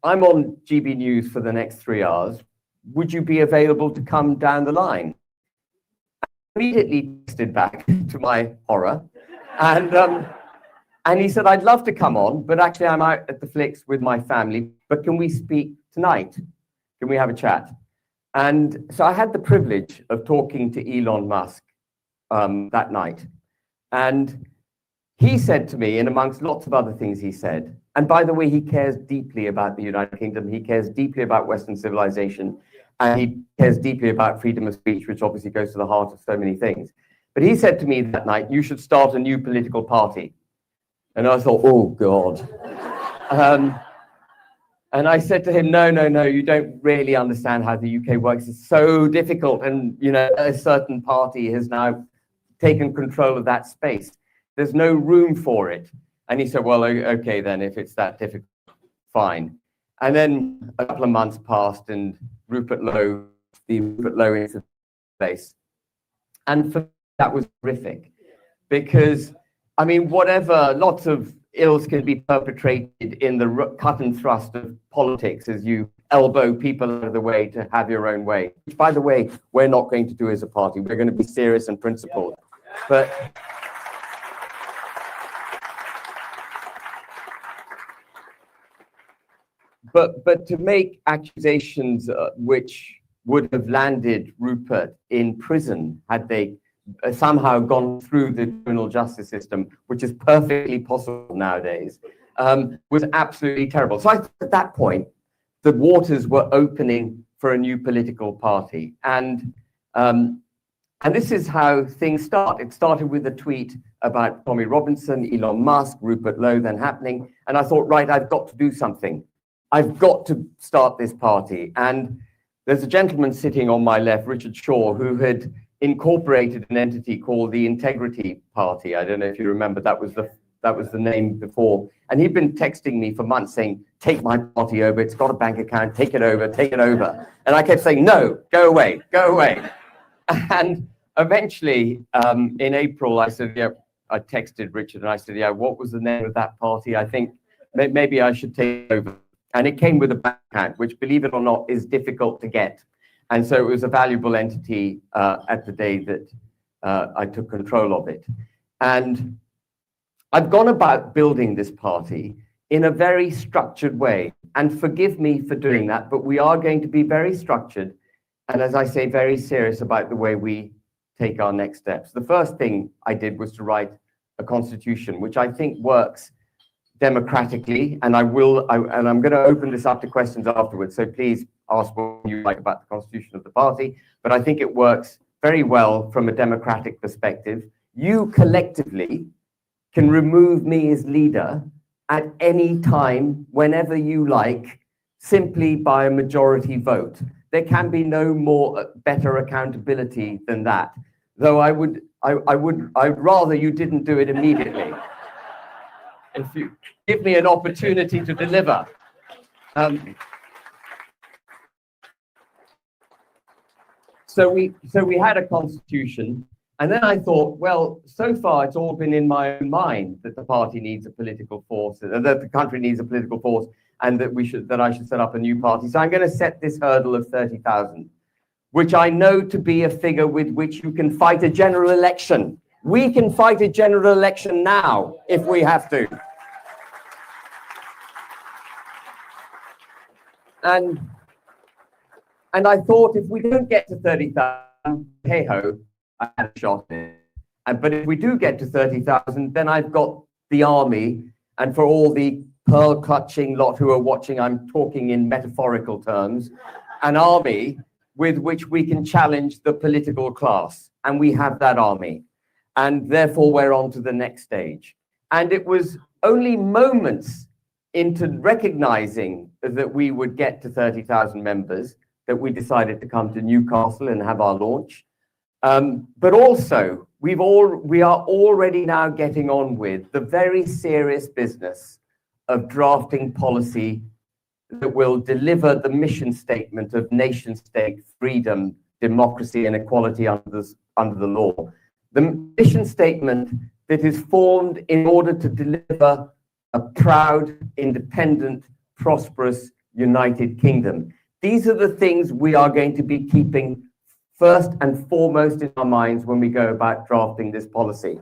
on GB News for the next 3 hours. Would you be available to come down the line? I immediately texted back to my horror. And he said, I'd love to come on, but actually I'm out at the flicks with my family, but can we speak tonight? Can we have a chat? And so I had the privilege of talking to Elon Musk that night. And he said to me, and amongst lots of other things he said, and by the way, he cares deeply about the United Kingdom, he cares deeply about Western civilization, and he cares deeply about freedom of speech, which obviously goes to the heart of so many things. But he said to me that night, you should start a new political party. And I thought, oh God. And I said to him, no, you don't really understand how the UK works. It's so difficult. And, a certain party has now taken control of that space. There's no room for it. And he said, well, okay, then if it's that difficult, fine. And then a couple of months passed and Rupert Lowe into place. And for that was horrific because, I mean, lots of ills can be perpetrated in the cut and thrust of politics as you elbow people out of the way to have your own way, which, by the way, we're not going to do as a party. We're going to be serious and principled. But to make accusations which would have landed Rupert in prison had they somehow gone through the criminal justice system, which is perfectly possible nowadays, was absolutely terrible. So I thought at that point, the waters were opening for a new political party. And this is how things start. It started with a tweet about Tommy Robinson, Elon Musk, Rupert Lowe then happening. And I thought, right, I've got to do something. I've got to start this party. And there's a gentleman sitting on my left, Richard Shaw, who had incorporated an entity called the Integrity Party. I don't know if you remember, that was the name before. And he'd been texting me for months saying, take my party over, it's got a bank account, take it over, take it over. And I kept saying, no, go away, go away. And eventually, in April, I said, yeah, I texted Richard and I said, yeah, what was the name of that party? I think maybe I should take it over. And it came with a bank account, which, believe it or not, is difficult to get. And so it was a valuable entity at the day that I took control of it. And I've gone about building this party in a very structured way. And forgive me for doing that, but we are going to be very structured. And as I say, very serious about the way we take our next steps. The first thing I did was to write a constitution, which I think works democratically. And I'm going to open this up to questions afterwards. So please ask what you like about the constitution of the party. But I think it works very well from a democratic perspective. You collectively can remove me as leader at any time, whenever you like, simply by a majority vote. There can be no better accountability than that. Though I'd rather you didn't do it immediately. If you give me an opportunity to deliver. So we had a constitution, and then I thought, well, so far it's all been in my own mind that the party needs a political force, that the country needs a political force, and that I should set up a new party. So I'm going to set this hurdle of 30,000, which I know to be a figure with which you can fight a general election. We can fight a general election now if we have to. And I thought, if we don't get to 30,000, hey ho, I had a shot in it. But if we do get to 30,000, then I've got the army. And for all the pearl clutching lot who are watching, I'm talking in metaphorical terms, an army with which we can challenge the political class. And we have that army. And therefore, we're on to the next stage. And it was only moments into recognizing that we would get to 30,000 members that we decided to come to Newcastle and have our launch. But also, we are already now getting on with the very serious business of drafting policy that will deliver the mission statement of nation state freedom, democracy, and equality under the law. The mission statement that is formed in order to deliver a proud, independent, prosperous, united kingdom. These are the things we are going to be keeping first and foremost in our minds when we go about drafting this policy.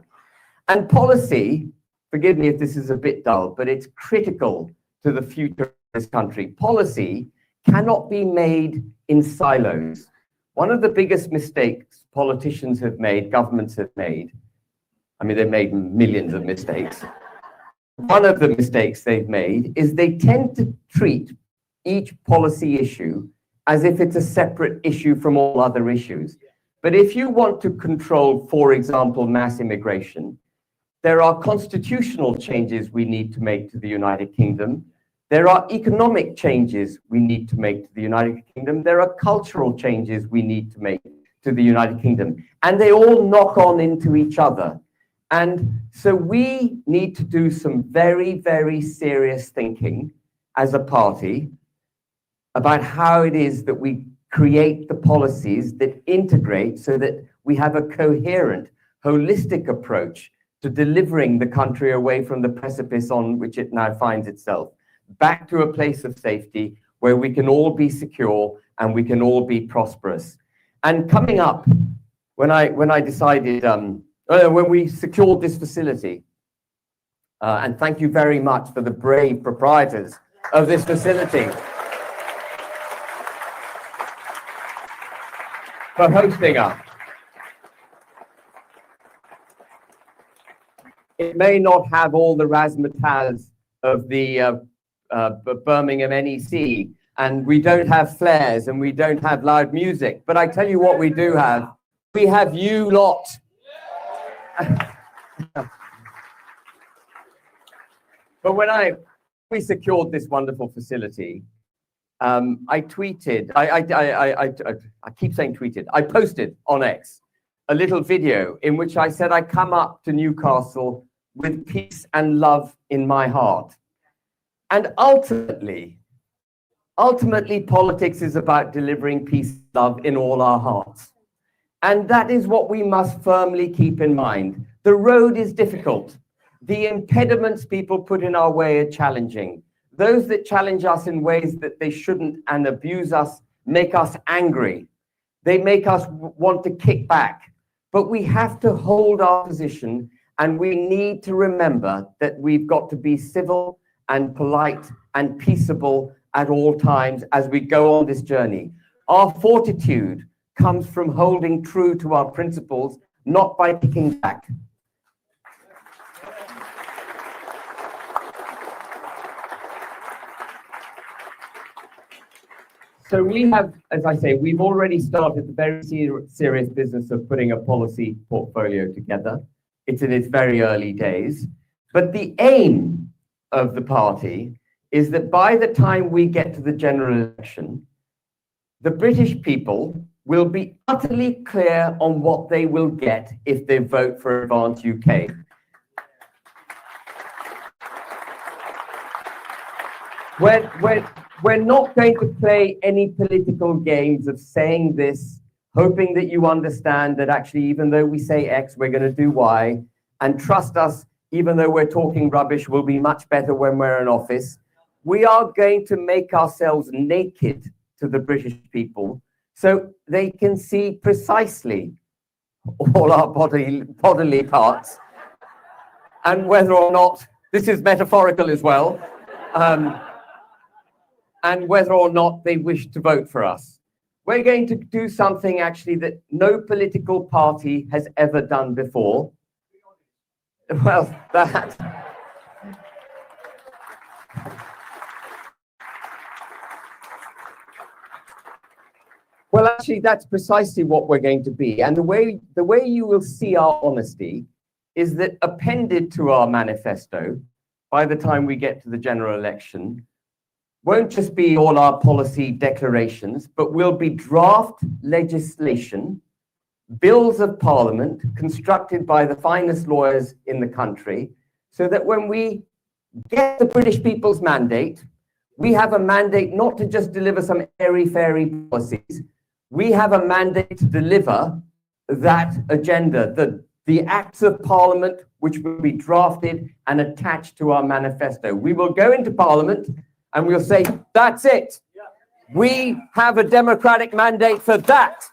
And policy, forgive me if this is a bit dull, but it's critical to the future of this country. Policy cannot be made in silos. One of the biggest mistakes politicians have made, governments have made, I mean, they've made millions of mistakes. One of the mistakes they've made is they tend to treat each policy issue as if it's a separate issue from all other issues. But if you want to control, for example, mass immigration, there are constitutional changes we need to make to the United Kingdom. There are economic changes we need to make to the United Kingdom. There are cultural changes we need to make to the United Kingdom. And they all knock on into each other. And so we need to do some very, very serious thinking as a party about how it is that we create the policies that integrate so that we have a coherent, holistic approach to delivering the country away from the precipice on which it now finds itself, back to a place of safety where we can all be secure and we can all be prosperous. And coming up, when I decided, when we secured this facility, and thank you very much for the brave proprietors of this facility for hosting us. It may not have all the razzmatazz of the Birmingham NEC, and we don't have flares and we don't have loud music, but I tell you what we do have. We have you lot. But when we secured this wonderful facility, I tweeted, I keep saying tweeted, I posted on X a little video in which I said I come up to Newcastle with peace and love in my heart. And ultimately, politics is about delivering peace and love in all our hearts. And that is what we must firmly keep in mind. The road is difficult. The impediments people put in our way are challenging. Those that challenge us in ways that they shouldn't and abuse us make us angry. They make us want to kick back. But we have to hold our position, and we need to remember that we've got to be civil and polite and peaceable at all times as we go on this journey. Our fortitude comes from holding true to our principles, not by kicking back. So we have, as I say, we've already started the very serious business of putting a policy portfolio together. It's in its very early days. But the aim of the party is that by the time we get to the general election, the British people will be utterly clear on what they will get if they vote for Advance UK. We're not going to play any political games of saying this, hoping that you understand that actually, even though we say X, we're going to do Y, and trust us, even though we're talking rubbish, we'll be much better when we're in office. We are going to make ourselves naked to the British people so they can see precisely all our bodily parts, and whether or not, this is metaphorical as well, and whether or not they wish to vote for us. We're going to do something actually that no political party has ever done before. Well, that. Well, actually, that's precisely what we're going to be. And the way you will see our honesty is that appended to our manifesto, by the time we get to the general election, won't just be all our policy declarations, but will be draft legislation bills of parliament constructed by the finest lawyers in the country, so that when we get the British people's mandate, we have a mandate not to just deliver some airy-fairy policies. We have a mandate to deliver that agenda, the acts of parliament which will be drafted and attached to our manifesto. We will go into parliament and we'll say, that's it. We have a democratic mandate for that.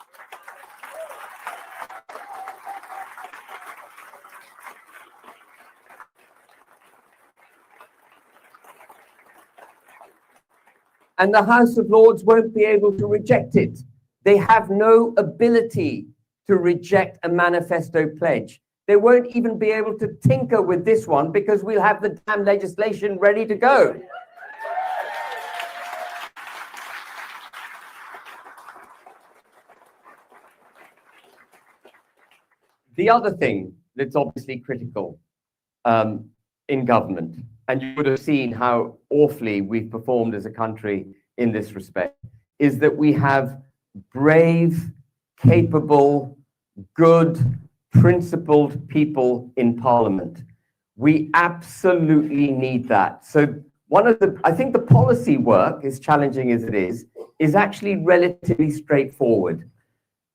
And the House of Lords won't be able to reject it. They have no ability to reject a manifesto pledge. They won't even be able to tinker with this one because we'll have the damn legislation ready to go. The other thing that's obviously critical in government, and you would have seen how awfully we've performed as a country in this respect, is that we have brave, capable, good, principled people in Parliament. We absolutely need that. So I think the policy work, as challenging as it is actually relatively straightforward.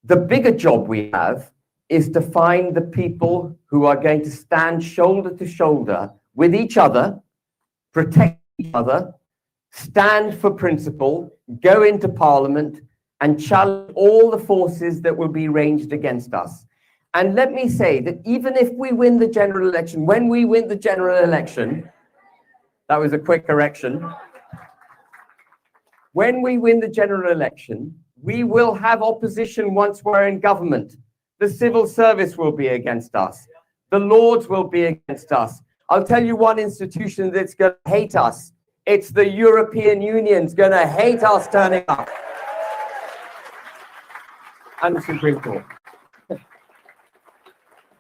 The bigger job we have is to find the people who are going to stand shoulder to shoulder with each other, protect each other, stand for principle, go into Parliament and challenge all the forces that will be ranged against us. And let me say that even if we win the general election, when we win the general election, that was a quick correction. When we win the general election, we will have opposition once we're in government. The civil service will be against us. The Lords will be against us. I'll tell you one institution that's going to hate us. It's the European Union's going to hate us turning up. And the Supreme Court.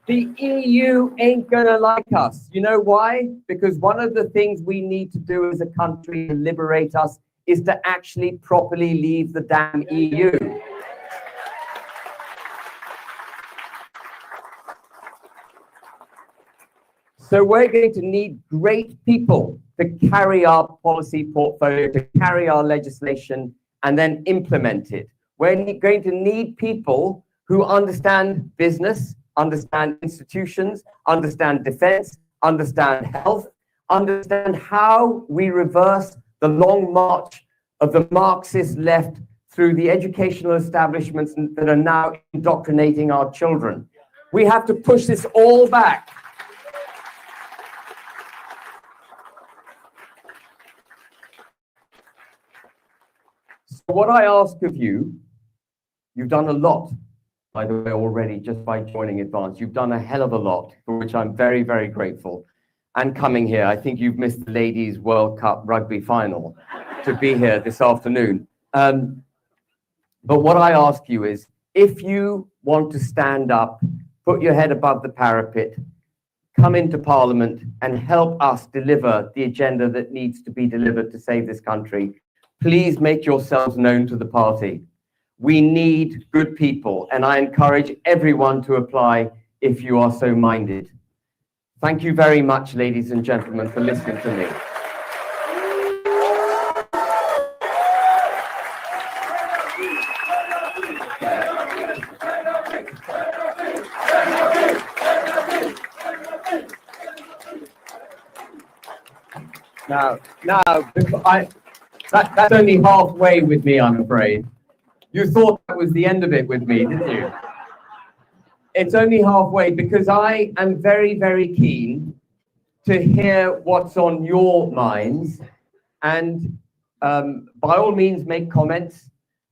The EU ain't going to like us. You know why? Because one of the things we need to do as a country to liberate us is to actually properly leave the damn EU. So we're going to need great people to carry our policy portfolio, to carry our legislation, and then implement it. We're going to need people who understand business, understand institutions, understand defense, understand health, understand how we reverse the long march of the Marxist left through the educational establishments that are now indoctrinating our children. We have to push this all back. So what I ask of you, you've done a lot, by the way, already, just by joining Advance. You've done a hell of a lot, for which I'm very, very grateful. And coming here, I think you've missed the Ladies World Cup rugby final to be here this afternoon. But what I ask you is, if you want to stand up, put your head above the parapet, come into Parliament and help us deliver the agenda that needs to be delivered to save this country, please make yourselves known to the party. We need good people, and I encourage everyone to apply if you are so minded. Thank you very much, ladies and gentlemen, for listening to me. That's only halfway with me, I'm afraid. You thought that was the end of it with me, didn't you? It's only halfway because I am very, very keen to hear what's on your minds. And by all means, make comments.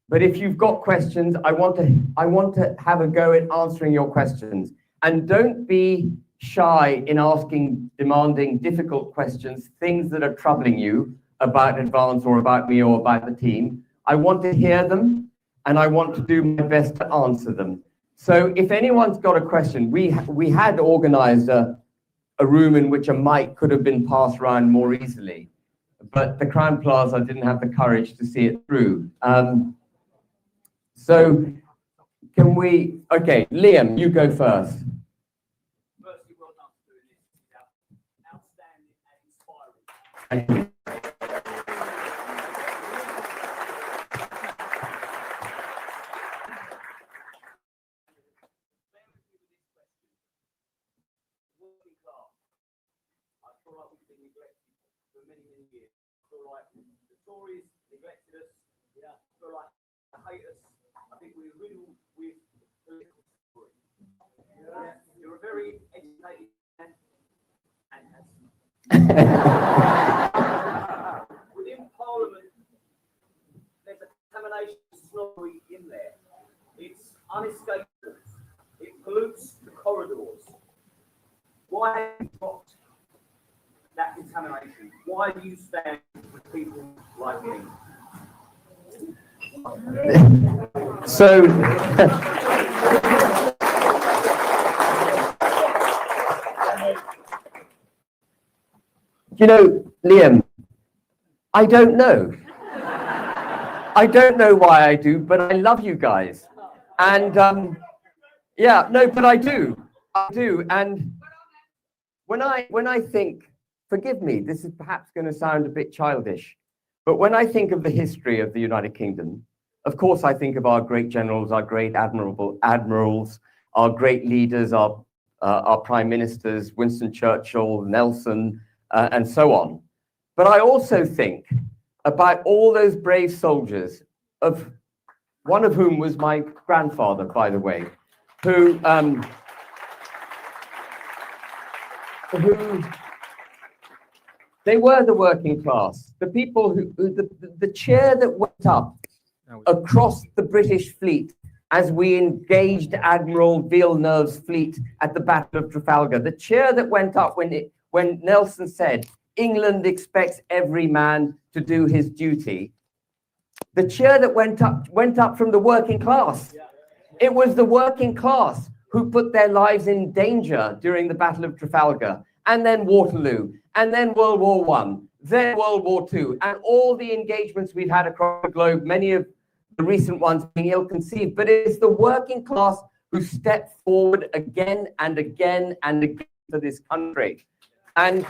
But if you've got questions, I want to have a go at answering your questions. And don't be shy in asking demanding, difficult questions, things that are troubling you about Advance or about me or about the team. I want to hear them, and I want to do my best to answer them. So if anyone's got a question, we had organized a room in which a mic could have been passed around more easily, but the Crown Plaza didn't have the courage to see it through. So Can we? Okay, Liam, you go first. Firstly, well done for doing this. Outstanding and inspiring. Thank you. Working class. I feel like we've been neglected for many, many years. I feel like the Tories neglected us. Yeah. I feel like they hate us. I think we're riddled with political story. Yeah. You're a very educated man and handsome. Within Parliament, there's a contamination story in there. It's unescapable. It pollutes the corridors. Why have you got that contamination? Why do you stand with people like me? So, you know, Liam, I don't know. I don't know why I do, but I love you guys. And yeah, no, but I do. I do. And when I think, forgive me, this is perhaps going to sound a bit childish, but when I think of the history of the United Kingdom, of course I think of our great generals, our great admirals, our great leaders, our prime ministers, Winston Churchill, Nelson, and so on. But I also think about all those brave soldiers, of one of whom was my grandfather, by the way, who they were the working class, the people who the cheer that went up across the British fleet as we engaged Admiral Villeneuve's fleet at the Battle of Trafalgar, the cheer that went up when Nelson said, "England expects every man to do his duty," the cheer that went up from the working class. It was the working class who put their lives in danger during the Battle of Trafalgar, and then Waterloo, and then World War I, then World War II, and all the engagements we've had across the globe, many of the recent ones being ill-conceived. But it's the working class who stepped forward again and again and again for this country. And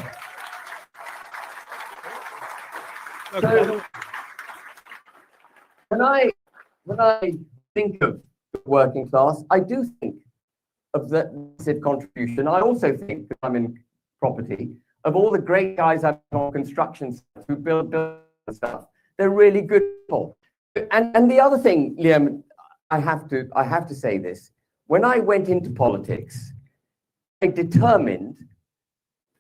so when I think of the working class, I do think of that massive contribution. I also think, because I'm in property, of all the great guys I've on construction sites who build stuff. They're really good people. And the other thing, Liam, I have to say this. When I went into politics, I determined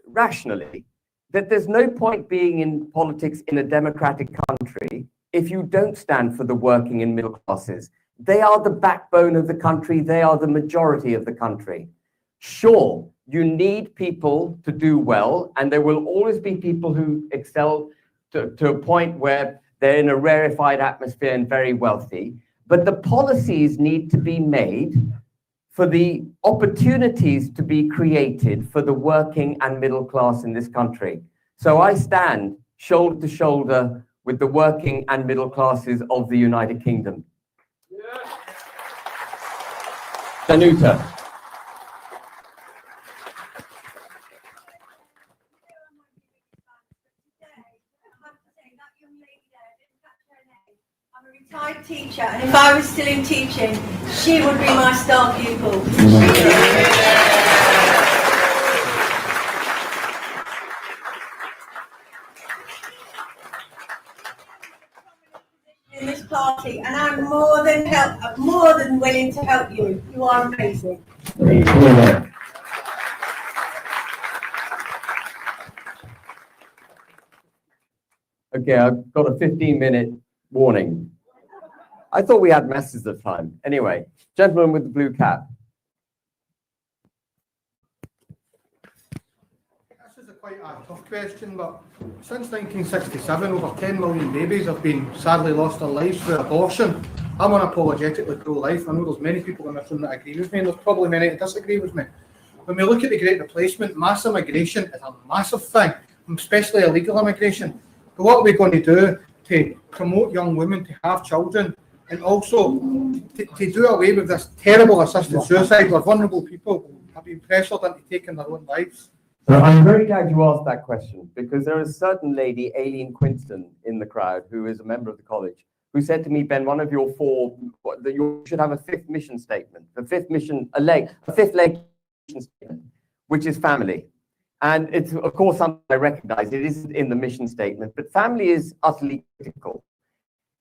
rationally that there's no point being in politics in a democratic country if you don't stand for the working and middle classes. They are the backbone of the country. They are the majority of the country. Sure, you need people to do well, and there will always be people who excel to a point where they're in a rarefied atmosphere and very wealthy. But the policies need to be made for the opportunities to be created for the working and middle class in this country. So I stand shoulder to shoulder with the working and middle classes of the United Kingdom. Danuta. I'm a retired teacher, and if I was still in teaching, she would be my star pupil. In this party, and I'm more than willing to help you. You are amazing. Okay, I've got a 15-minute warning. I thought we had masses of time. Anyway, gentleman with the blue cap. This is quite a tough question, but since 1967, over 10 million babies have been sadly lost their lives through abortion. I'm unapologetically pro-life. I know there's many people in this room that agree with me, and there's probably many that disagree with me. When we look at the Great Replacement, mass immigration is a massive thing, especially illegal immigration. But what are we going to do to promote young women to have children And also, to do away with this terrible assisted suicide where vulnerable people have been pressured into taking their own lives. So I'm very glad you asked that question, because there is a certain lady, Aileen Quinston, in the crowd, who is a member of the college, who said to me, Ben, one of your four, that you should have a fifth mission statement, a fifth leg mission statement, which is family. And it's, of course, something I recognize. It isn't in the mission statement, but family is utterly critical.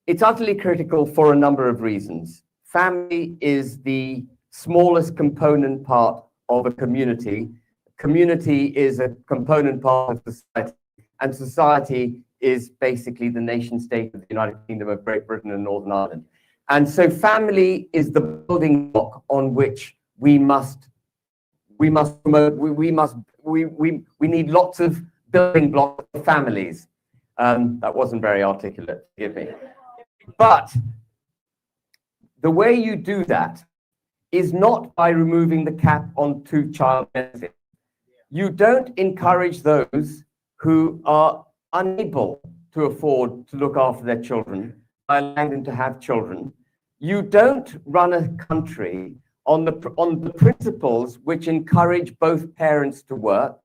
It's utterly critical for a number of reasons. Family is the smallest component part of a community. Community is a component part of society, and society is basically the nation state of the United Kingdom of Great Britain and Northern Ireland. And so family is the building block on which we need lots of building blocks of families. That wasn't very articulate, forgive me. But the way you do that is not by removing the cap on two-child benefit. You don't encourage those who are unable to afford to look after their children by allowing them to have children. You don't run a country on the principles which encourage both parents to work.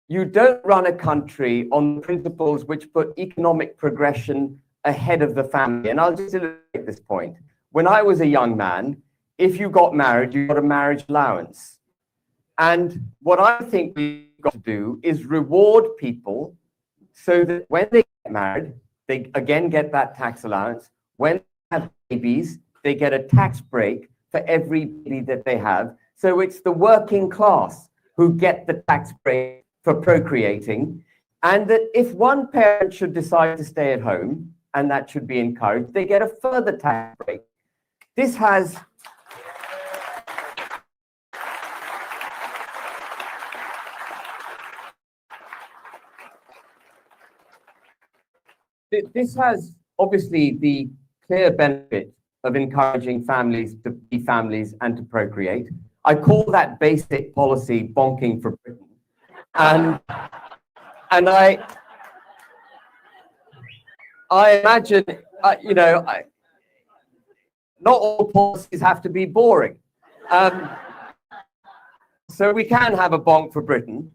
You don't run a country on the principles which put economic progression ahead of the family. And I'll just illustrate this point. When I was a young man, if you got married, you got a marriage allowance. And what I think we've got to do is reward people so that when they get married, they again get that tax allowance. When they have babies, they get a tax break for every baby that they have. So it's the working class who get the tax break for procreating. And that if one parent should decide to stay at home, and that should be encouraged, they get a further tax break. This has obviously the clear benefit of encouraging families to be families and to procreate. I call that basic policy bonking for Britain. And I imagine, not all policies have to be boring. So we can have a bonk for Britain.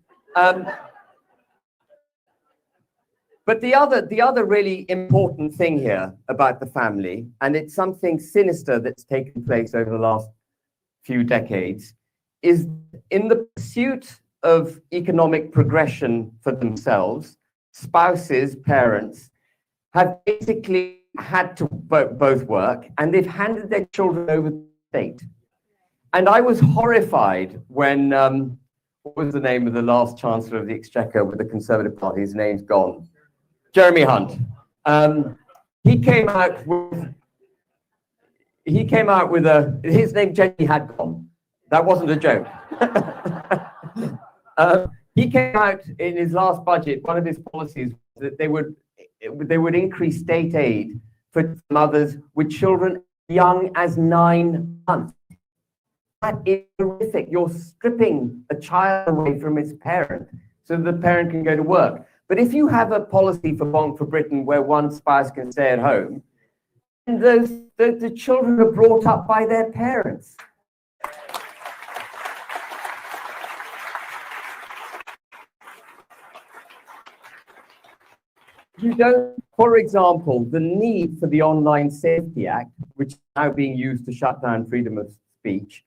But the other really important thing here about the family, and it's something sinister that's taken place over the last few decades, is in the pursuit of economic progression for themselves, spouses, parents, have basically had to both work, and they've handed their children over to the state. And I was horrified when, what was the name of the last Chancellor of the Exchequer with the Conservative Party? His name's gone. Jeremy Hunt. He came out with his name Jenny had gone. That wasn't a joke. He came out in his last budget, one of his policies, that they would increase state aid for mothers with children young as 9 months. That is horrific. You're stripping a child away from its parent so the parent can go to work. But if you have a policy for Bonk for Britain where one spouse can stay at home, and the children are brought up by their parents. You don't, for example, the need for the Online Safety Act, which is now being used to shut down freedom of speech,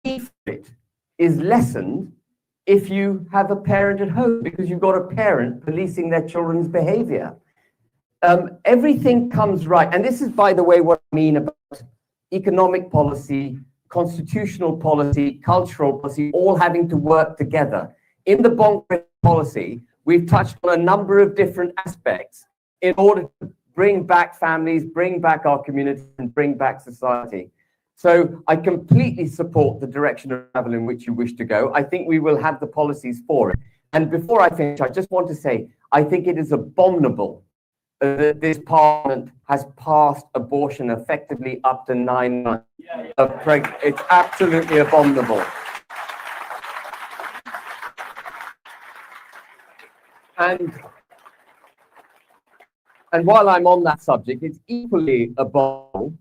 if it is lessened if you have a parent at home, because you've got a parent policing their children's behavior. Everything comes right. And this is, by the way, what I mean about economic policy, constitutional policy, cultural policy, all having to work together. In the Bonk policy, we've touched on a number of different aspects in order to bring back families, bring back our communities, and bring back society. So I completely support the direction of travel in which you wish to go. I think we will have the policies for it. And before I finish, I just want to say, I think it is abominable that this Parliament has passed abortion effectively up to 9 months of pregnancy. It's absolutely abominable. And while I'm on that subject, it's equally abominable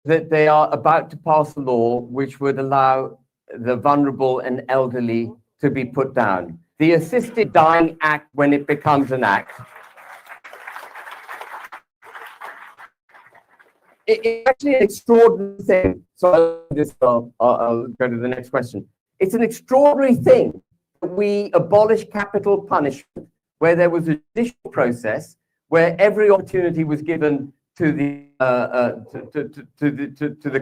that they are about to pass a law which would allow the vulnerable and elderly to be put down. The Assisted Dying Act, when it becomes an act, it's actually an extraordinary thing. So I'll go to the next question. It's an extraordinary thing that we abolish capital punishment, where there was a judicial process, where every opportunity was given to the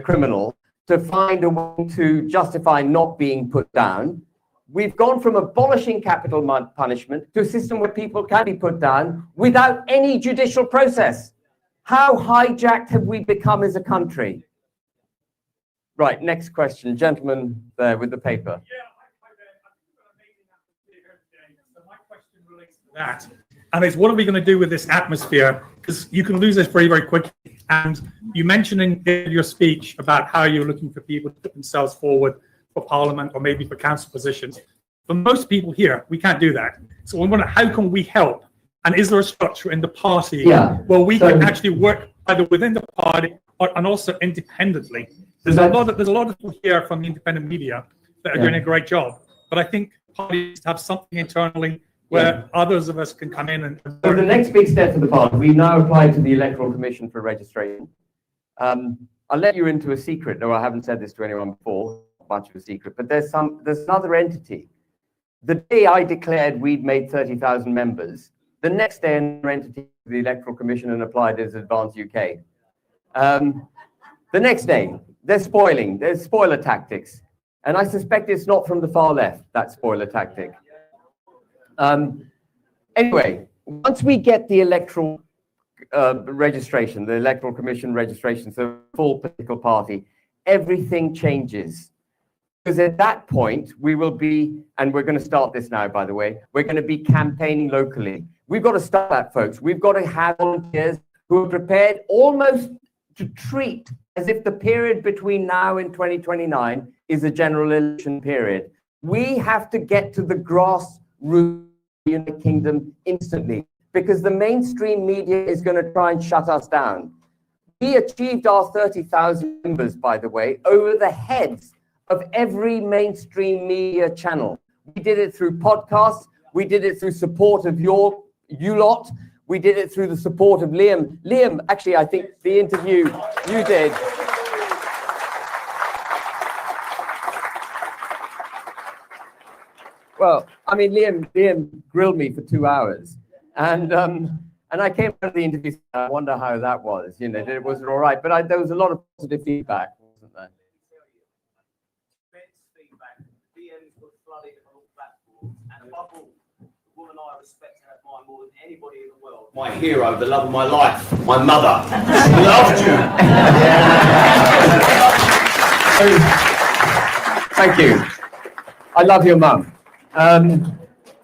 criminal to find a way to justify not being put down. We've gone from abolishing capital punishment to a system where people can be put down without any judicial process. How hijacked have we become as a country? Right, next question. Gentleman there with the paper. My question relates to that. And it's, what are we going to do with this atmosphere? Because you can lose this very, very quickly. And you mentioned in your speech about how you're looking for people to put themselves forward for Parliament or maybe for council positions. For most people here, we can't do that. So we wonder, how can we help? And is there a structure in the party where we can actually work either within the party and also independently? There's a lot of people here from the independent media that are doing a great job. But I think parties have something internally where others of us can come in and... So the next big step for the party, we've now applied to the Electoral Commission for registration. I'll let you into a secret, though I haven't said this to anyone before, much of a secret, but there's another entity. The day I declared we'd made 30,000 members, the next day another entity, the Electoral Commission, and applied as Advance UK. The next day, there's spoiler tactics. And I suspect it's not from the far left, that spoiler tactic. Anyway, once we get the electoral registration, the Electoral Commission registration, so full political party, everything changes. Because at that point, we will be, and we're going to start this now, by the way, we're going to be campaigning locally. We've got to start that, folks. We've got to have volunteers who are prepared almost to treat as if the period between now and 2029 is a general election period. We have to get to the grassroots of the United Kingdom instantly, because the mainstream media is going to try and shut us down. We achieved our 30,000 members, by the way, over the heads of every mainstream media channel. We did it through podcasts. We did it through support of you lot. We did it through the support of Liam. Liam, actually, I think the interview you did. Well, I mean, Liam grilled me for 2 hours, and I came out of the interview. I wonder how that was. You know, it wasn't all right, but there was a lot of positive feedback, wasn't there? And above all, the woman I respect and admire more than anybody in the world, my hero, the love of my life, my mother. She loved you. Thank you. I love your mum.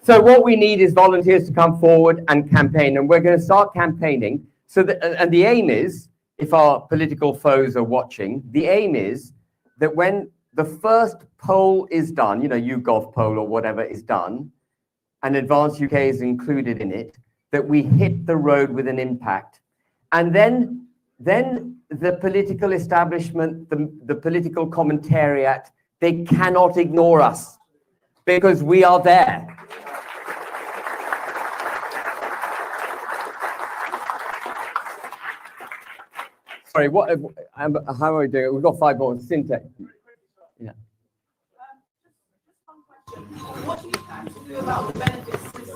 So what we need is volunteers to come forward and campaign, and we're going to start campaigning. So that, and the aim is, if our political foes are watching, the aim is that when the first poll is done, you know, YouGov poll or whatever is done, and Advance UK is included in it, that we hit the road with an impact. And then the political establishment, the political commentariat, they cannot ignore us because we are there. Sorry, how are we doing? We've got 5 more. Syntech. Yeah. What do you plan to do about the benefits system,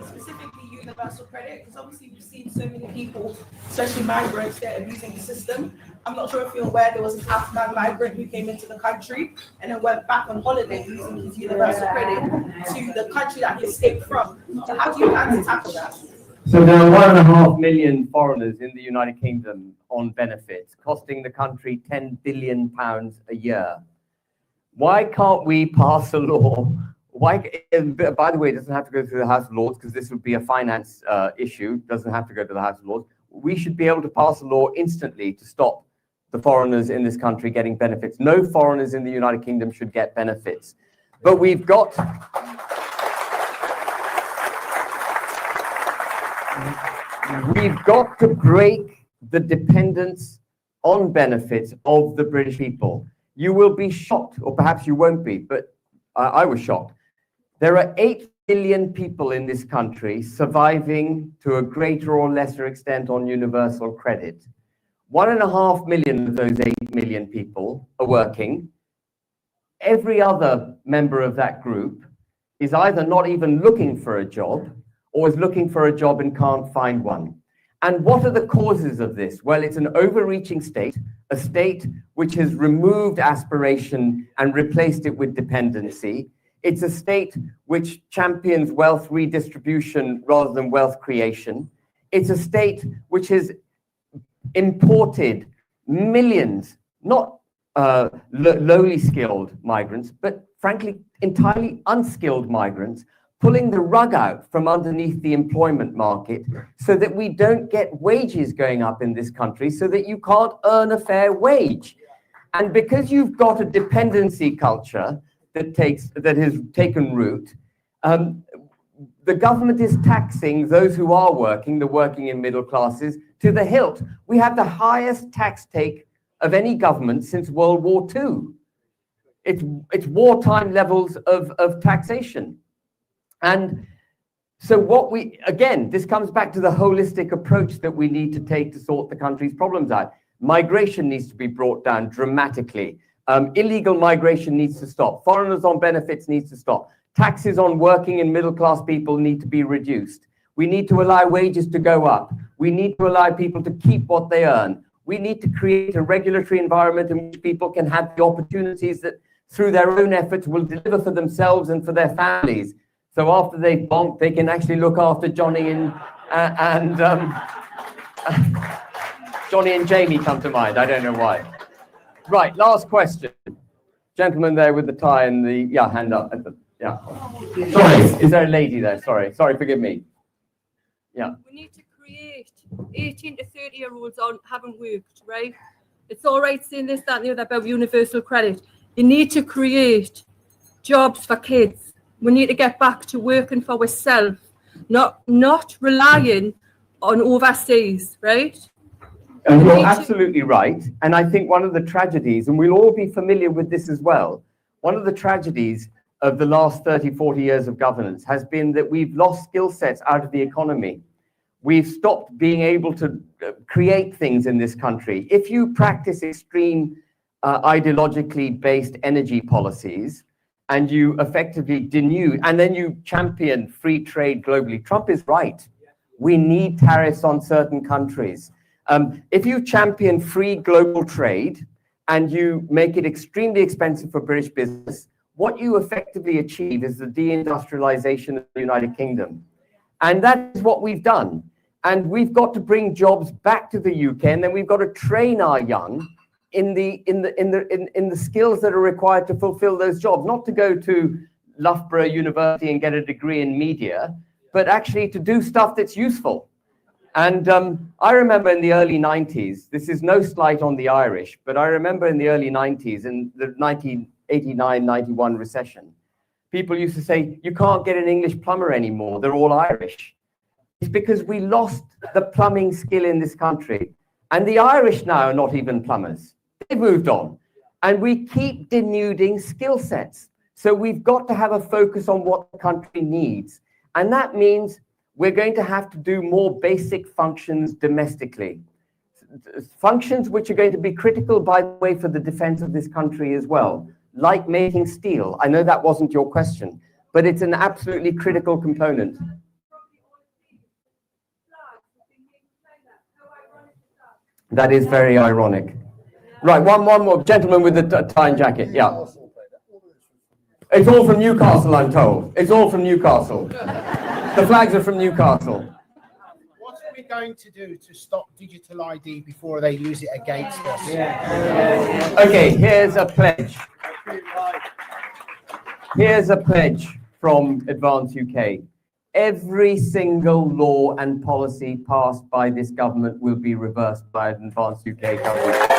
specifically universal credit? Because obviously we've seen so many people, especially migrants, get abusing the system. I'm not sure if you're aware there was an Afghan migrant who came into the country and then went back on holiday using his universal credit to the country that he escaped from. So how do you plan to tackle that? So there are 1.5 million foreigners in the United Kingdom on benefits, costing the country £10 billion a year. Why can't we pass a law? Why, by the way, it doesn't have to go through the House of Lords because this would be a finance issue. It doesn't have to go to the House of Lords. We should be able to pass a law instantly to stop the foreigners in this country getting benefits. No foreigners in the United Kingdom should get benefits. But we've got to break the dependence on benefits of the British people. You will be shocked, or perhaps you won't be, but I was shocked. There are 8 million people in this country surviving to a greater or lesser extent on universal credit. 1.5 million of those 8 million people are working. Every other member of that group is either not even looking for a job or is looking for a job and can't find one. And what are the causes of this? Well, it's an overreaching state, a state which has removed aspiration and replaced it with dependency. It's a state which champions wealth redistribution rather than wealth creation. It's a state which has imported millions, not lowly skilled migrants, but frankly, entirely unskilled migrants, pulling the rug out from underneath the employment market so that we don't get wages going up in this country, so that you can't earn a fair wage. And because you've got a dependency culture that has taken root, the government is taxing those who are working, the working and middle classes, to the hilt. We have the highest tax take of any government since World War II. It's wartime levels of taxation. And so again, this comes back to the holistic approach that we need to take to sort the country's problems out. Migration needs to be brought down dramatically. Illegal migration needs to stop. Foreigners on benefits needs to stop. Taxes on working and middle class people need to be reduced. We need to allow wages to go up. We need to allow people to keep what they earn. We need to create a regulatory environment in which people can have the opportunities that through their own efforts will deliver for themselves and for their families. So after they've bonked, they can actually look after Johnny and Johnny and Jamie come to mind. I don't know why. Right, last question. Gentleman there with the tie and the, hand up. Sorry, is there a lady there? Sorry, forgive me. Yeah. We need to create 18 to 30-year-olds haven't worked, right? It's all right saying this, that, and the other about universal credit. You need to create jobs for kids. We need to get back to working for ourselves, not relying on overseas, right? And you're absolutely right. And I think one of the tragedies, and we'll all be familiar with this as well, one of the tragedies of the last 30, 40 years of governance has been that we've lost skill sets out of the economy. We've stopped being able to create things in this country. If you practice extreme ideologically based energy policies and you effectively denude, and then you champion free trade globally, Trump is right. We need tariffs on certain countries. If you champion free global trade and you make it extremely expensive for British business, what you effectively achieve is the deindustrialization of the United Kingdom. And that is what we've done. And we've got to bring jobs back to the UK, and then we've got to train our young in the skills that are required to fulfill those jobs, not to go to Loughborough University and get a degree in media, but actually to do stuff that's useful. And I remember in the early 90s, this is no slight on the Irish, but I remember in the early 90s, in the 1989-91 recession, people used to say, you can't get an English plumber anymore, they're all Irish. It's because we lost the plumbing skill in this country. And the Irish now are not even plumbers. They've moved on. And we keep denuding skill sets. So we've got to have a focus on what the country needs. And that means we're going to have to do more basic functions domestically. Functions which are going to be critical, by the way, for the defense of this country as well, like making steel. I know that wasn't your question, but it's an absolutely critical component. That is very ironic. Right, one more gentleman with the tie and jacket. Yeah. It's all from Newcastle, I'm told. It's all from Newcastle. The flags are from Newcastle. What are we going to do to stop digital ID before they use it against us? Okay, here's a pledge. Here's a pledge from Advance UK. Every single law and policy passed by this government will be reversed by an Advance UK government.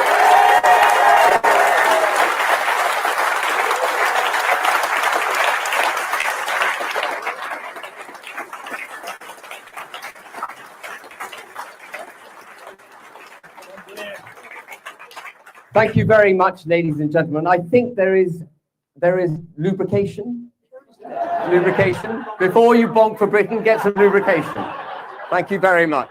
Thank you very much, ladies and gentlemen. I think there is lubrication. Lubrication. Before you bonk for Britain, get some lubrication. Thank you very much.